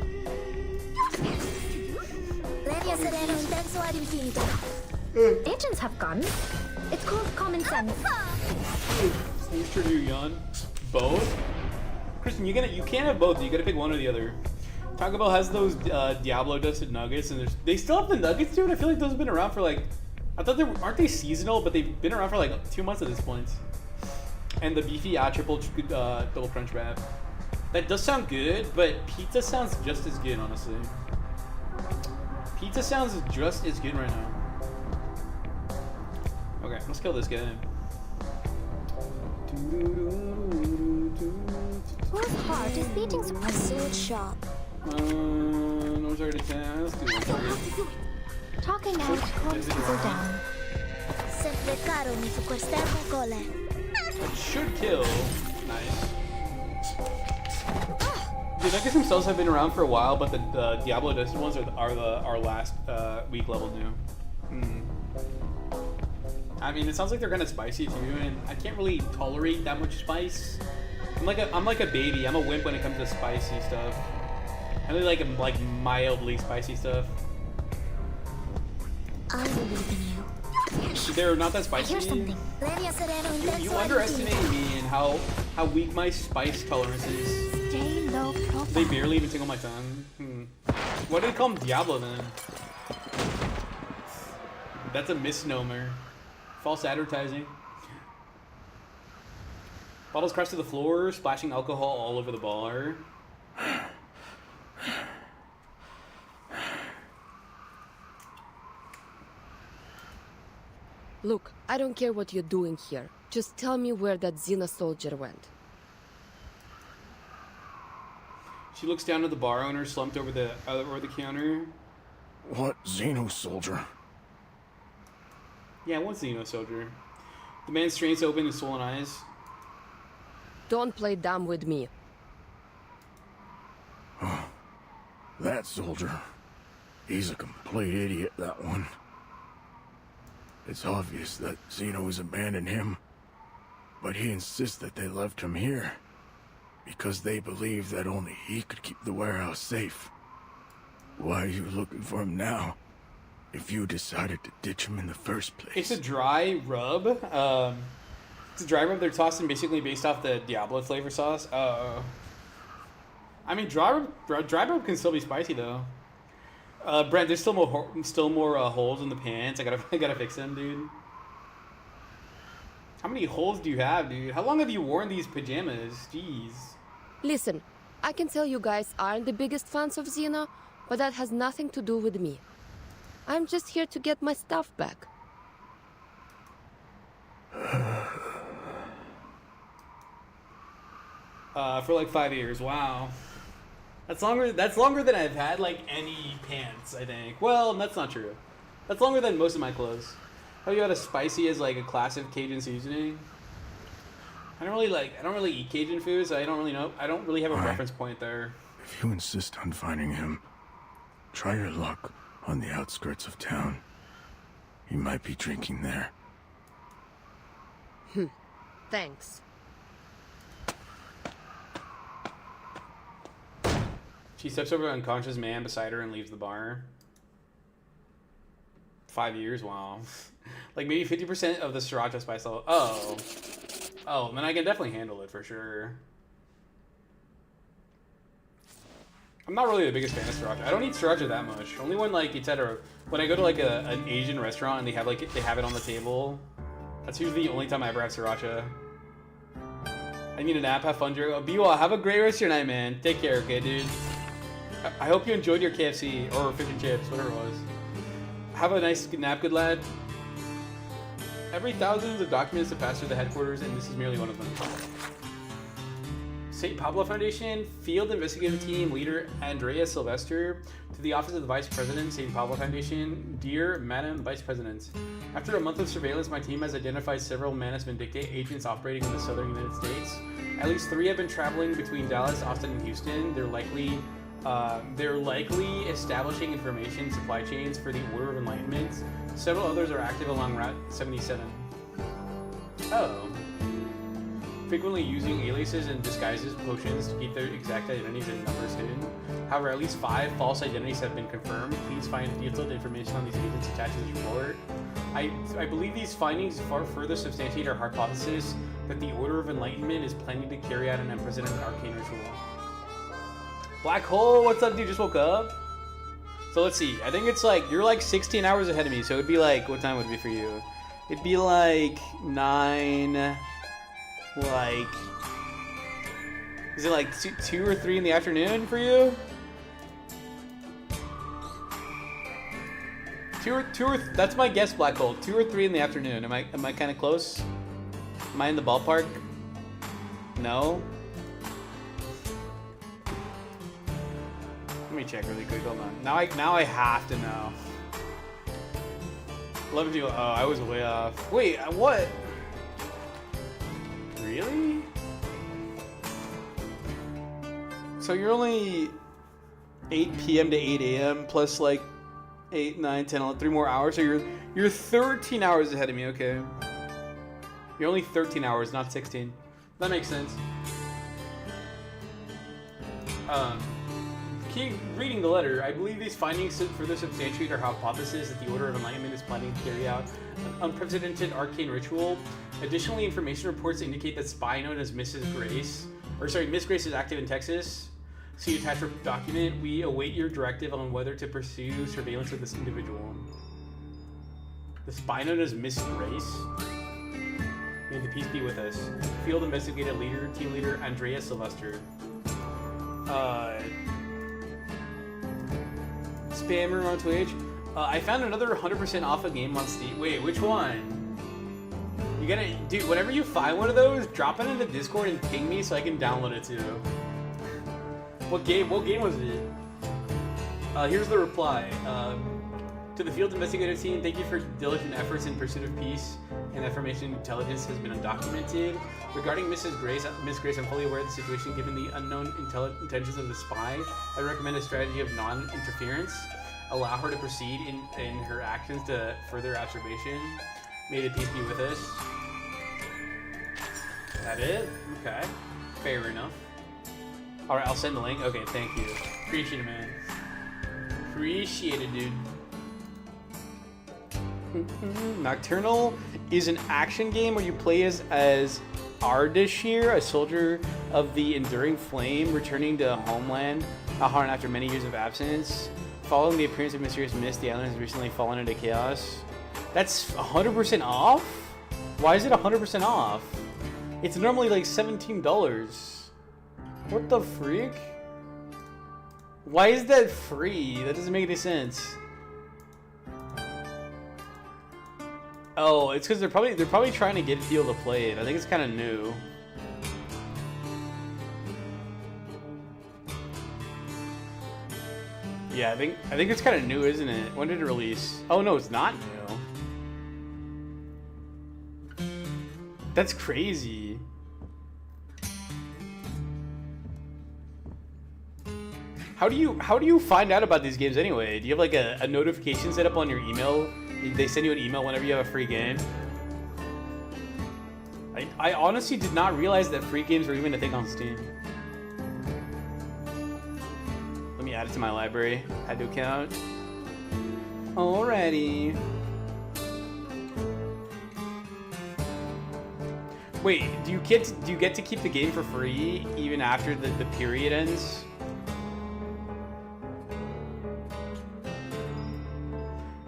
L: Agents have guns. It's called common sense.
B: Mr. Yuyan. Both? Kristen, you can't have both. You gotta pick one or the other. Taco Bell has those Diablo dusted nuggets, and they still have the nuggets, dude. I feel like those have been around for like, I thought aren't they seasonal, but they've been around for like 2 months at this point. And the beefy triple double crunch wrap. That does sound good, but pizza sounds just as good, honestly. Pizza sounds just as good right now. Okay, let's kill this guy.
L: Whose heart is beating so a sword shop?
B: No target task.
L: Talking out calms people down. Sempre caro mi su quest'ermo cole.
B: It should kill. Nice. The nuggets themselves have been around for a while, but the Diablo dusted ones are our last week level new. I mean, it sounds like they're kind of spicy too, and I can't really tolerate that much spice. I'm like a baby. I'm a wimp when it comes to spicy stuff. I really like mildly spicy stuff.
L: I believe in you.
B: They're not that spicy.
L: Here's something.
B: You underestimate me and how weak my spice tolerance is.
L: Stay low profile.
B: They barely even tickle my tongue. Why do they call them Diablo then? That's a misnomer. False advertising. Bottles crashed to the floor, splashing alcohol all over the bar.
I: Look, I don't care what you're doing here. Just tell me where that Xena soldier went.
B: She looks down at the bar owner slumped over the counter.
K: What Xeno soldier?
B: Yeah, one Xeno soldier. The man strains open his swollen eyes.
I: Don't play dumb with me.
K: Oh, that soldier. He's a complete idiot, that one. It's obvious that Xeno has abandoned him, but he insists that they left him here because they believe that only he could keep the warehouse safe. Why are you looking for him now if you decided to ditch him in the first place?
B: It's a dry rub. It's a dry rub they're tossing basically based off the Diablo flavor sauce. I mean, dry rub can still be spicy though. Brent, there's still more holes in the pants. I gotta fix them, dude. How many holes do you have, dude? How long have you worn these pajamas? Jeez.
I: Listen, I can tell you guys aren't the biggest fans of Xena, but that has nothing to do with me. I'm just here to get my stuff back.
B: For like 5 years. Wow. That's longer than I've had like any pants, I think. Well, that's not true. That's longer than most of my clothes. How you had a spicy as like a classic Cajun seasoning? I don't really eat Cajun food, so I don't really know. I don't really have a preference point there.
K: If you insist on finding him, try your luck on the outskirts of town. He might be drinking there.
I: Thanks.
B: She steps over an unconscious man beside her and leaves the bar. 5 years, wow. Like maybe 50% of the sriracha spice level. Oh, then I can definitely handle it for sure. I'm not really the biggest fan of sriracha. I don't eat sriracha that much. Only when like it's at when I go to like an Asian restaurant and they have it on the table. That's usually the only time I ever have sriracha. I need a nap. Have fun, Drew. B-Wall, have a great rest of your night, man. Take care, okay, dude? I hope you enjoyed your KFC or fish and chips, whatever it was. Have a nice nap, good lad. Every thousands of documents have passed through the headquarters, and this is merely one of them. St. Pablo Foundation, Field Investigative Team Leader Andrea Sylvester, to the Office of the Vice President, St. Pablo Foundation. Dear Madam Vice President, after a month of surveillance, my team has identified several Manus Vindictae agents operating in the southern United States. At least 3 have been traveling between Dallas, Austin, and Houston. They're likely establishing information supply chains for the Order of Enlightenment. Several others are active along Route 77. Oh. Frequently using aliases and disguises potions to keep their exact identities and numbers hidden. However, at least 5 false identities have been confirmed. Please find detailed information on these agents attached to this report. I believe these findings far further substantiate our hypothesis that the Order of Enlightenment is planning to carry out an unprecedented arcane ritual. Black hole, what's up, dude? Just woke up. So let's see. I think it's like you're like 16 hours ahead of me. So it'd be like, what time would it be for you? It'd be like 9. Like, is it like 2 or 3 in the afternoon for you? 2 or that's my guess, Black Hole. 2 or 3 in the afternoon. Am I kind of close? Am I in the ballpark? No. Let me check really quick. Hold on. Now I have to know. 11 people. Oh, I was way off. Wait, what? Really? So you're only 8 p.m. to 8 a.m. plus like 8, 9, 10, 11, 3 more hours. So you're 13 hours ahead of me. Okay. You're only 13 hours, not 16. That makes sense. Keep reading the letter. I believe these findings further substantiate our hypothesis that the Order of Enlightenment is planning to carry out an unprecedented arcane ritual. Additionally, information reports indicate that spy known as Miss Grace is active in Texas. See attached document. We await your directive on whether to pursue surveillance of this individual. The spy known as Miss Grace? May the peace be with us. Field Investigative Leader, Team Leader Andrea Sylvester. Spammer on Twitch. I found another 100% off a game on Steam. Wait, which one? You gotta, dude, whenever you find one of those, drop it into Discord and ping me so I can download it too. What game was it? Here's the reply. To the Field Investigative Team, thank you for diligent efforts in pursuit of peace and information intelligence has been undocumented. Regarding Miss Grace, I'm fully aware of the situation given the unknown intentions of the spy. I recommend a strategy of non-interference. Allow her to proceed in her actions to further observation. May the peace be with us. That it? Okay. Fair enough. Alright, I'll send the link. Okay, thank you. Appreciate it, man. Appreciate it, dude. Nocturnal is an action game where you play as Ardashir, a soldier of the Enduring Flame, returning to homeland Aharon after many years of absence. Following the appearance of mysterious mist, the island has recently fallen into chaos. That's 100% off? Why is it 100% off? It's normally like $17. What the freak? Why is that free? That doesn't make any sense. Oh, it's because they're probably trying to get people to play it. I think it's kind of new. Yeah, I think it's kind of new, isn't it? When did it release? Oh no, it's not new. That's crazy. How do you find out about these games anyway? Do you have like a notification set up on your email? They send you an email whenever you have a free game? I honestly did not realize that free games were even a thing on Steam. Let me add it to my library. Add to account. Alrighty. Wait, do you get to keep the game for free even after the period ends?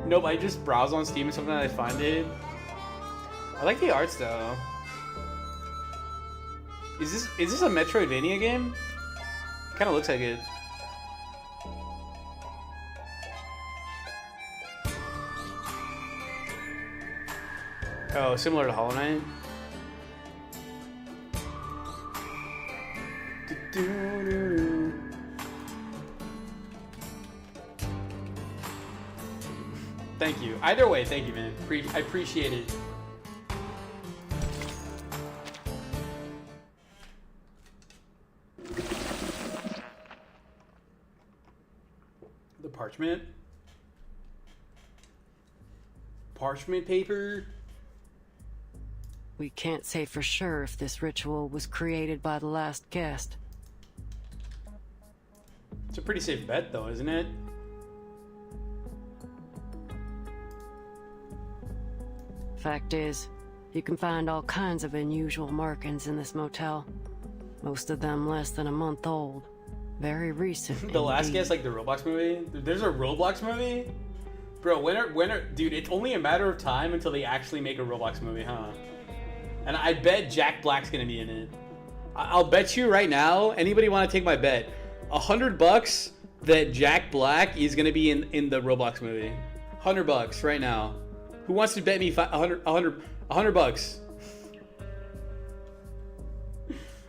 B: Nope, I just browse on Steam and something I find it. I like the arts though. Is this a Metroidvania game? It kind of looks like it. Oh, similar to Hollow Knight. Thank you. Either way, thank you, man. I appreciate it. The parchment. Parchment paper.
G: We can't say for sure if this ritual was created by the last guest.
B: It's a pretty safe bet, though, isn't it?
G: Fact is, you can find all kinds of unusual markings in this motel. Most of them less than a month old. Very recent.
B: The last guest, like the Roblox movie? There's a Roblox movie? Bro, when are, dude, it's only a matter of time until they actually make a Roblox movie, huh? And I bet Jack Black's gonna be in it. I'll bet you right now, anybody want to take my bet? $100 that Jack Black is gonna be in the Roblox movie. $100 right now. Who wants to bet me $100?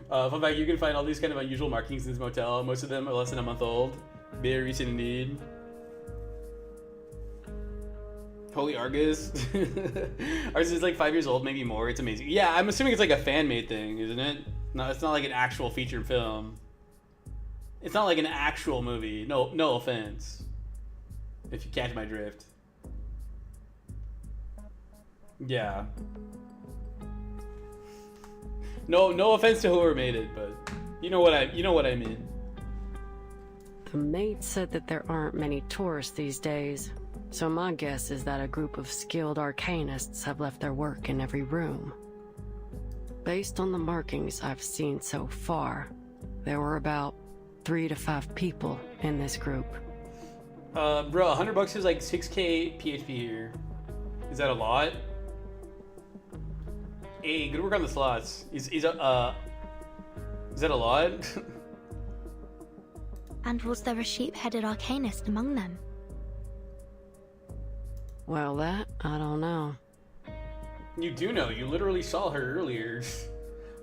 B: Fun fact, you can find all these kind of unusual markings in this motel. Most of them are less than a month old. Very recent indeed. Holy Argus. Ours is like 5 years old, maybe more. It's amazing. Yeah, I'm assuming it's like a fan-made thing, isn't it? No, it's not like an actual feature film. It's not like an actual movie. No offense. If you catch my drift. Yeah. No offense to whoever made it, but you know what I mean.
G: The maid said that there aren't many tourists these days, so my guess is that a group of skilled arcanists have left their work in every room. Based on the markings I've seen so far, there were about 3 to 5 people in this group.
B: Bro, $100 is like 6K PHP here. Is that a lot? Hey, good work on the slots. Is that a lot?
D: And was there a sheep-headed arcanist among them?
G: Well, that, I don't know.
B: You do know. You literally saw her earlier.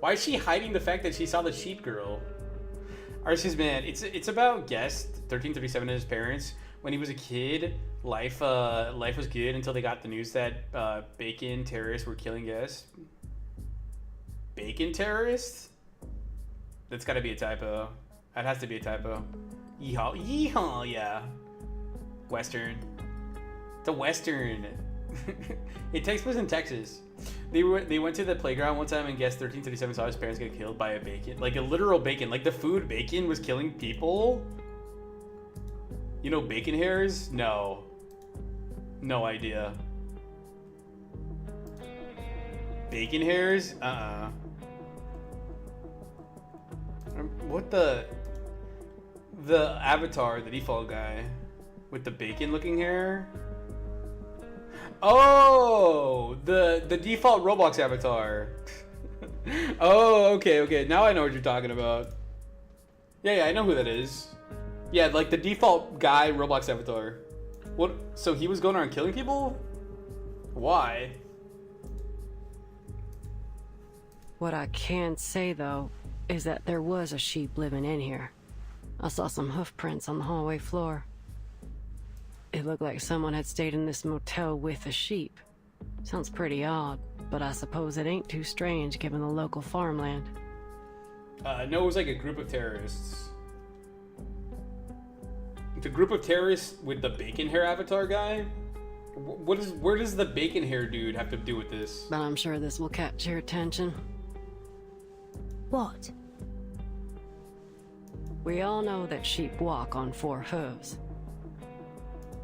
B: Why is she hiding the fact that she saw the sheep girl? Arceus, man, it's about Guest 1337 and his parents. When he was a kid, life was good until they got the news that bacon terrorists were killing Guest. Bacon terrorists? That's gotta be a typo. That has to be a typo. Yeehaw, yeah. Western. It's a Western. It takes place in Texas. They went to the playground one time and Guest 1337 saw his parents get killed by a bacon. Like a literal bacon. Like the food bacon was killing people. You know bacon hairs? No. No idea. Bacon hairs? What the avatar, the default guy with the bacon looking hair? Oh, the default Roblox avatar. Oh, okay. Now I know what you're talking about. Yeah, I know who that is. Yeah, like the default guy Roblox avatar. What? So he was going around killing people? Why?
G: What I can say, though, is that there was a sheep living in here. I saw some hoof prints on the hallway floor. It looked like someone had stayed in this motel with a sheep. Sounds pretty odd, but I suppose it ain't too strange given the local farmland.
B: No, it was like a group of terrorists. The group of terrorists with the bacon hair avatar guy? Where does the bacon hair dude have to do with this?
G: But I'm sure this will catch your attention.
D: What?
G: We all know that sheep walk on 4 hooves.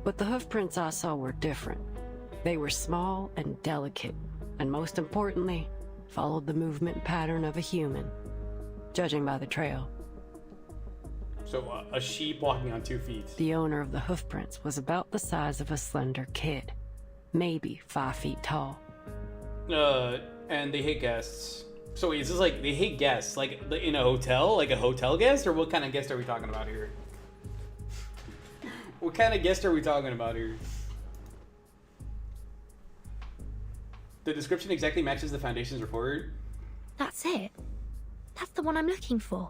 G: But the hoof prints I saw were different. They were small and delicate, and most importantly, followed the movement pattern of a human, judging by the trail.
B: So a sheep walking on 2 feet.
G: The owner of the hoof prints was about the size of a slender kid, maybe 5 feet tall.
B: And they hate guests. So wait, is this like they hate guests, like in a hotel, like a hotel guest, or what kind of guest are we talking about here? What kind of guest are we talking about here? The description exactly matches the Foundation's report.
D: That's it. That's the one I'm looking for.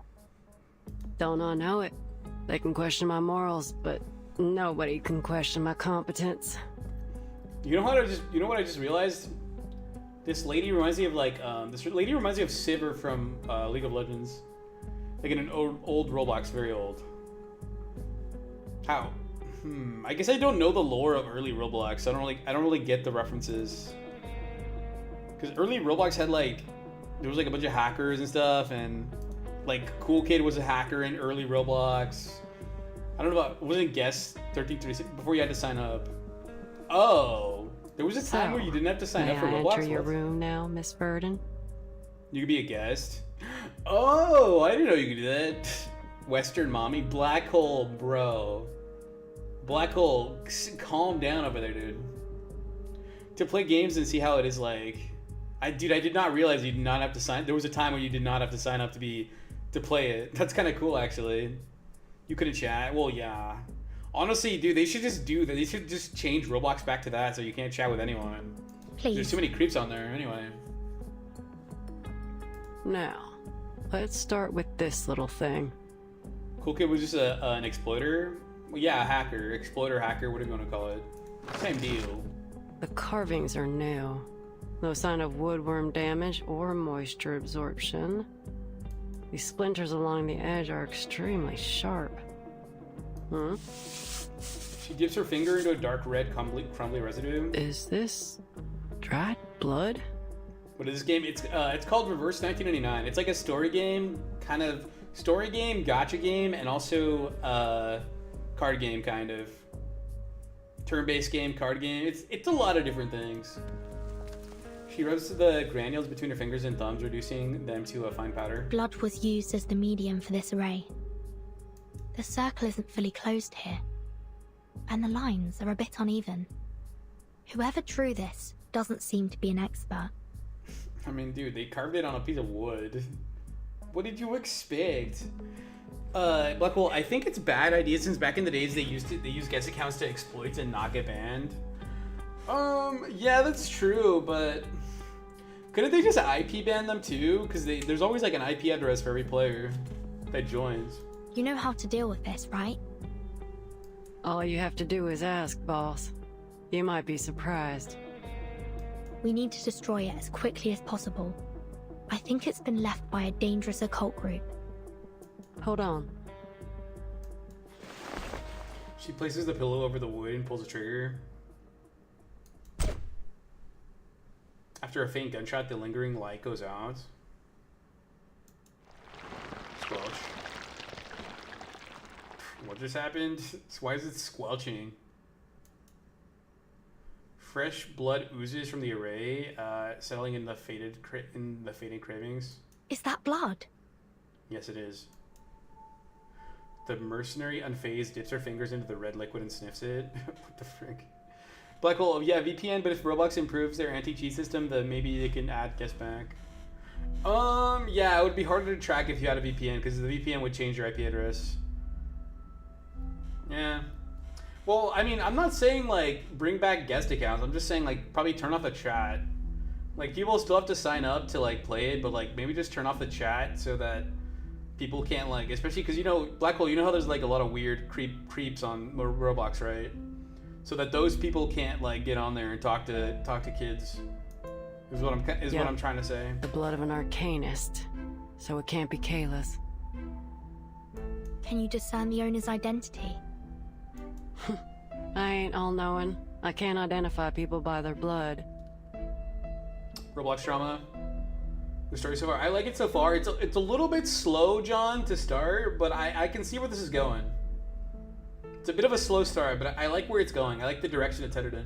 G: Don't I know it? They can question my morals, but nobody can question my competence.
B: You know what I just realized? This lady reminds me of Sivir from League of Legends. Like in an old Roblox, very old. How? I guess I don't know the lore of early Roblox. I don't really get the references. Because early Roblox had there was a bunch of hackers and stuff, and Cool Kid was a hacker in early Roblox. I don't know about, wasn't Guest 1336 before you had to sign up? Oh, there was a time where you didn't have to sign up for
G: May I
B: Roblox.
G: enter your room now, Miss Verdon?
B: You could be a guest. Oh, I didn't know you could do that. Western mommy, Black Hole, bro. Black Hole, calm down over there, dude. To play games and see how it is like. I did not realize you did not have to sign. There was a time when you did not have to sign up to play it. That's kind of cool, actually. You couldn't chat. Well, yeah. Honestly, dude, they should just do that. They should just change Roblox back to that so you can't chat with anyone.
D: Please.
B: There's too many creeps on there, anyway.
G: Now, let's start with this little thing.
B: Cool Kid was just an exploiter. Well, yeah, a hacker, exploiter, hacker, whatever you want to call it. Same deal.
G: The carvings are new. No sign of woodworm damage or moisture absorption. These splinters along the edge are extremely sharp.
B: She dips her finger into a dark red crumbly residue.
G: Is this dried blood?
B: What is this game? It's called Reverse 1999. It's like a story game, kind of story game, gacha game, and also card game, kind of turn-based game, card game. It's a lot of different things. She rubs the granules between her fingers and thumbs, reducing them to a fine powder.
D: Blood was used as the medium for this array. The circle isn't fully closed here, and the lines are a bit uneven. Whoever drew this doesn't seem to be an expert.
B: I mean, dude, they carved it on a piece of wood. What did you expect? Blackwell, I think it's a bad idea since back in the days they used guest accounts to exploit and not get banned. Yeah, that's true, but couldn't they just IP ban them too? Because there's always like an IP address for every player that joins.
D: You know how to deal with this, right?
G: All you have to do is ask, boss. You might be surprised.
D: We need to destroy it as quickly as possible. I think it's been left by a dangerous occult group.
G: Hold on.
B: She places the pillow over the wood and pulls the trigger. After a faint gunshot, the lingering light goes out. Squelch. What just happened? Why is it squelching? Fresh blood oozes from the array, settling in the fading cravings.
D: Is that blood?
B: Yes, it is. The mercenary, unfazed, dips her fingers into the red liquid and sniffs it. What the frick? Black hole, yeah, VPN, but if Roblox improves their anti-cheat system, then maybe they can add guest back. Yeah, it would be harder to track if you had a VPN, because the VPN would change your IP address. Yeah. Well, I mean, I'm not saying, like, bring back guest accounts. I'm just saying, like, probably turn off the chat. Like, people still have to sign up to, like, play it, but, like, maybe just turn off the chat so that people can't, like, especially because, you know, Black Hole, you know how there's, like, a lot of weird creeps on Roblox, right? So that those people can't, like, get on there and talk to kids. Is what I'm trying to say.
G: The blood of an arcanist, so it can't be Kayla's.
D: Can you discern the owner's identity?
G: I ain't all-knowing. I can't identify people by their blood.
B: Roblox drama. The story so far. I like it so far. It's a little bit slow, John, to start, but I can see where this is going. It's a bit of a slow start, but I like where it's going. I like the direction it's headed in.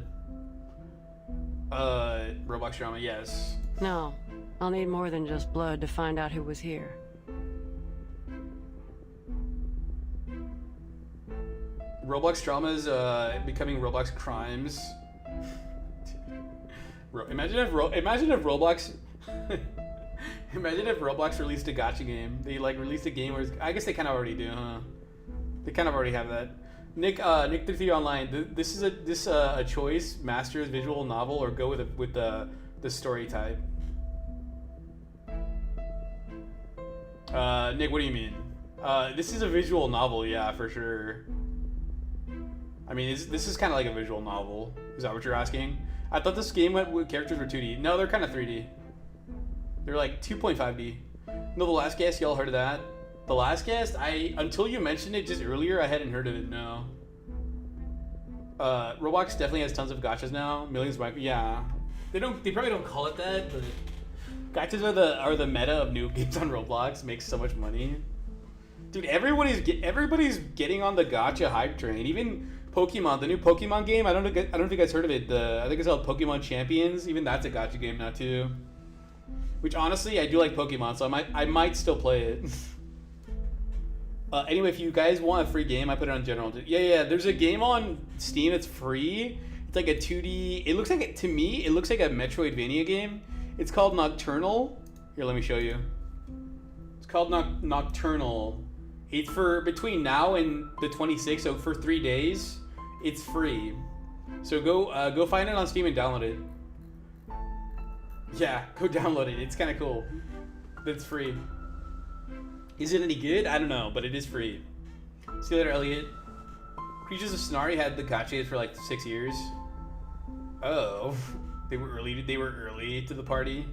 B: Roblox drama, yes.
G: No, I'll need more than just blood to find out who was here.
B: Roblox dramas becoming Roblox crimes. Imagine if Roblox imagine if Roblox released a gacha game. They like released a game where I guess they kind of already do, huh? They kind of already have that. Nick 33 online. This is a choice: Master's visual novel or go with the the story type. Nick, what do you mean? This is a visual novel, yeah, for sure. I mean, this is kind of like a visual novel. Is that what you're asking? I thought this game characters were 2D. No, they're kind of 3D. They're like 2.5D. No, The Last Guest, y'all heard of that? The Last Guest, until you mentioned it just earlier, I hadn't heard of it, no. Roblox definitely has tons of gachas now. Millions of yeah. They probably don't call it that, but gachas are the meta of new games on Roblox. Makes so much money. Dude, everybody's getting on the gacha hype train. Even Pokemon, the new Pokemon game. I don't know if you guys heard of it. I think it's called Pokemon Champions. Even that's a gacha game now too. Which honestly, I do like Pokemon, so I might still play it. Anyway, if you guys want a free game, I put it on general. Yeah. There's a game on Steam that's free. It's like a 2D. It looks like to me, it looks like a Metroidvania game. It's called Nocturnal. Here, let me show you. It's called Nocturnal. It's for between now and the 26th, so for 3 days, it's free. So go find it on Steam and download it. Yeah, go download it. It's kind of cool. It's free. Is it any good? I don't know, but it is free. See you later, Elliot. Creatures of Scenari had the gachas for like 6 years. Oh, they were early to the party.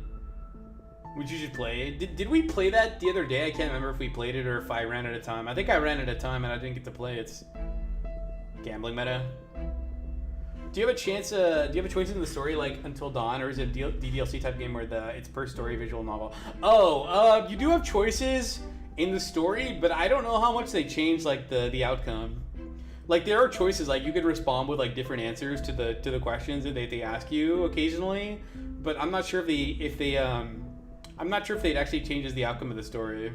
B: Which you should play. Did we play that the other day? I can't remember if we played it or if I ran at a time. I think I ran at a time and I didn't get to play it. It's gambling meta. Do you have a chance? Do you have a choice in the story like Until Dawn, or is it a DDLC type game where it's per story visual novel? Oh, you do have choices in the story, but I don't know how much they change like the outcome. Like there are choices, like you could respond with like different answers to the questions that they ask you occasionally, but I'm not sure I'm not sure if it actually changes the outcome of the story.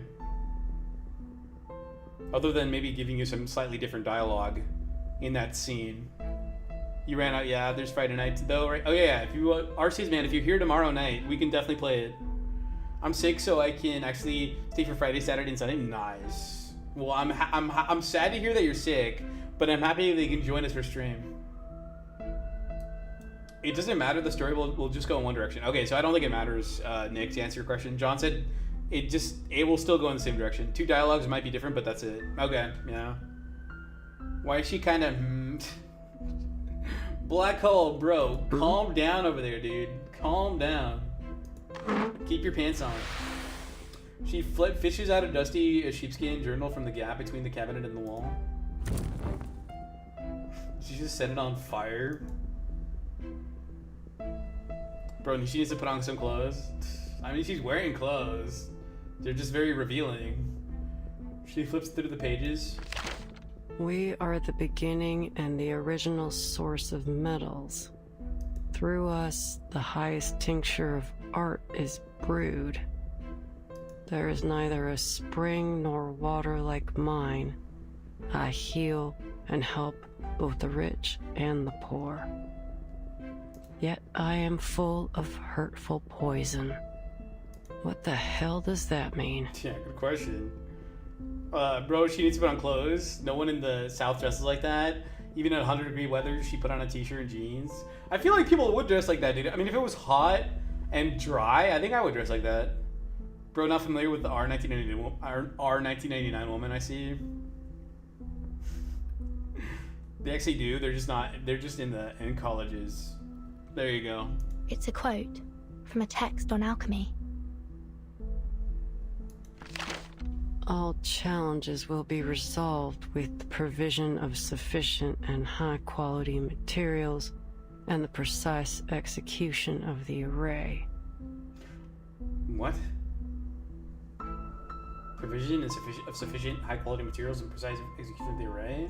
B: Other than maybe giving you some slightly different dialogue in that scene. You ran out, yeah, there's Friday night though, right? Oh yeah, if you, RC's man, if you're here tomorrow night, we can definitely play it. I'm sick, so I can actually stay for Friday, Saturday, and Sunday. Nice. Well, I'm sad to hear that you're sick, but I'm happy that you can join us for stream. It doesn't matter, the story will just go in one direction. Okay, so I don't think it matters, Nick, to answer your question. John said it will still go in the same direction. 2 dialogues might be different, but that's it. Okay, yeah. Why is she kind of... Black hole, bro. Calm down over there, dude. Calm down. Keep your pants on. She fishes out a dusty sheepskin journal from the gap between the cabinet and the wall. She just set it on fire. Bro, she needs to put on some clothes. I mean, she's wearing clothes. They're just very revealing. She flips through the pages.
G: We are the beginning and the original source of metals. Through us, the highest tincture of art is brewed. There is neither a spring nor water like mine. I heal and help both the rich and the poor. Yet I am full of hurtful poison. What the hell does that mean?
B: Yeah, good question. Bro, she needs to put on clothes. No one in the South dresses like that. Even at 100-degree weather, she put on a t-shirt and jeans. I feel like people would dress like that, dude. I mean, if it was hot and dry, I think I would dress like that. Bro, not familiar with the R1999 woman I see. They actually do. They're just not. They're just in colleges. There you go.
D: It's a quote from a text on alchemy.
G: All challenges will be resolved with the provision of sufficient and high-quality materials and the precise execution of the array.
B: What? Provision of sufficient high-quality materials and precise execution of the array?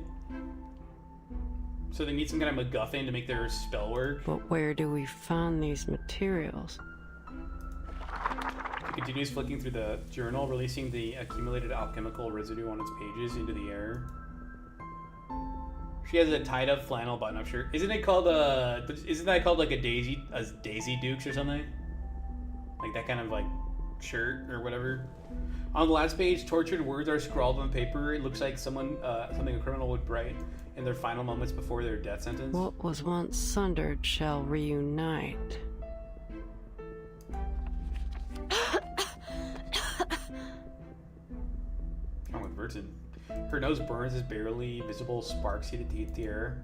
B: So they need some kind of MacGuffin to make their spell work?
G: But where do we find these materials?
B: She continues flicking through the journal, releasing the accumulated alchemical residue on its pages into the air. She has a tied-up flannel button-up shirt. Isn't that called like a Daisy Dukes or something? Like that kind of like shirt or whatever. On the last page, tortured words are scrawled on paper. It looks like something a criminal would write in their final moments before their death sentence.
G: What was once sundered shall reunite.
B: Merton. Her nose burns as barely visible sparks hit the air.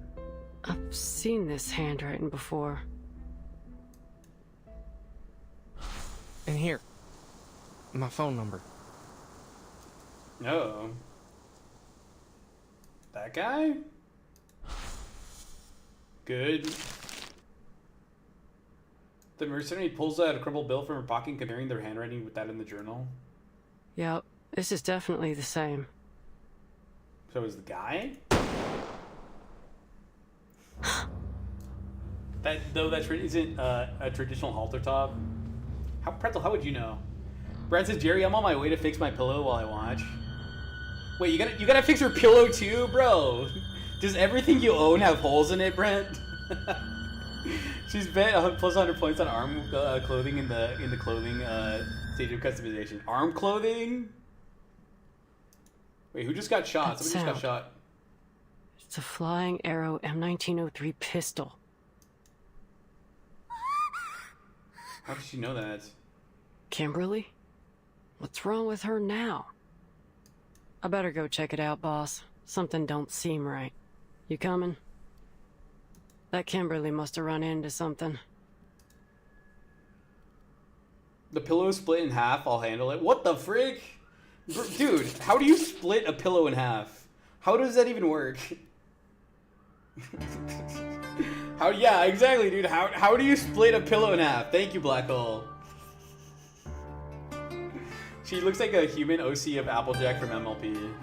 G: I've seen this handwriting before.
H: And here, my phone number.
B: Oh. That guy? Good. The mercenary pulls out a crumpled bill from her pocket, comparing their handwriting with that in the journal.
G: Yep, this is definitely the same.
B: So is the guy? That isn't a traditional halter top. Pretzel, how would you know? Brad says, Jerry, I'm on my way to fix my pillow while I watch. Wait, you gotta fix your pillow too, bro? Does everything you own have holes in it, Brent? She's bet plus 100 points on arm clothing in the clothing stage of customization. Arm clothing? Wait, who just got shot?
G: That
B: Somebody just got shot.
G: It's a Flying Arrow M1903 pistol.
B: How does she know that?
G: Kimberly? What's wrong with her now? I better go check it out, boss. Something don't seem right. You coming? That Kimberly must have run into something.
B: The pillow is split in half. I'll handle it. What the frick? Dude, how do you split a pillow in half? How does that even work? Yeah, exactly, dude. How do you split a pillow in half? Thank you, Black Hole. She looks like a human OC of Applejack from MLP.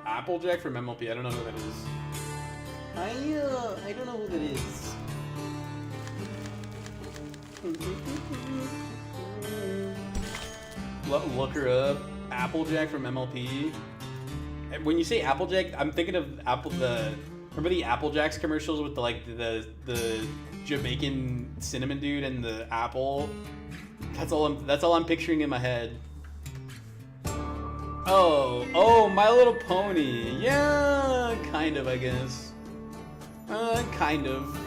B: Applejack from MLP. I don't know who that is. I don't know who that is. Look her up. Applejack from MLP. When you say Applejack, I'm thinking of remember the Applejacks commercials with the Jamaican cinnamon dude and the apple? That's all I'm picturing in my head. Oh, My Little Pony. Yeah, kind of, I guess. Kind of.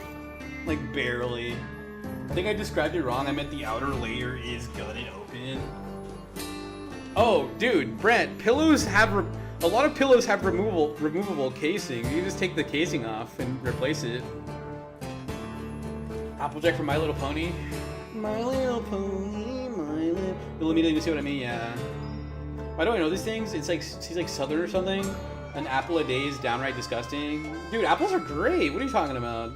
B: Like, barely. I think I described it wrong. I meant the outer layer is gutted open. Oh, dude, Brent, pillows have... A lot of pillows have removable casing. You can just take the casing off and replace it. Applejack from My Little Pony. My Little Pony, my little... You'll immediately see what I mean, yeah. Why do I know these things? It's like, she's like Southern or something. An apple a day is downright disgusting. Dude, apples are great. What are you talking about?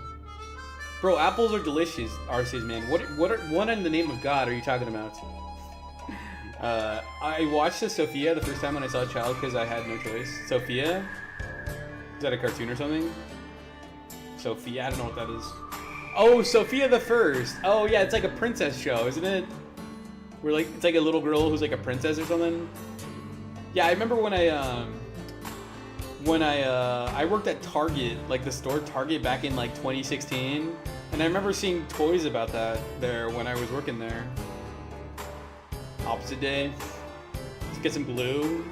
B: Bro, apples are delicious, Arceus, man. What in the name of God are you talking about? I watched the Sophia the first time when I saw a child because I had no choice. Sophia? Is that a cartoon or something? Sophia? I don't know what that is. Oh, Sophia the First. Oh, yeah, it's like a princess show, isn't it? Where like it's like a little girl who's like a princess or something. Yeah, I remember when I worked at Target, like the store Target back in like 2016, and I remember seeing toys about that there when I was working there. Opposite day. Let's get some glue.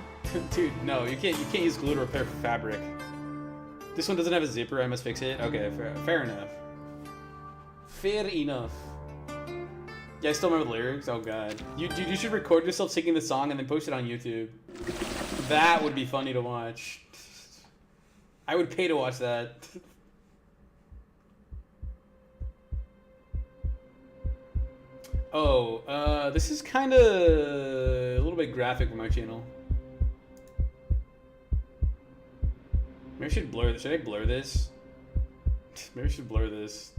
B: Dude, no, you can't use glue to repair fabric. This one doesn't have a zipper, I must fix it. Okay, fair enough. Fair enough. Yeah, I still remember the lyrics. Oh god. You should record yourself singing the song and then post it on YouTube. That would be funny to watch. I would pay to watch that. Oh, this is kind of a little bit graphic for my channel. Maybe I should blur this. Should I blur this? Maybe I should blur this.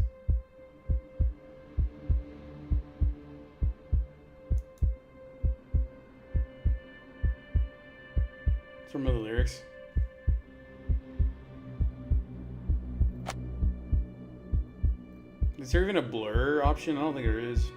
B: Let's remember the lyrics. Is there even a blur option? I don't think there is.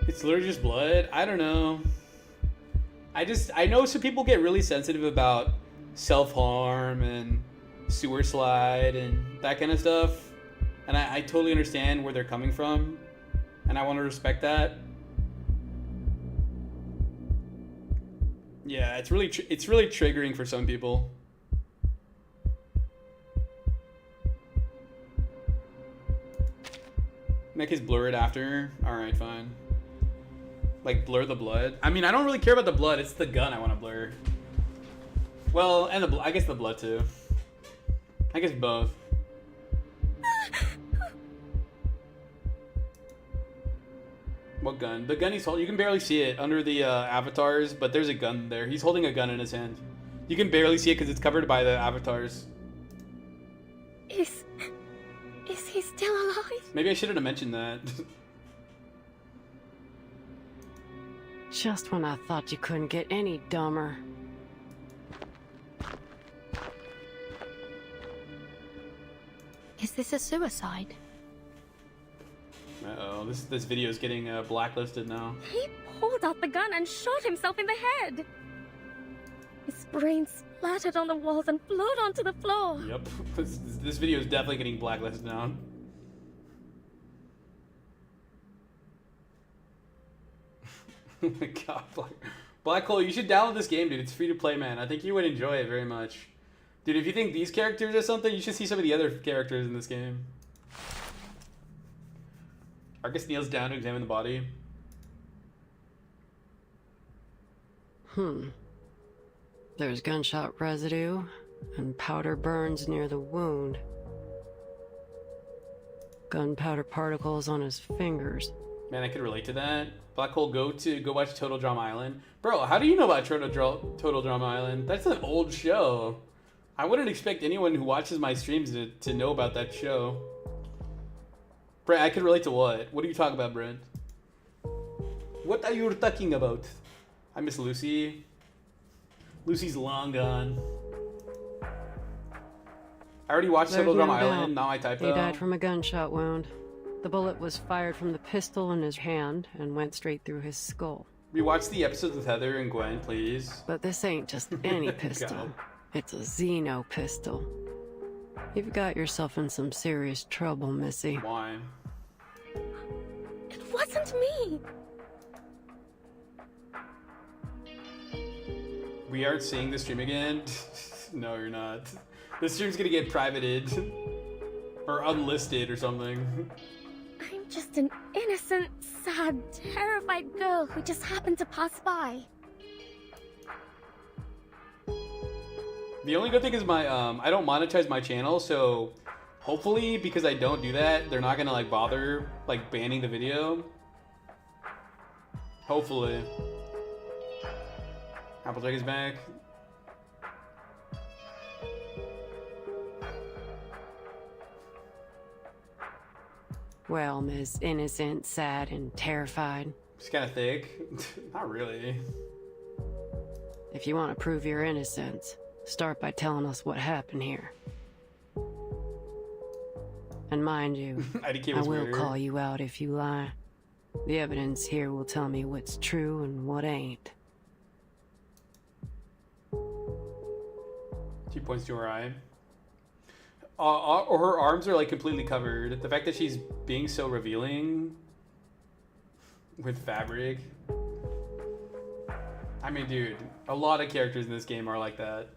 B: It's literally just blood? I don't know. I know some people get really sensitive about self-harm and sewer slide and that kind of stuff. And I totally understand where they're coming from. And I want to respect that. Yeah, it's really triggering for some people. Make his blur it after. Alright, fine. Like, blur the blood. I mean, I don't really care about the blood. It's the gun I want to blur. Well, and I guess the blood, too. I guess both. What gun? The gun he's holding. You can barely see it under the avatars, but there's a gun there. He's holding a gun in his hand. You can barely see it because it's covered by the avatars.
F: Is he still alive?
B: Maybe I shouldn't have mentioned that.
G: Just when I thought you couldn't get any dumber.
D: Is this a suicide?
B: Uh-oh, this video is getting blacklisted now.
F: He pulled out the gun and shot himself in the head. His brain splattered on the walls and flowed onto the floor.
B: Yep, this video is definitely getting blacklisted now. Oh my god, Black Hole, you should download this game, dude. It's free to play, man. I think you would enjoy it very much. Dude, if you think these characters are something, you should see some of the other characters in this game. Argus kneels down to examine the body.
G: There's gunshot residue and powder burns near the wound. Gunpowder particles on his fingers.
B: Man, I could relate to that. Black Hole, go watch Total Drama Island. Bro, how do you know about Total Drama Island? That's an old show. I wouldn't expect anyone who watches my streams to know about that show. Brent, I could relate to what? What are you talking about, Brent? What are you talking about? I miss Lucy. Lucy's long gone. I already watched Total Drama Island, now I type
G: He died from a gunshot wound. The bullet was fired from the pistol in his hand and went straight through his skull.
B: Rewatch the episodes with Heather and Gwen, please.
G: But this ain't just any pistol. It's a Xeno pistol. You've got yourself in some serious trouble, Missy.
B: Why?
F: It wasn't me.
B: We aren't seeing the stream again? No, you're not. The stream's gonna get privated. Or unlisted or something.
F: I'm just an innocent, sad, terrified girl who just happened to pass by.
B: The only good thing is my I don't monetize my channel, so hopefully because I don't do that, they're not gonna like bother like banning the video. Hopefully. Applejack is back.
G: Well, Miss Innocent, sad, and terrified.
B: She's kind of thick. Not really.
G: If you want to prove your innocence, start by telling us what happened here. And mind you, I will call you out if you lie. The evidence here will tell me what's true and what ain't.
B: She points to her eye. Or her arms are like completely covered. The fact that she's being so revealing with fabric. I mean, dude, a lot of characters in this game are like that.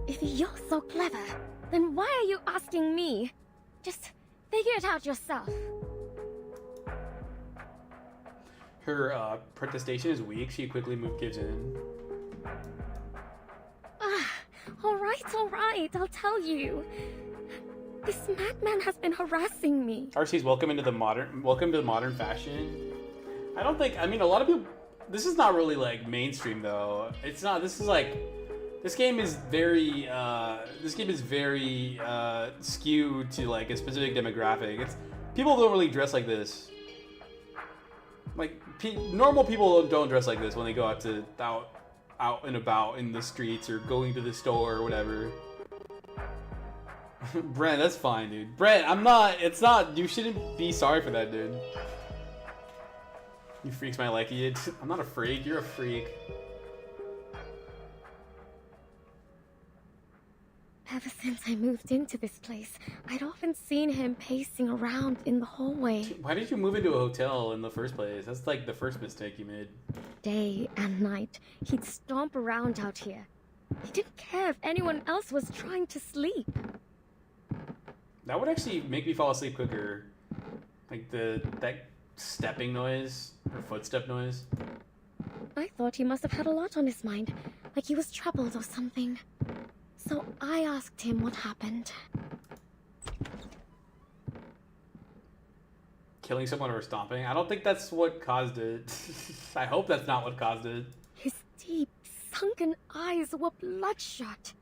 F: If you're so clever, then why are you asking me? Just figure it out yourself.
B: Her protestation is weak. She quickly gives in.
F: All right, I'll tell you. This madman has been harassing me.
B: RC's welcome to the modern fashion. I don't think, I mean, a lot of people, this is not really like mainstream though. It's not, this game is very skewed to like a specific demographic. People don't really dress like this. Like, normal people don't dress like this when they go out and about in the streets or going to the store or whatever. Brent, that's fine, dude. Brent, you shouldn't be sorry for that, dude. You freaks might like it. I'm not a freak, you're a freak.
F: Ever since I moved into this place, I'd often seen him pacing around in the hallway.
B: Why did you move into a hotel in the first place? That's like the first mistake you made.
F: Day and night, he'd stomp around out here. He didn't care if anyone else was trying to sleep.
B: That would actually make me fall asleep quicker. Like that stepping noise or footstep noise.
F: I thought he must have had a lot on his mind, like he was troubled or something. So I asked him what happened.
B: Killing someone or stomping? I don't think that's what caused it. I hope that's not what caused it.
F: His deep, sunken eyes were bloodshot.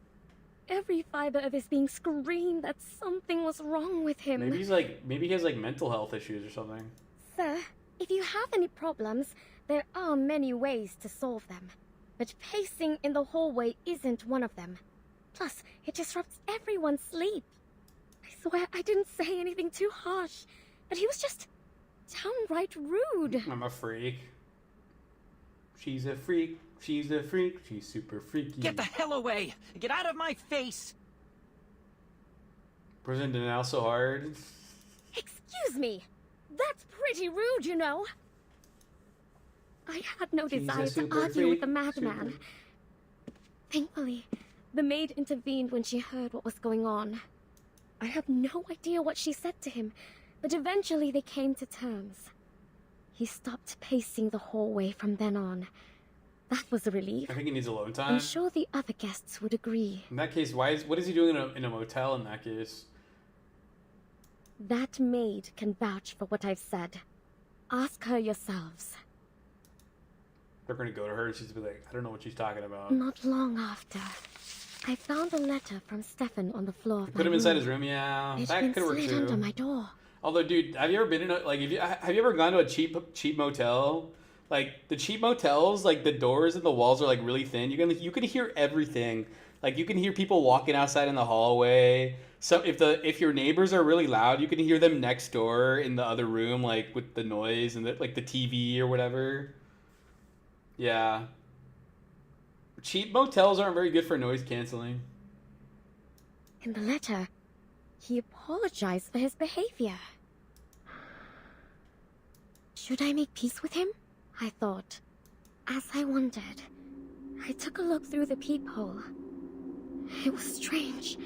F: Every fiber of his being screamed that something was wrong with him.
B: Maybe he has like mental health issues or something.
F: Sir, if you have any problems, there are many ways to solve them. But pacing in the hallway isn't one of them. Plus, it disrupts everyone's sleep. I swear I didn't say anything too harsh, but he was just downright rude.
B: I'm a freak. She's a freak. She's a freak. She's super freaky.
N: Get the hell away! Get out of my face!
B: Prison denial so hard.
F: Excuse me. That's pretty rude, you know. I had no desire to argue with the madman. Thankfully, the maid intervened when she heard what was going on. I have no idea what she said to him, but eventually they came to terms. He stopped pacing the hallway from then on. That was a relief.
B: I think he needs alone time.
F: I'm sure the other guests would agree.
B: In that case, what is he doing in a motel in that case?
F: That maid can vouch for what I've said. Ask her yourselves.
B: They're gonna go to her and she's gonna be like, I don't know what she's talking about.
F: Not long after, I found a letter from Stefan on the floor of my
B: Put him inside
F: room.
B: his room, yeah.
F: It'd
B: That
F: been
B: could work
F: slid
B: too.
F: under my door.
B: Although, dude, have you ever been in a, like, have you ever gone to a cheap motel? Like, the cheap motels, like, the doors and the walls are, like, really thin. You can hear everything. Like, you can hear people walking outside in the hallway. So if your neighbors are really loud, you can hear them next door in the other room, like, with the noise and like the TV or whatever. Yeah. Cheap motels aren't very good for noise canceling.
F: In the letter, he apologized for his behavior. Should I make peace with him? I thought. As I wondered, I took a look through the peephole. It was strange.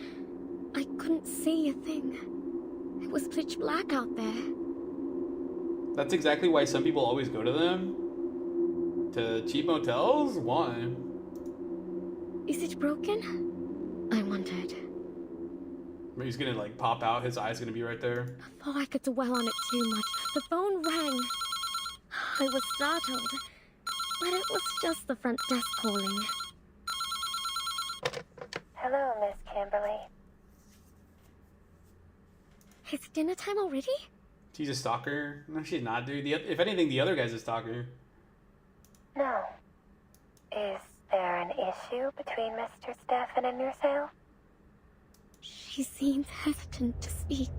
F: I couldn't see a thing. It was pitch black out there.
B: That's exactly why some people always go to them. To cheap motels? Why?
F: Is it broken? I wondered.
B: He's gonna like pop out, his eye's gonna be right there.
F: Before I could dwell on it too much, the phone rang. I was startled, but it was just the front desk calling.
M: Hello, Miss Kimberly.
F: It's dinner time already?
B: She's a stalker? No, she's not, dude. If anything, the other guy's a stalker.
M: No. Is there an issue between Mr. Stefan and yourself?
F: She seemed hesitant to speak.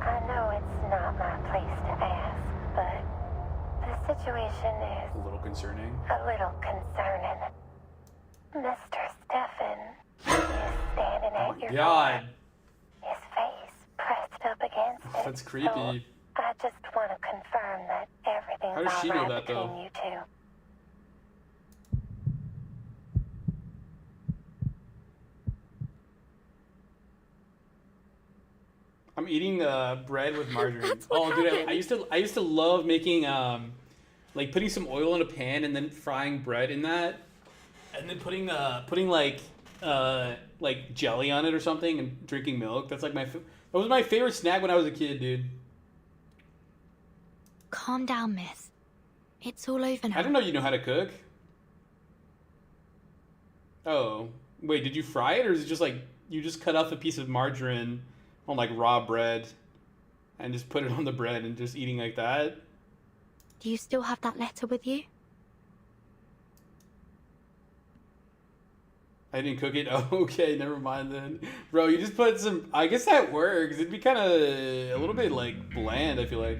M: I know it's not my place to ask, but the situation is
B: A little concerning.
M: a little concerning. Mr. Stefan is standing at your
B: God.
M: door, his face pressed up against it.
B: That's creepy.
M: So I just want to confirm that everything's
B: How does she know
M: all right
B: that, though?
M: between you two.
B: I'm eating bread with margarine.
F: That's what
B: Dude,
F: happened.
B: I used to love making like putting some oil in a pan and then frying bread in that, and then putting like jelly on it or something and drinking milk. That's like that was my favorite snack when I was a kid, dude.
D: Calm down, miss. It's all over now.
B: I didn't know you know how to cook. Oh, wait, did you fry it or is it just like you just cut off a piece of margarine on like raw bread and just put it on the bread and just eating like that?
D: Do you still have that letter with you?
B: I didn't cook it? Oh, okay, never mind then. Bro, you just put some... I guess that works. It'd be kind of a little bit, like, bland, I feel like.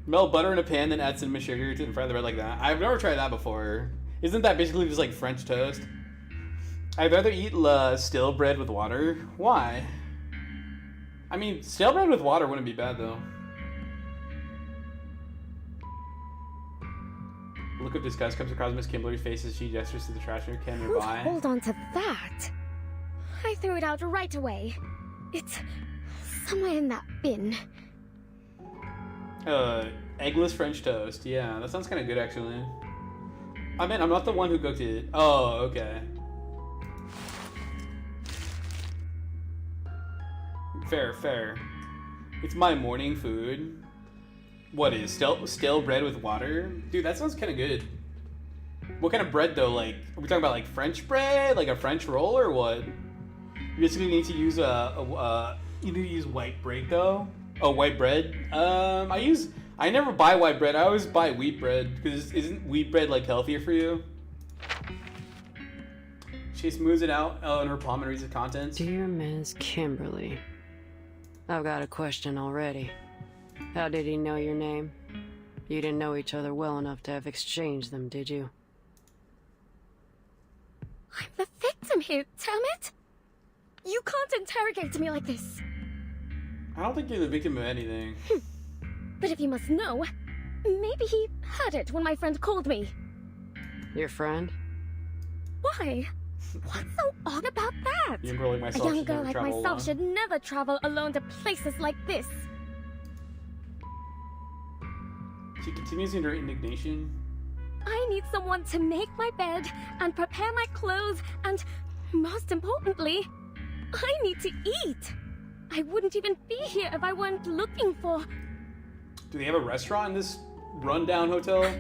B: Melt butter in a pan, then add cinnamon sugar to fry the bread like that. I've never tried that before. Isn't that basically just, like, French toast? I'd rather eat stale bread with water. Why? I mean, stale bread with water wouldn't be bad, though. Look of disgust comes across Miss Kimberly's face as she gestures to the trash can nearby.
F: Hold on to that. I threw it out right away. It's somewhere in that bin.
B: Eggless French toast. Yeah, that sounds kind of good, actually. I mean, I'm not the one who cooked it. Oh, okay. Fair, fair. It's my morning food. What is stale bread with water? Dude, that sounds kind of good. What kind of bread though? Like, are we talking about like French bread, like a French roll, or what? You basically need to use you need to use white bread though. Oh, white bread. I never buy white bread. I always buy wheat bread because isn't wheat bread like healthier for you? She smooths it out in her palm and reads the contents.
G: Dear Ms. Kimberly, I've got a question already. How did he know your name? You didn't know each other well enough to have exchanged them, did you?
F: I'm the victim here, damn it! You can't interrogate me like this.
B: I don't think you're the victim of anything.
F: But if you must know, maybe he heard it when my friend called me.
G: Your friend?
F: Why? What's so odd about that?
B: A young girl like myself
F: A young girl like myself
B: alone.
F: should never travel alone to places like this.
B: She continues in her indignation.
F: I need someone to make my bed and prepare my clothes and, most importantly, I need to eat. I wouldn't even be here if I weren't looking for...
B: Do they have a restaurant in this rundown hotel?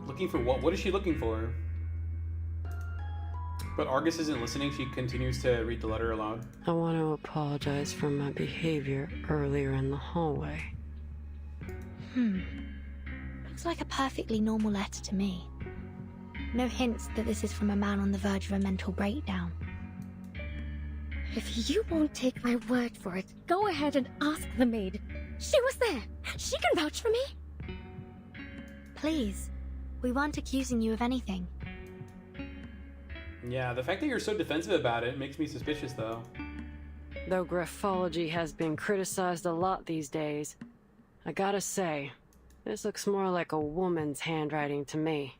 B: Looking for what? What is she looking for? But Argus isn't listening. She continues to read the letter aloud.
G: I want to apologize for my behavior earlier in the hallway.
D: Looks like a perfectly normal letter to me. No hints that this is from a man on the verge of a mental breakdown.
F: If you won't take my word for it, go ahead and ask the maid. She was there. She can vouch for me.
D: Please. We weren't accusing you of anything.
B: Yeah, the fact that you're so defensive about it makes me suspicious, though.
G: Though graphology has been criticized a lot these days, I gotta say, this looks more like a woman's handwriting to me.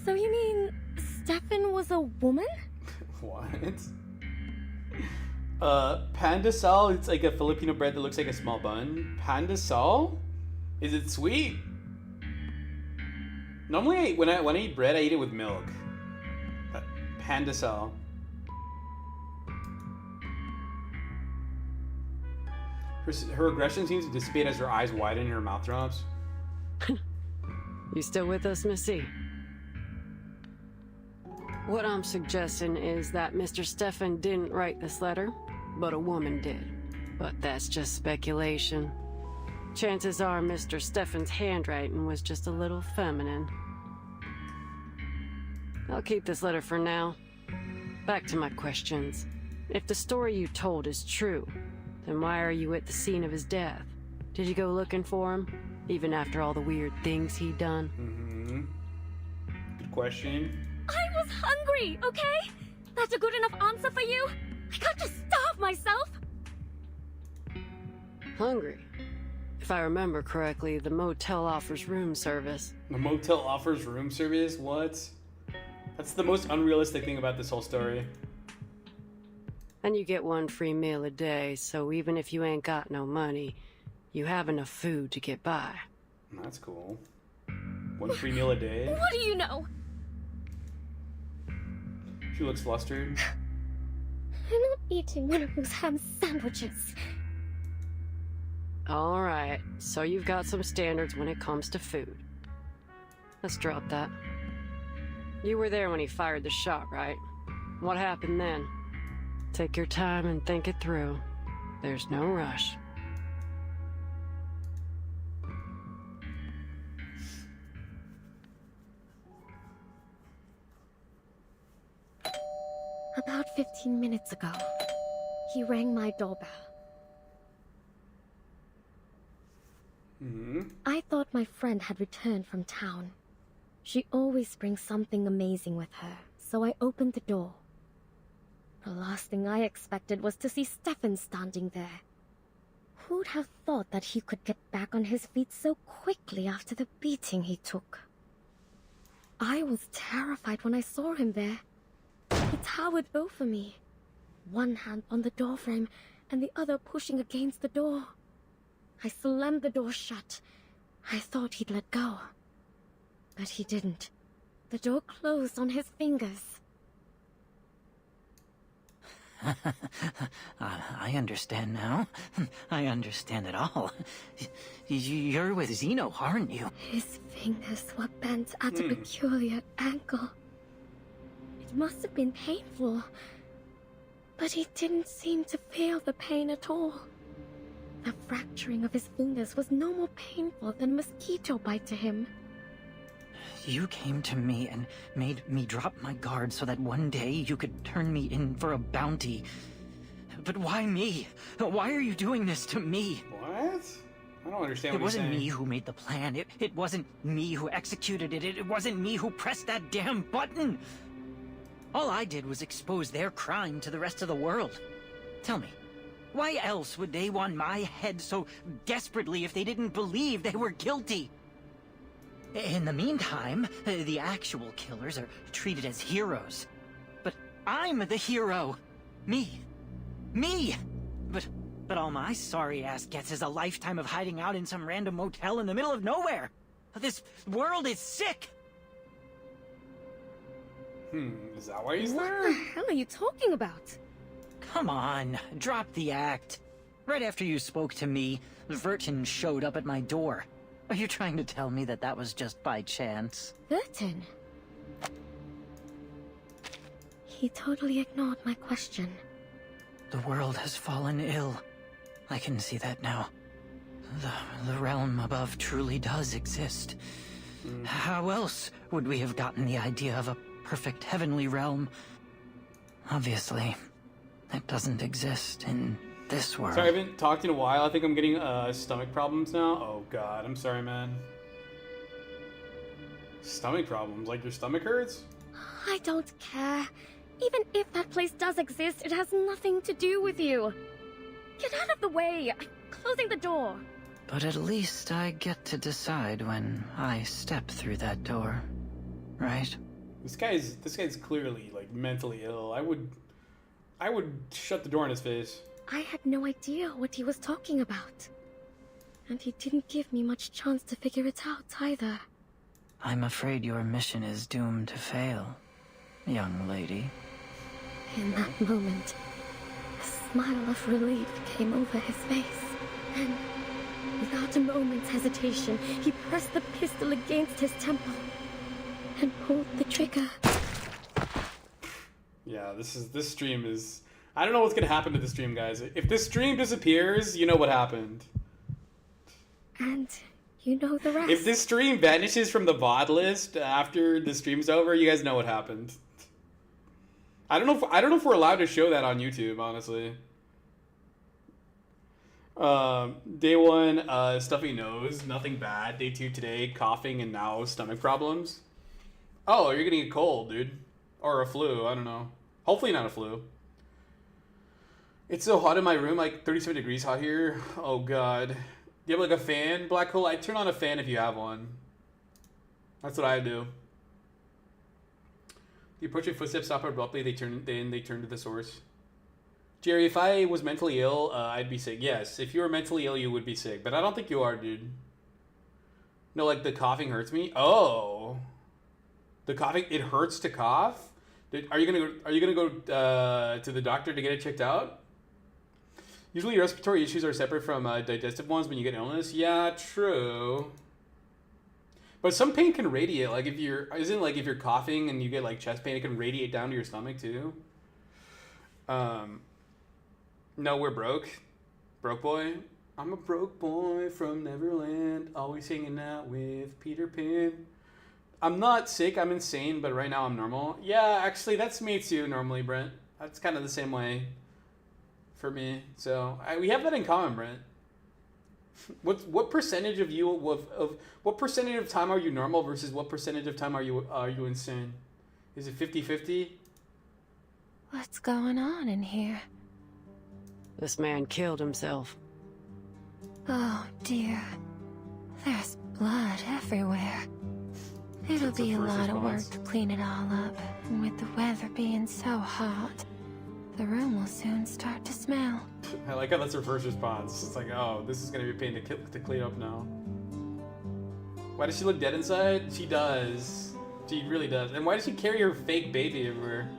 F: So you mean Stefan was a woman?
B: What? Pandesal, it's like a Filipino bread that looks like a small bun. Pandesal? Is it sweet? Normally, when I eat bread, I eat it with milk. Pandesal. Her aggression seems to dissipate as her eyes widen and her mouth drops.
G: You still with us, Missy? What I'm suggesting is that Mr. Stefan didn't write this letter, but a woman did. But that's just speculation. Chances are Mr. Stefan's handwriting was just a little feminine. I'll keep this letter for now. Back to my questions. If the story you told is true, then why are you at the scene of his death? Did you go looking for him, even after all the weird things he'd done?
B: Good question.
F: I was hungry, okay? That's a good enough answer for you? I can't just starve myself.
G: Hungry? If I remember correctly, the motel offers room service.
B: The motel offers room service? What? That's the most unrealistic thing about this whole story.
G: And you get one free meal a day, so even if you ain't got no money, you have enough food to get by.
B: That's cool. One free meal a day?
F: What do you know?
B: She looks flustered.
F: I'm not eating one of those ham sandwiches.
G: Alright, so you've got some standards when it comes to food. Let's drop that. You were there when he fired the shot, right? What happened then? Take your time and think it through. There's no rush.
F: About 15 minutes ago, he rang my doorbell. I thought my friend had returned from town. She always brings something amazing with her, so I opened the door. The last thing I expected was to see Stefan standing there. Who'd have thought that he could get back on his feet so quickly after the beating he took? I was terrified when I saw him there. He towered over me, one hand on the doorframe and the other pushing against the door. I slammed the door shut. I thought he'd let go, but he didn't. The door closed on his fingers.
N: I understand now. I understand it all. You're with Zeno, aren't you?
F: His fingers were bent at a peculiar angle. It must have been painful, but he didn't seem to feel the pain at all. The fracturing of his fingers was no more painful than a mosquito bite to him.
N: You came to me and made me drop my guard so that one day you could turn me in for a bounty. But why me? Why are you doing this to me?
B: What? I don't understand
N: It
B: what
N: wasn't
B: you're saying.
N: me who made the plan. It wasn't me who executed it. It wasn't me who pressed that damn button. All I did was expose their crime to the rest of the world. Tell me, why else would they want my head so desperately if they didn't believe they were guilty? In the meantime, the actual killers are treated as heroes. But I'm the hero. Me. But all my sorry ass gets is a lifetime of hiding out in some random motel in the middle of nowhere. This world is sick.
B: Is that why he's there?
F: What the hell are you talking about?
N: Come on, drop the act. Right after you spoke to me, Vertin showed up at my door. Are you trying to tell me that that was just by chance?
F: Burton. He totally ignored my question.
N: The world has fallen ill. I can see that now. The realm above truly does exist. How else would we have gotten the idea of a perfect heavenly realm? Obviously, it doesn't exist in this world.
B: Sorry, I haven't talked in a while. I think I'm getting stomach problems now. Oh god, I'm sorry, man. Stomach problems? Like your stomach hurts?
F: I don't care. Even if that place does exist, it has nothing to do with you. Get out of the way. I'm closing the door.
N: But at least I get to decide when I step through that door, right?
B: This guy's clearly like mentally ill. I would shut the door in his face.
F: I had no idea what he was talking about. And he didn't give me much chance to figure it out either.
N: I'm afraid your mission is doomed to fail, young lady.
F: In that moment, a smile of relief came over his face. And without a moment's hesitation, he pressed the pistol against his temple and pulled the trigger.
B: Yeah, this stream is... I don't know what's gonna happen to the stream, guys. If this stream disappears, you know what happened.
F: And you know the rest.
B: If this stream vanishes from the VOD list after the stream's over, you guys know what happened. I don't know if we're allowed to show that on YouTube, honestly. Day 1, stuffy nose, nothing bad. Day 2 today, coughing and now stomach problems. Oh, you're getting a cold, dude. Or a flu, I don't know. Hopefully not a flu. It's so hot in my room, like 37 degrees hot here. Oh god. Do you have like a fan, Black Hole? I'd turn on a fan if you have one. That's what I do. You approach your footsteps, stop abruptly, they turn to the source. Jerry, if I was mentally ill, I'd be sick. Yes, if you were mentally ill, you would be sick. But I don't think you are, dude. No, like the coughing hurts me. Oh. The coughing, it hurts to cough? Are you gonna go to the doctor to get it checked out? Usually respiratory issues are separate from digestive ones when you get illness. Yeah, true. But some pain can radiate. Like if you're coughing and you get like chest pain, it can radiate down to your stomach too. No, we're broke. Broke boy. I'm a broke boy from Neverland, always hanging out with Peter Pan. I'm not sick, I'm insane, but right now I'm normal. Yeah, actually, that's me too, normally, Brent. That's kind of the same way for me. So, we have that in common, Brent. What percentage of you, what percentage of time are you normal versus what percentage of time are you insane? Is it 50-50?
M: What's going on in here?
G: This man killed himself.
M: Oh dear. There's blood everywhere. It'll
B: That's the
M: be a
B: first
M: lot of work
B: response.
M: to clean it all up, and with the weather being so hot, the room will soon start to smell.
B: I like how that's her first response. It's like, oh, this is gonna be a pain to clean up now. Why does she look dead inside? She does. She really does. And why does she carry her fake baby everywhere?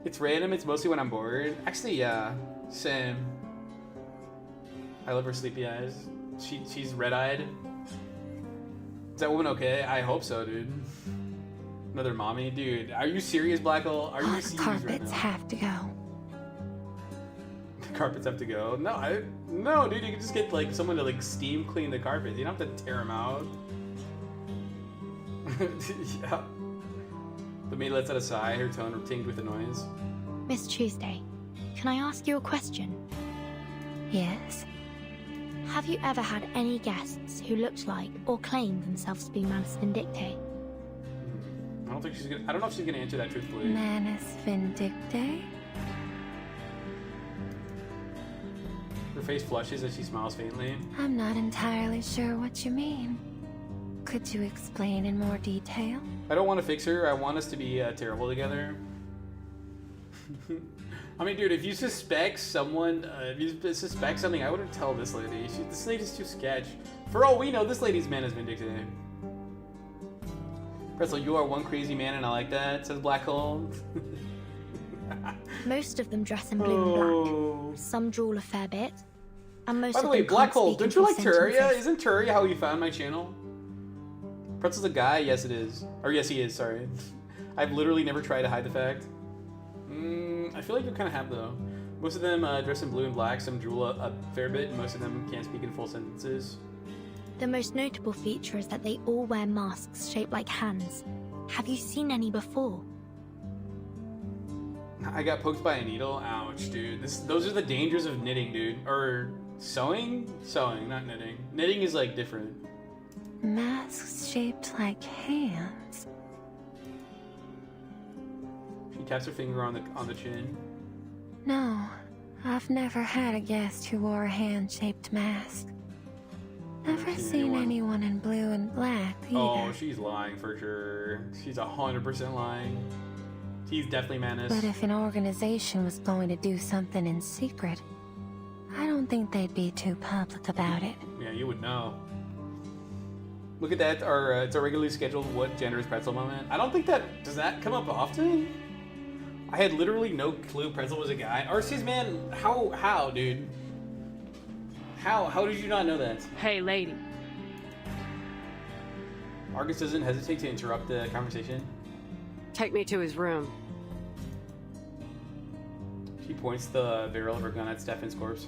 B: It's random. It's mostly when I'm bored. Actually, yeah, same. I love her sleepy eyes. She's red-eyed. Is that woman okay? I hope so, dude. Another mommy, dude. Are you serious, Black Hole? Are you serious right
M: Carpets
B: now?
M: have to go.
B: Carpets have to go. No, dude. You can just get like someone to like steam clean the carpets. You don't have to tear them out. Yeah. The maid lets out a sigh. Her tone tinged with annoyance.
D: Miss Tuesday, can I ask you a question?
M: Yes.
D: Have you ever had any guests who looked like or claimed themselves to be Manus Vindicte?
B: I don't think she's gonna. I don't know if she's gonna answer that truthfully.
M: Manus Vindicte?
B: Her face flushes as she smiles faintly.
M: I'm not entirely sure what you mean. Could you explain in more detail?
B: I don't want to fix her. I want us to be terrible together. I mean, dude, if you suspect someone, if you suspect something, I wouldn't tell this lady. This lady's too sketch. For all we know, this lady's Manus Vindicte. Pretzel, you are one crazy man, and I like that, says Black Hole.
D: Most of them dress in blue and black. Some drool a fair bit. And most
B: By the
D: of
B: way,
D: them
B: Black
D: can't
B: Hole,
D: speak
B: don't
D: in
B: you
D: full
B: like Terraria?
D: sentences.
B: Isn't Terraria how you found my channel? Pretzel's a guy? Yes, it is. Or yes, he is, sorry. I've literally never tried to hide the fact. I feel like you kind of have, though. Most of them dress in blue and black, some drool a fair bit, and most of them can't speak in full sentences.
D: The most notable feature is that they all wear masks shaped like hands. Have you seen any before?
B: I got poked by a needle. Ouch, dude. Those are the dangers of knitting, dude. Or sewing? Sewing, not knitting. Knitting is, like, different.
M: Masks shaped like hands.
B: She taps her finger on the chin.
M: No, I've never had a guest who wore a hand-shaped mask. Never seen anyone in blue and black either.
B: Oh, she's lying for sure. She's 100% lying. He's definitely Manus.
M: But if an organization was going to do something in secret, I don't think they'd be too public about it.
B: Yeah, you would know. Look at that. It's our regularly scheduled What Gender is Pretzel moment. I don't think that... Does that come up often? I had literally no clue Pretzel was a guy. Arceus, man, how, dude? How did you not know that?
O: Hey, lady.
B: Argus doesn't hesitate to interrupt the conversation.
G: Take me to his room.
B: She points the barrel of her gun at Stefan's corpse.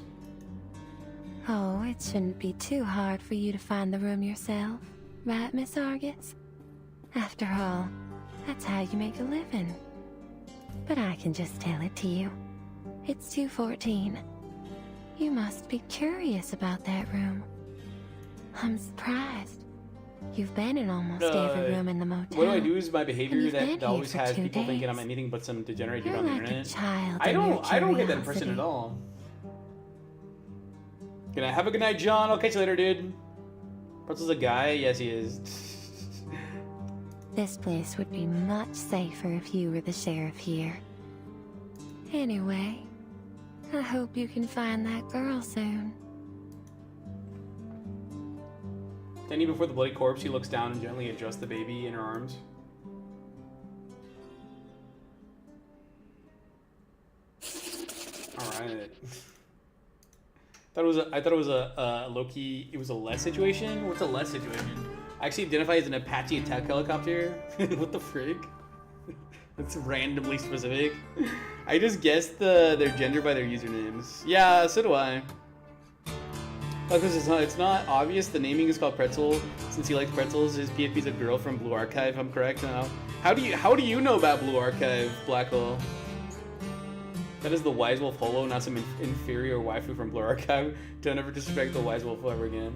M: Oh, it shouldn't be too hard for you to find the room yourself, right, Miss Argus? After all, that's how you make a living. But I can just tell it to you. It's 214. You must be curious about that room. I'm surprised. You've been in almost every room in the motel.
B: What do I do is my behavior
M: you've been
B: that
M: here
B: always
M: for
B: has
M: 2
B: people thinking I'm
M: days.
B: anything but some degenerate dude
M: You're
B: on the
M: like a
B: internet.
M: child
B: I
M: in your
B: don't get that impression
M: curiosity.
B: at all. Good night. Have a good night, John. I'll catch you later, dude. Pretzel's a guy? Yes, he is.
M: This place would be much safer if you were the sheriff here. Anyway, I hope you can find that girl soon.
B: Standing before the bloody corpse, she looks down and gently adjusts the baby in her arms. Alright. I thought it was a low-key, it was a less situation? What's a less situation? I actually identify as an Apache attack helicopter? What the frick? That's randomly specific. I just guessed their gender by their usernames. Yeah, so do I. Because it's not obvious. The naming is called Pretzel. Since he likes pretzels, his PFP's a girl from Blue Archive. I'm correct now. How do you know about Blue Archive, Black Hole? That is the Wise Wolf Holo, not some inferior waifu from Blue Archive. Don't ever disrespect the Wise Wolf ever again.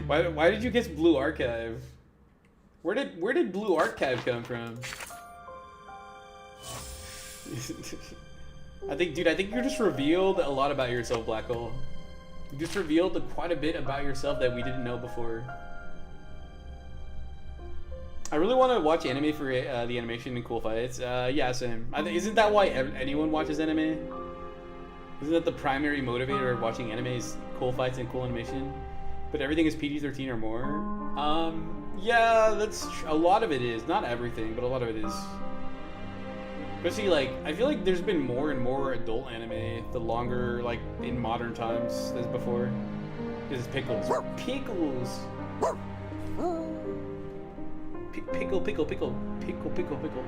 B: Why did you guess Blue Archive? Where did Blue Archive come from? I think you just revealed a lot about yourself, Black Hole. You just revealed quite a bit about yourself that we didn't know before. I really want to watch anime for the animation and cool fights. Yeah, same. Isn't that why anyone watches anime? Isn't that the primary motivator of watching anime is cool fights and cool animation? But everything is PG-13 or more? Yeah, that's a lot of it is. Not everything, but a lot of it is. Especially, like, I feel like there's been more and more adult anime the longer, like, in modern times as before. This is Pickles. Pickles! Pickle, pickle, pickle. Pickle, pickle, pickle.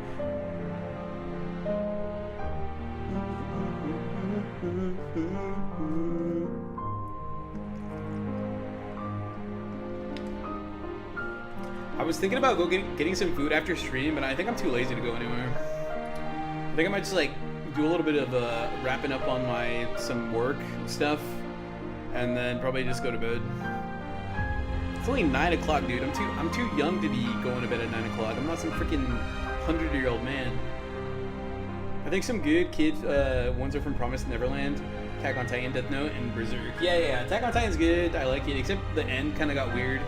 B: I was thinking about getting some food after stream, but I think I'm too lazy to go anywhere. I think I might just like do a little bit of wrapping up on some work stuff, and then probably just go to bed. It's only 9 o'clock, dude. I'm too young to be going to bed at 9 o'clock. I'm not some freaking 100-year-old man. I think some good kids ones are from Promised Neverland, Attack on Titan, Death Note, and Berserk. Yeah, Attack on Titan's good. I like it, except the end kind of got weird.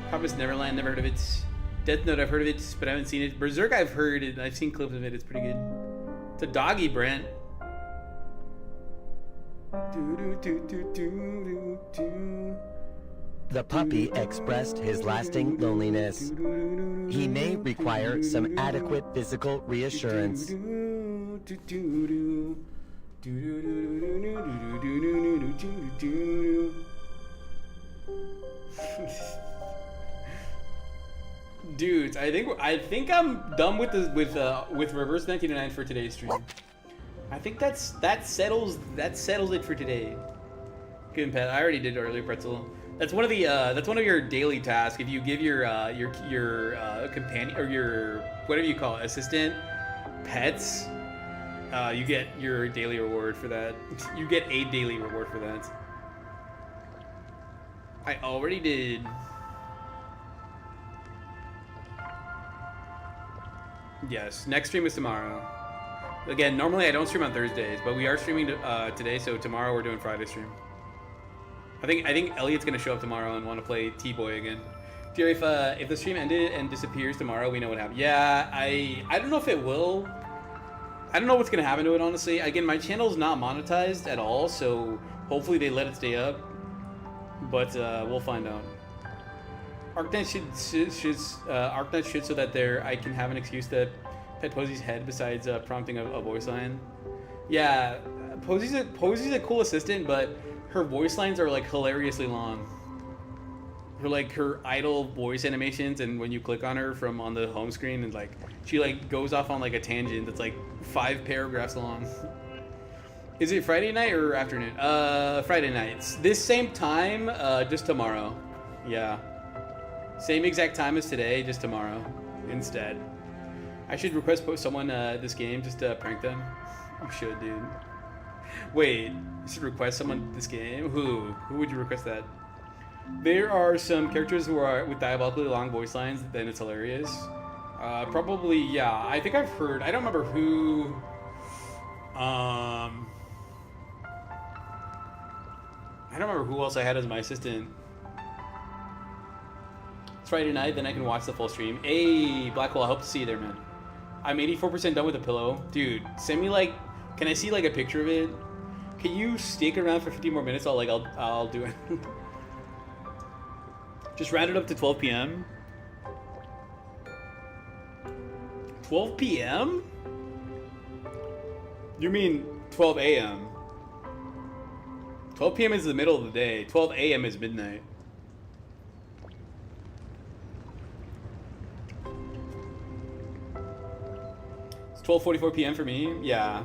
B: Promised Neverland, never heard of it. Death Note, I've heard of it, but I haven't seen it. Berserk, I've heard it. I've seen clips of it. It's pretty good. It's a doggy, Brent.
C: The puppy expressed his lasting loneliness. He may require some adequate physical reassurance.
B: Dudes, I think I'm done with Reverse 1999 for today's stream. I think that settles it for today. Good pet. I already did earlier, Pretzel. That's one of your daily tasks. If you give your companion or your whatever you call it, assistant, pets, you get your daily reward for that. You get a daily reward for that. I already did. Yes, next stream is tomorrow. Again, normally I don't stream on Thursdays, but we are streaming today, so tomorrow we're doing Friday stream. I think Elliot's gonna show up tomorrow and want to play T-Boy again. Jerry, if the stream ended and disappears tomorrow, we know what happened. Yeah, I don't know if it will. I don't know what's gonna happen to it, honestly. Again, my channel's not monetized at all, so hopefully they let it stay up. But we'll find out. ArcNet should so that I can have an excuse to pet Posy's head besides prompting a voice line. Yeah, Posy's a cool assistant, but her voice lines are like hilariously long. Her idle voice animations, and when you click on her from on the home screen, and like she like goes off on like a tangent that's like 5 paragraphs long. Is it Friday night or afternoon? Friday nights. This same time, just tomorrow. Yeah. Same exact time as today, just tomorrow instead. I should request post someone this game just to prank them. You should, dude. Wait, you should request someone this game? Who would you request that? There are some characters who are with diabolically long voice lines, then it's hilarious. Probably, yeah. I think I've heard. I don't remember who. I don't remember who else I had as my assistant. It's Friday night, then I can watch the full stream. Hey, Blackwell, I hope to see you there, man. I'm 84% done with the pillow. Dude, send me like, can I see like a picture of it? Can you stick around for 50 more minutes? I'll do it. Just round it up to 12 p.m. 12 p.m.? You mean 12 a.m.? 12 p.m. is the middle of the day. 12 a.m. is midnight. It's 12:44 p.m. for me. Yeah.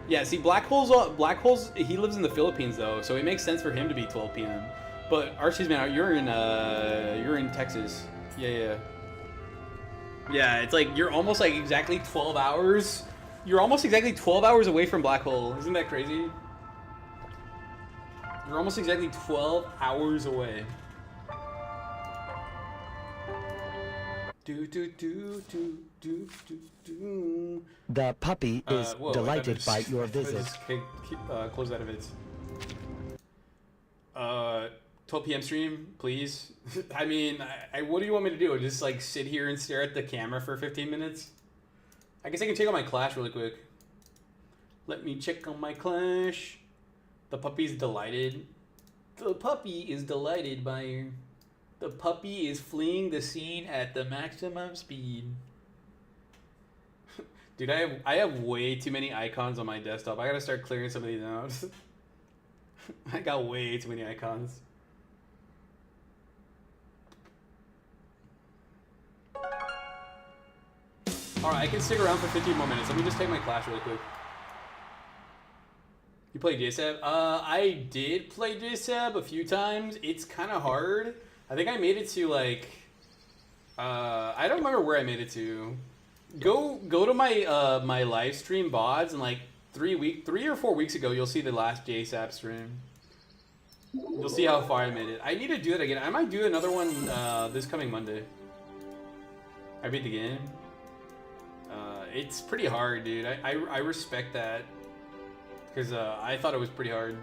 B: Yeah. See, Black Hole's. He lives in the Philippines though, so it makes sense for him to be 12 p.m. But Archie's man, you're in Texas. Yeah. Yeah. It's like you're almost like exactly 12 hours. You're almost exactly 12 hours away from Black Hole. Isn't that crazy? You're almost exactly 12 hours away.
C: The puppy is delighted by your visit.
B: Close that of it. 12 p.m. stream, please. I mean, what do you want me to do? Just like sit here and stare at the camera for 15 minutes? I guess I can check on my Clash really quick. Let me check on my Clash. The puppy's delighted. The puppy is delighted by... The puppy is fleeing the scene at the maximum speed. Dude, I have way too many icons on my desktop. I gotta start clearing some of these out. I got way too many icons. Alright, I can stick around for 15 more minutes. Let me just take my Clash really quick. You play JSAB? I did play JSAB a few times. It's kind of hard. I think I made it to like... I don't remember where I made it to. Go to my my live stream VODs and like 3 or 4 weeks ago, you'll see the last JSAB stream. You'll see how far I made it. I need to do it again. I might do another one this coming Monday. I beat the game. It's pretty hard, dude. I respect that. Because I thought it was pretty hard.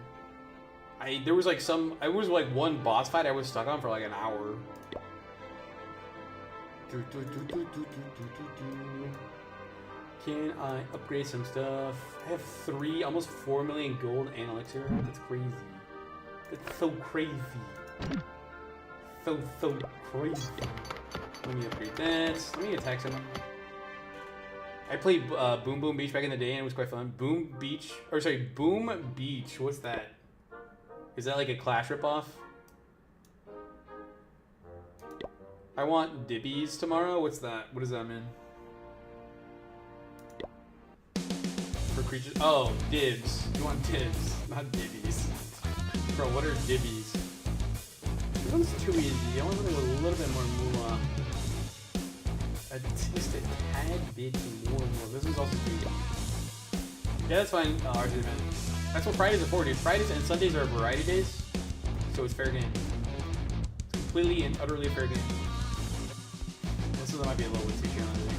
B: There was like one boss fight I was stuck on for like an hour. Can I upgrade some stuff? I have almost 4 million gold and elixir. That's crazy. That's so crazy. So crazy. Let me upgrade that. Let me attack someone. I played Boom Boom Beach back in the day and it was quite fun. Boom Beach. What's that? Is that like a Clash ripoff? I want dibbies tomorrow. What's that? What does that mean? For creatures. Oh, dibs. You want dibs, not dibbies. Bro, what are dibbies? This one's too easy. I want something with a little bit more moolah. Just a tad bit more. This one's also too easy. Yeah, that's fine. RJ, man. That's what Fridays are for, dude. Fridays and Sundays are variety days, so it's fair game. It's completely and utterly fair game. This one might be a little bit too challenging.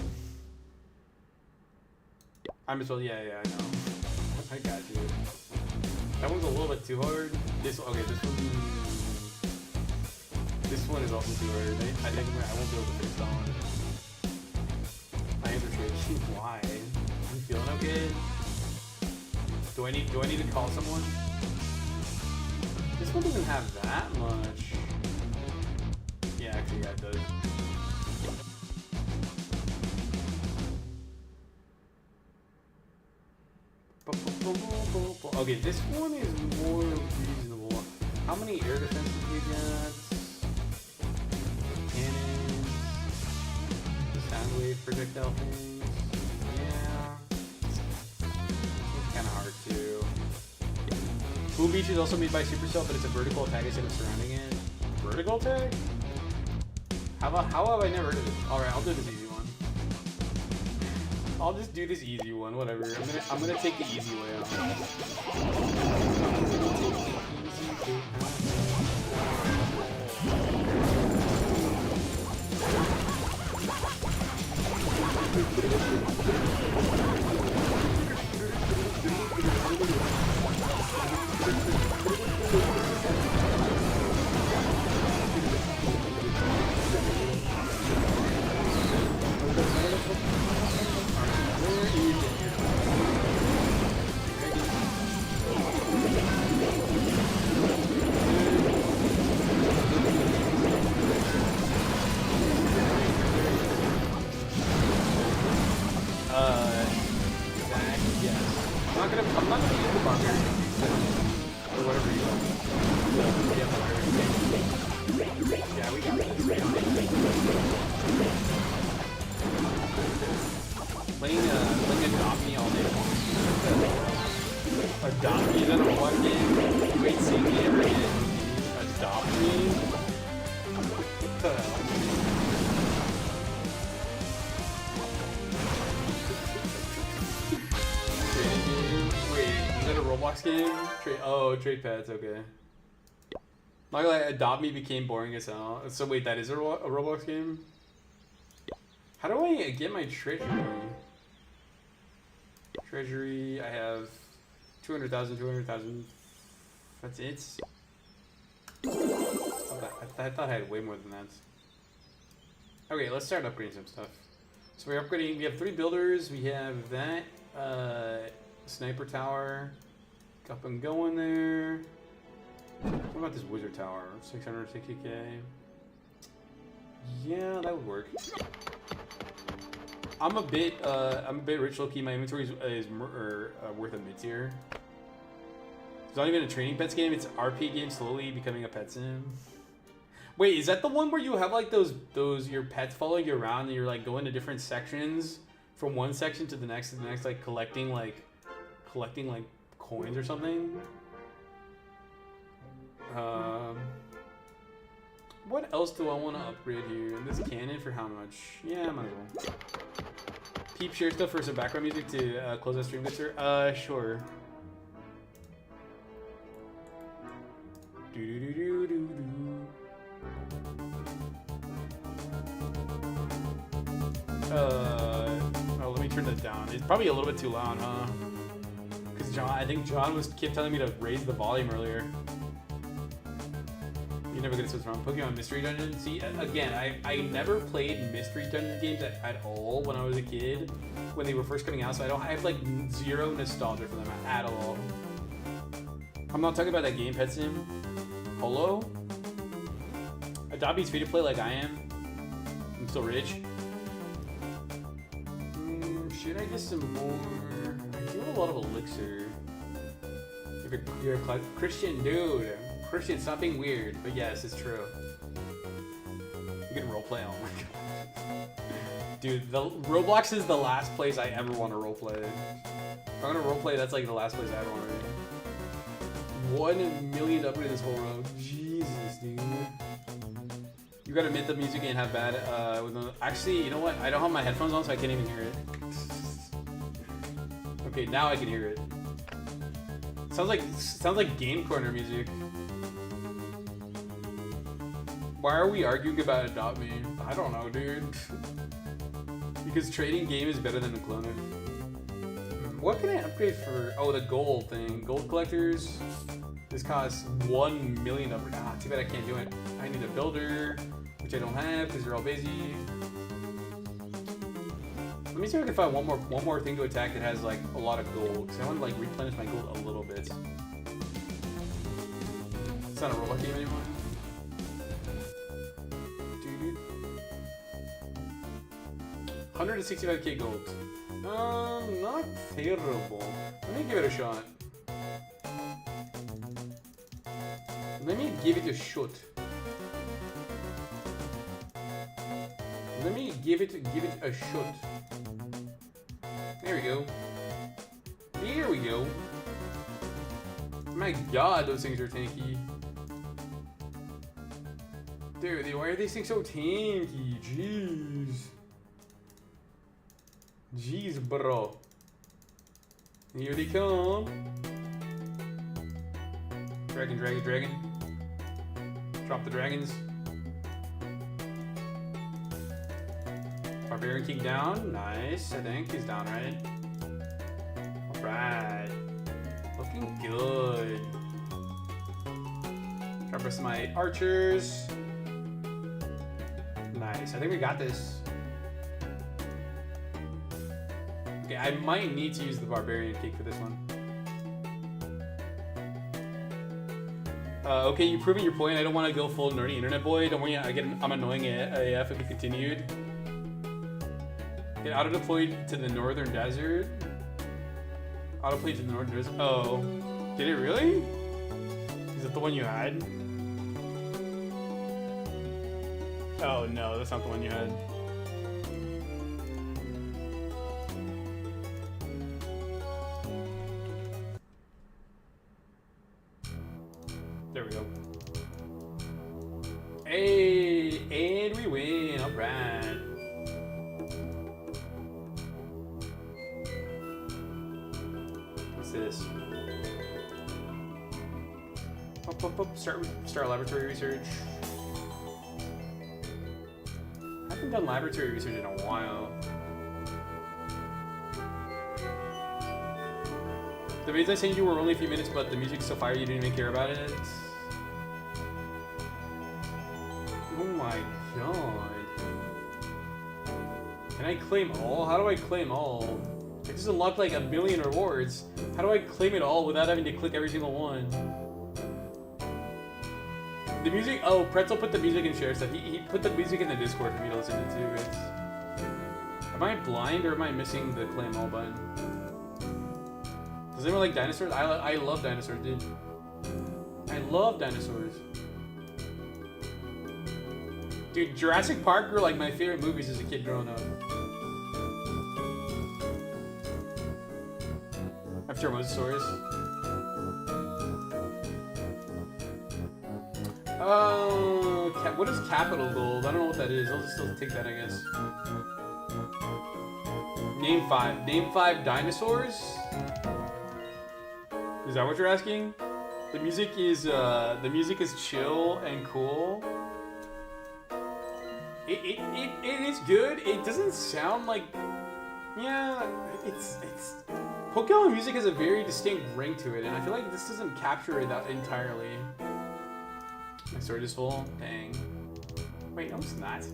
B: I'm just well, yeah, I know. I got you. That one's a little bit too hard. This one is also too hard. I think I won't be able to fix that one. My answer is why? I'm feeling okay. Do I need to call someone? This one doesn't have that much. Yeah, actually, yeah, it does. Okay, this one is more reasonable. How many air defenses we got? Cannons. Sound wave projectile things. Yeah. This one's kind of hard too. Boom Beach is also made by Supercell, but it's a vertical attack instead of surrounding it. Vertical attack? How have I never heard of this? Alright, I'll do this easy one. I'll just do this easy one, whatever. I'm gonna take the easy way out. I'm not gonna use the barbarian or whatever you want. Yeah, we got this. Playing Adopt Me all day long. Adopt Me, is that a what game? Wait, see me ever again. Adopt Me? What the hell? A Roblox game? Trade pads, okay. Not gonna lie, Adopt Me became boring as hell. So wait, that is a Roblox game? How do I get my treasury? Treasury, I have 200,000. That's it. I thought I had way more than that. Okay, let's start upgrading some stuff. So we're upgrading. We have 3 builders. We have that sniper tower up and going there. What about this wizard tower? 660k. Yeah, that would work. I'm a bit rich, low key. My inventory is worth a mid tier. It's not even a training pets game. It's RP game slowly becoming a pet sim. Wait, is that the one where you have like those your pets following you around and you're like going to different sections from one section to the next, like collecting coins or something? What else do I want to upgrade here? This cannon for how much? Yeah, I might as well. Peep share stuff for some background music to close that stream glitcher? Sure. Oh, let me turn that down. It's probably a little bit too loud, huh? Because I think John kept telling me to raise the volume earlier. You're never gonna switch around. Pokemon Mystery Dungeon. See, again, I never played Mystery Dungeon games at all when I was a kid, when they were first coming out. So I have like zero nostalgia for them at all. I'm not talking about that game, Pet Sim. Holo. Adobe's free to play like I am. I'm still rich. Should I get some more? I do have a lot of elixir. You're a Christian dude. Christian, stop being weird. But yes, it's true. You can roleplay. Oh my god. Dude, Roblox is the last place I ever want to roleplay. If I'm gonna roleplay, that's like the last place I ever want to be. 1 million to upgrade this whole road. Jesus, dude. You gotta admit the music ain't have bad. Actually, you know what? I don't have my headphones on, so I can't even hear it. Okay, now I can hear it. Sounds like Game Corner music. Why are we arguing about Adopt Me? I don't know, dude. Because trading game is better than the cloning. What can I upgrade for? Oh, the gold thing. Gold collectors. This costs 1 million upgrade. Ah, too bad I can't do it. I need a builder, which I don't have because you're all busy. Let me see if I can find one more thing to attack that has like a lot of gold. Because I want to like replenish my gold a little bit. It's not a robot game anymore. 165k gold. Not terrible. Let me give it a shot. Let me give it a shot. Let me give it a shot. There we go. There we go. My god, those things are tanky. Dude, why are these things so tanky? Jeez. Jeez, bro. Here they come. Dragon, dragon, dragon. Drop the dragons. Barbarian King down. Nice. I think he's down, right? Alright. Looking good. Drop rest of my archers. Nice. I think we got this. Okay, I might need to use the Barbarian Cake for this one. Okay, you're proving your point. I don't want to go full nerdy internet boy. Don't worry, I'm annoying AF if we continued. Get auto-deployed to the northern desert. Auto-played to the northern desert. Oh. Did it really? Is it the one you had? Oh no, that's not the one you had. There we go. Hey, and we win. All right. What's this? Start laboratory research. I haven't done laboratory research in a while. The videos I sent you were only a few minutes, but the music's so fire you didn't even care about it. my god. Can I claim all? How do I claim all? I just unlocked like a million rewards. How do I claim it all without having to click every single one? The music, oh, Pretzel put the music in share stuff. He put the music in the Discord for me to listen to too. Am I blind or am I missing the claim all button? Does anyone like dinosaurs? I love dinosaurs, dude. I love dinosaurs. Dude, Jurassic Park were like my favorite movies as a kid growing up. After Mosasaurus. What is capital gold? I don't know what that is. I'll just still take that, I guess. Name 5. Name 5 dinosaurs? Is that what you're asking? The music is chill and cool. It is good. It doesn't sound like, yeah, it's Pokemon music has a very distinct ring to it, and I feel like this doesn't capture it that entirely. My sword is full. Dang. Wait, no, it's not.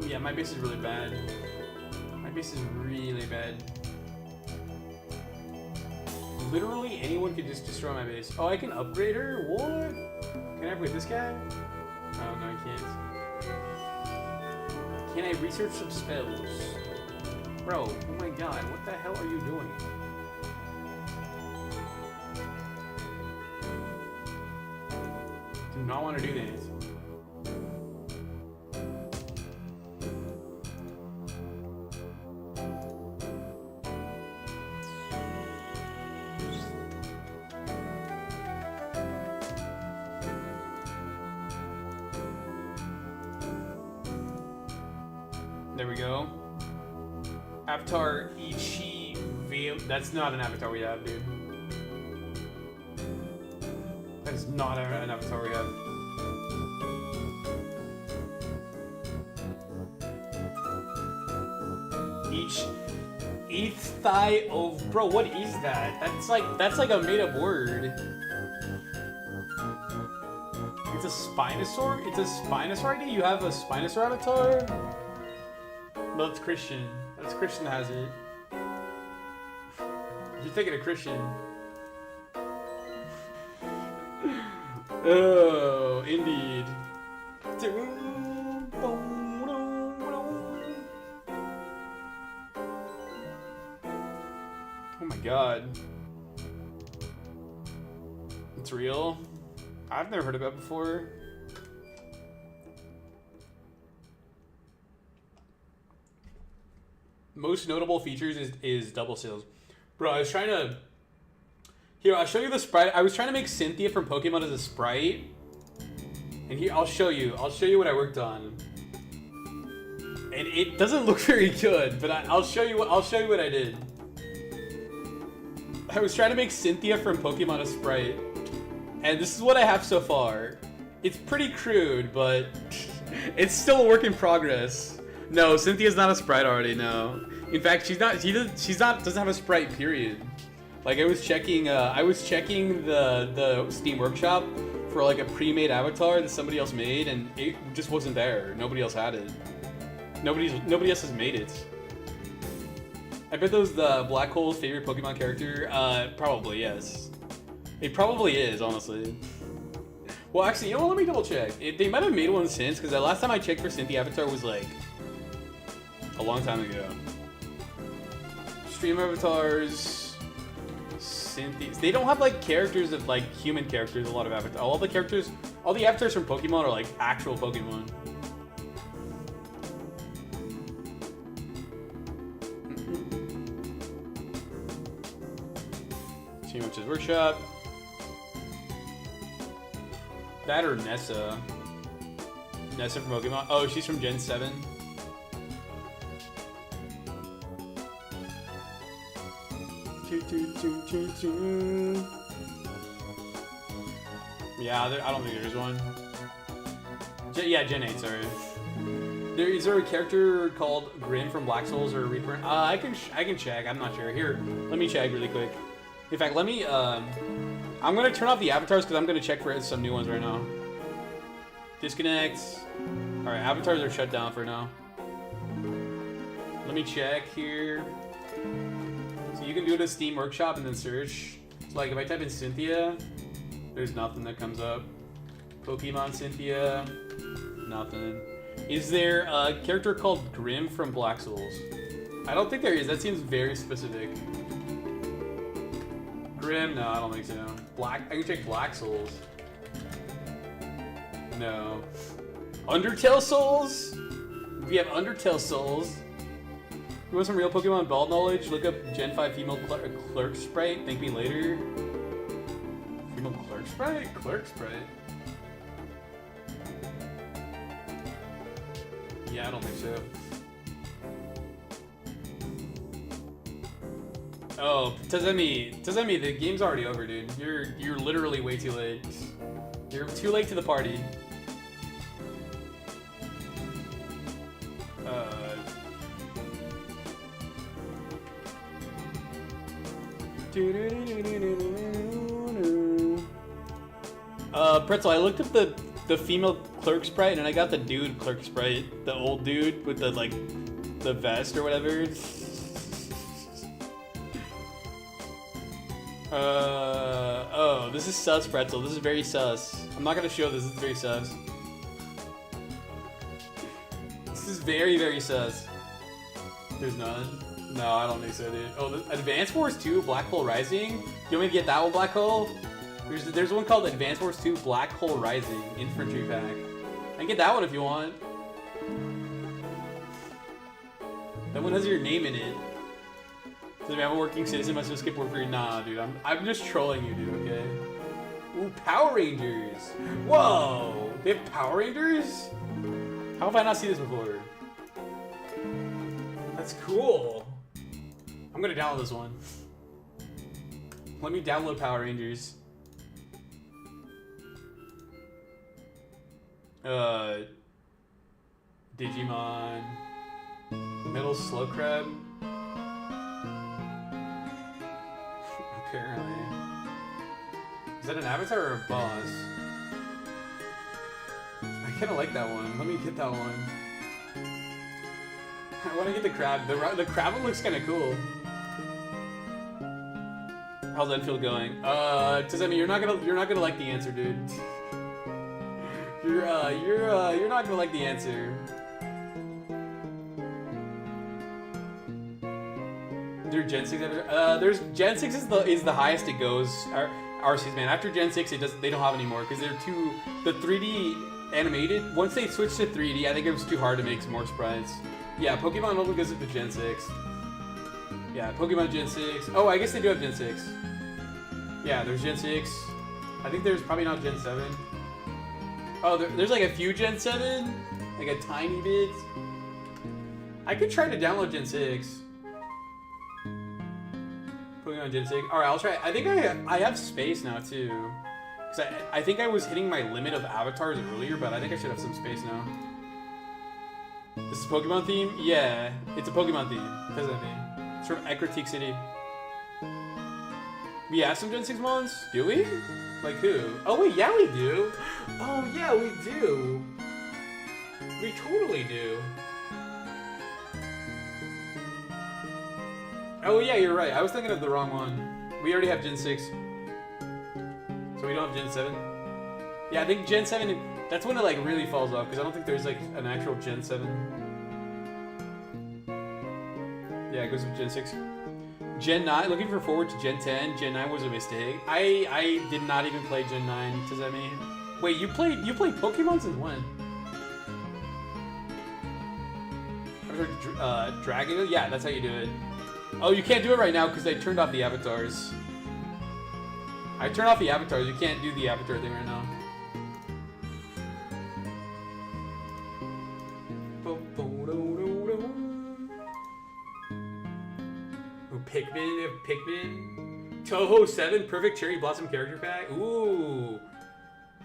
B: Yeah, my base is really bad. My base is really bad. Literally anyone could just destroy my base. Oh, I can upgrade her? What? Can I upgrade this guy? Oh, no, I can't. Can I research some spells? Bro, oh my god, what the hell are you doing? Do not want to do this. There we go. Avatar Ichi Veil. That's not an avatar we have, dude. That is not an avatar we have. Each thigh of bro, what is that? That's like a made up word. It's a Spinosaur? It's a Spinosaur ID? You have a Spinosaur avatar? No, it's Christian. That's Christian has it. You're thinking of Christian. Oh, indeed. Oh my god. It's real? I've never heard of that before. Most notable features is double sales. Bro, I was trying to... Here, I'll show you the sprite. I was trying to make Cynthia from Pokemon as a sprite. And here, I'll show you what I worked on. And it doesn't look very good, but I'll show you what I did. I was trying to make Cynthia from Pokemon a sprite. And this is what I have so far. It's pretty crude, but it's still a work in progress. No, Cynthia's not a sprite already, no. In fact, she's not doesn't have a sprite, period. Like I was checking the Steam Workshop for like a pre-made avatar that somebody else made, and it just wasn't there. Nobody else had it. Nobody else has made it. I bet that was the Black Hole's favorite Pokemon character. Probably, yes. It probably is, honestly. Well, actually, you know what? Let me double check. They might have made one since, because the last time I checked for Cynthia Avatar was like a long time ago. Stream avatars, Cynthias. They don't have like characters of like human characters. A lot of avatars. All the avatars from Pokemon are like actual Pokemon. Team Witch's Workshop. That or Nessa. Nessa from Pokemon. Oh, she's from Gen 7. Yeah, I don't think there's one. Yeah, Gen 8, sorry. Is there a character called Grim from Black Souls or Reaper? I can check. I'm not sure. Here, let me check really quick. In fact, let me. I'm gonna turn off the avatars because I'm gonna check for some new ones right now. Disconnect. All right, avatars are shut down for now. Let me check here. So you can do it at Steam Workshop and then search. So like if I type in Cynthia, there's nothing that comes up. Pokemon Cynthia, nothing. Is there a character called Grim from Black Souls? I don't think there is. That seems very specific. Grim? No, I don't think so. I can check Black Souls. No. Undertale Souls? We have Undertale Souls. You want some real Pokemon bald knowledge? Look up Gen 5 female clerk sprite. Thank me later. Female clerk sprite? Clerk sprite? Yeah, I don't think so. Oh, Tazemi, the game's already over, dude. You're literally way too late. You're too late to the party. Pretzel, I looked up the female clerk sprite and I got the dude clerk sprite, the old dude with the like the vest or whatever. Oh, this is sus, Pretzel. This is very sus. I'm not gonna show this. This is very sus. This is very, very sus. There's none. No, I don't think so, dude. Oh, Advance Wars 2 Black Hole Rising? You want me to get that one, Black Hole? There's one called Advance Wars 2 Black Hole Rising Infantry Pack. I can get that one if you want. That one has your name in it. Does it have a working citizen must skip work for you? Nah, dude. I'm just trolling you, dude. Okay. Ooh, Power Rangers. Whoa, they have Power Rangers? How have I not seen this before? That's cool. I'm gonna download this one. Let me download Power Rangers. Digimon. Metal Slow Crab. Apparently. Is that an avatar or a boss? I kinda like that one. Let me get that one. I wanna get the crab. The crab one looks kinda cool. How's Enfield going? Tazemi, you're not gonna like the answer, dude. You're not gonna like the answer. There's Gen 6 there's Gen 6 is the highest it goes. Arceus, man. After Gen 6 they don't have anymore because they're too the 3D animated. Once they switched to 3D, I think it was too hard to make some more sprites. Yeah, Pokemon only goes up to Gen 6. Yeah, Pokemon Gen 6. Oh, I guess they do have Gen 6. Yeah, there's Gen 6. I think there's probably not Gen 7. Oh, there's like a few Gen 7. Like a tiny bit. I could try to download Gen 6. Pokemon Gen 6. Alright, I'll try. I think I have space now too. Because I think I was hitting my limit of avatars earlier, but I think I should have some space now. This is Pokemon theme? Yeah, it's a Pokemon theme. What does that mean? It's from Ecruteak City. We have some Gen 6 mons? Do we? Like who? Oh wait, yeah we do. Oh yeah, we do. We totally do. Oh yeah, you're right. I was thinking of the wrong one. We already have Gen 6. So we don't have Gen 7? Yeah, I think Gen 7, that's when it like really falls off, because I don't think there's like an actual Gen 7. Yeah, it goes with Gen 6. Gen 9, looking forward to Gen 10. Gen 9 was a mistake. I did not even play Gen 9. Does that mean? Wait, you played Pokemon since when? Dragon? Yeah, that's how you do it. Oh, you can't do it right now because they turned off the avatars. I turned off the avatars. You can't do the avatar thing right now. Ooh, Pikmin. They have Pikmin. Toho 7 Perfect Cherry Blossom Character Pack. Ooh.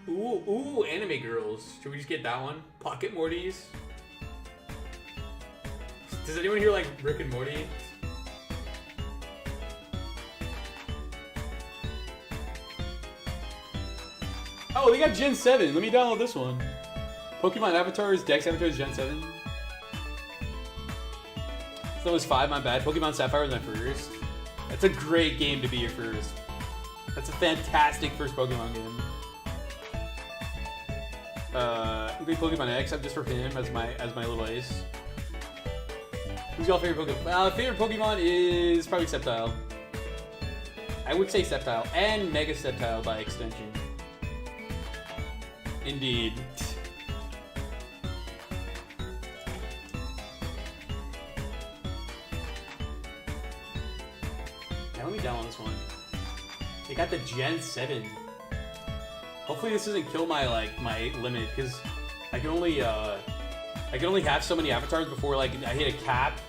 B: Ooh, Anime Girls. Should we just get that one? Pocket Mortys. Does anyone here like Rick and Morty? Oh, they got Gen 7. Let me download this one. Pokemon Avatars, Dex Avatars, Gen 7. That was 5, my bad. Pokemon Sapphire was my first. That's a great game to be your first. That's a fantastic first Pokemon game. Great Pokemon X, I'm just for him as my little ace. Who's your favorite Pokemon? Favorite Pokemon is probably Sceptile. I would say Sceptile and Mega Sceptile by extension. Indeed. Now let me download this one. They got the Gen 7. Hopefully this doesn't kill my my limit, because I can only have so many avatars before like I hit a cap,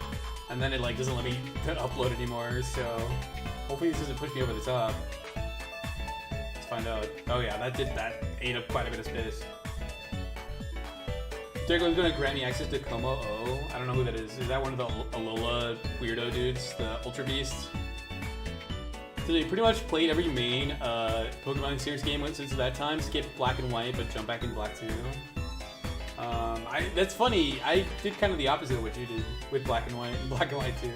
B: and then it like doesn't let me upload anymore. So hopefully this doesn't push me over the top. Let's find out. Oh yeah, that ate up quite a bit of space. Drago's gonna grant me access to Como O. I don't know who that is. Is that one of the Alola weirdo dudes, the Ultra Beasts? So they pretty much played every main Pokemon series game since that time. Skipped Black and White, but jump back in Black 2. That's funny. I did kind of the opposite of what you did with Black and White and Black and White 2.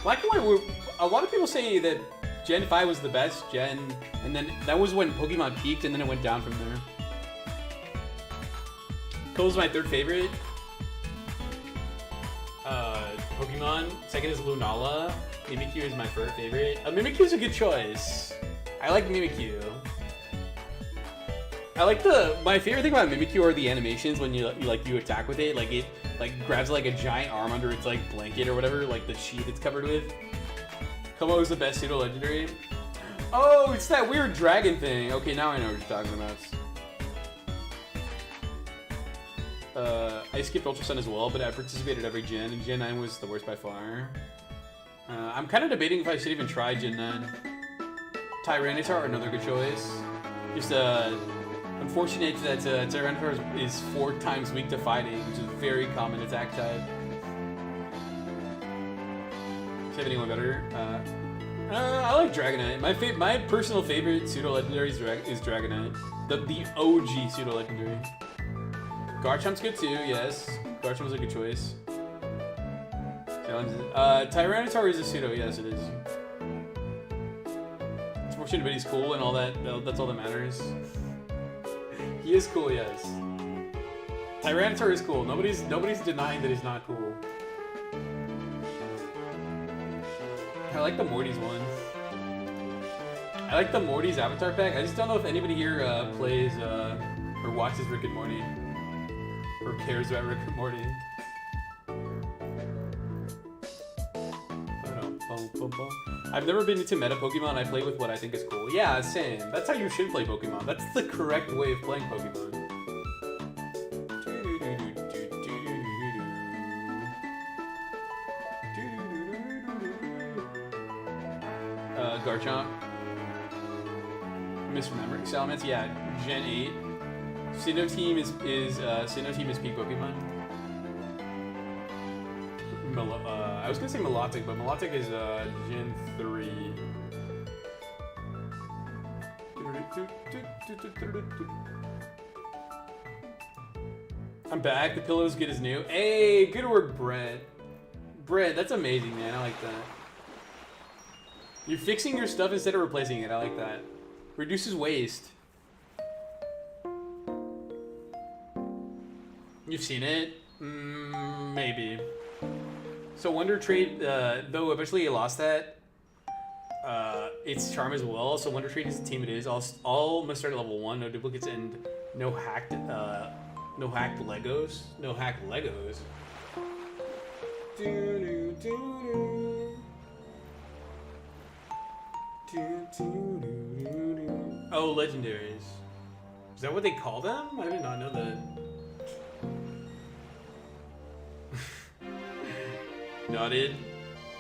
B: Black and White were... A lot of people say that Gen 5 was the best gen, and then that was when Pokemon peaked, and then it went down from there. Cole's my third favorite. Pokemon. Second is Lunala. Mimikyu is my first favorite. Mimikyu's a good choice. I like Mimikyu. I like my favorite thing about Mimikyu are the animations when you attack with it. Like it grabs like a giant arm under its like blanket or whatever, like the sheath it's covered with. Como is the best pseudo legendary. Oh, it's that weird dragon thing. Okay, now I know what you're talking about. I skipped Ultra Sun as well, but I participated every gen, and Gen 9 was the worst by far. I'm kind of debating if I should even try Gen 9. Tyranitar, another good choice. Just unfortunate that Tyranitar is 4 times weak to fighting, which is a very common attack type. Does have anyone better? I like Dragonite. My personal favorite pseudo legendary is Dragonite. The OG pseudo legendary. Garchomp's good too, yes. Garchomp was a good choice. Tyranitar is a pseudo, yes it is. It's fortunate, but he's cool and all that. That's all that matters. He is cool, yes. Tyranitar is cool. Nobody's denying that he's not cool. I like the Morty's one. I like the Morty's avatar pack. I just don't know if anybody here plays or watches Rick and Morty. Or cares about Rick and Morty. I've never been into meta Pokemon. I play with what I think is cool. Yeah, same. That's how you should play Pokemon. That's the correct way of playing Pokemon. Garchomp. Misremembering. Salamence, yeah. Gen 8. Sinnoh Team is peak Pokemon. I was gonna say Milotic, but Milotic is Gen 3. I'm back. The pillow's good as new. Hey, good work, Brett. Brett, that's amazing, man. I like that. You're fixing your stuff instead of replacing it. I like that. Reduces waste. You've seen it? Maybe. So Wonder Trade, though eventually it lost that, its charm as well. So Wonder Trade is the team it is. All must start at level 1, no duplicates, and no hacked Legos. No hacked Legos. Oh, legendaries. Is that what they call them? I did not know that. Nodded.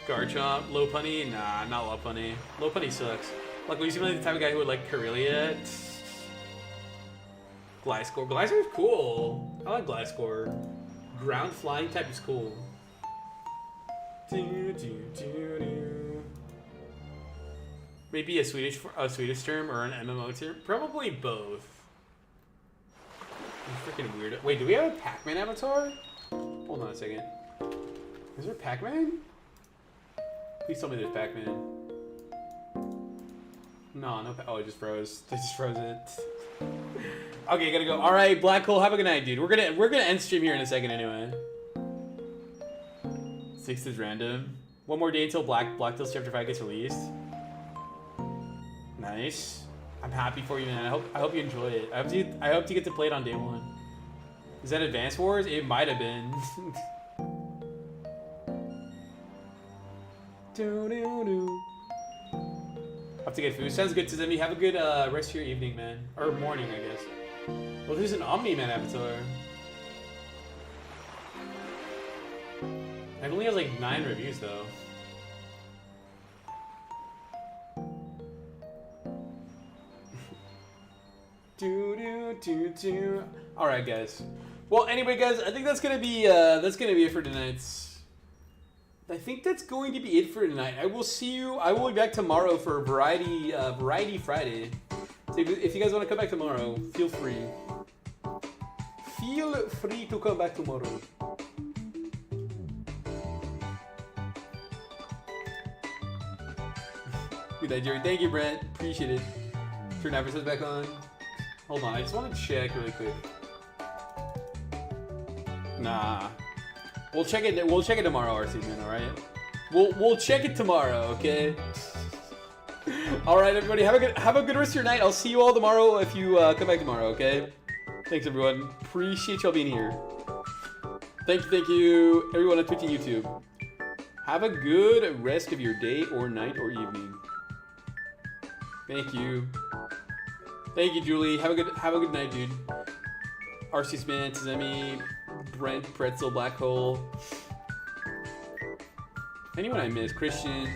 B: Garchomp. Lopunny? Nah, not Lopunny. Lopunny sucks. Like, you seem like the type of guy who would like Corellia. Gliscor. Gliscor's cool. I like Gliscor. Ground flying type is cool. Maybe a Swedish term or an MMO term? Probably both. You freaking weirdo. Wait, do we have a Pac-Man avatar? Hold on a second. Is there Pac-Man? Please tell me there's Pac-Man. No, oh, it just froze. They just froze it. Okay, gotta go. All right, Black Hole, have a good night, dude. We're gonna end stream here in a second anyway. 6th is random. One more day until Black Tales Chapter 5 gets released. Nice. I'm happy for you, man. I hope you enjoy it. I hope you get to play it on day 1. Is that Advance Wars? It might have been. Have to get food. Sounds good, Tizemi. Have a good rest of your evening, man. Or morning, I guess. Well, there's an Omni-Man avatar. It only has like 9 reviews, though. All right, guys. Well, anyway, guys, I think that's gonna be it for tonight's. I think that's going to be it for tonight. I will see you. I will be back tomorrow for Variety Friday. So if you guys want to come back tomorrow, feel free. Feel free to come back tomorrow. Good night, Jerry. Thank you, Brent. Appreciate it. Turn advertisements back on. Hold on, I just want to check really quick. Nah. We'll check it tomorrow, RC man, alright? We'll check it tomorrow, okay? Alright, everybody, have a good rest of your night. I'll see you all tomorrow if you come back tomorrow, okay? Thanks, everyone. Appreciate y'all being here. Thank you, everyone on Twitch and YouTube. Have a good rest of your day or night or evening. Thank you. Thank you, Julie. Have a good night, dude. RC Man, Tizemi, Brent, Pretzel, Black Hole. Anyone I miss? Christian.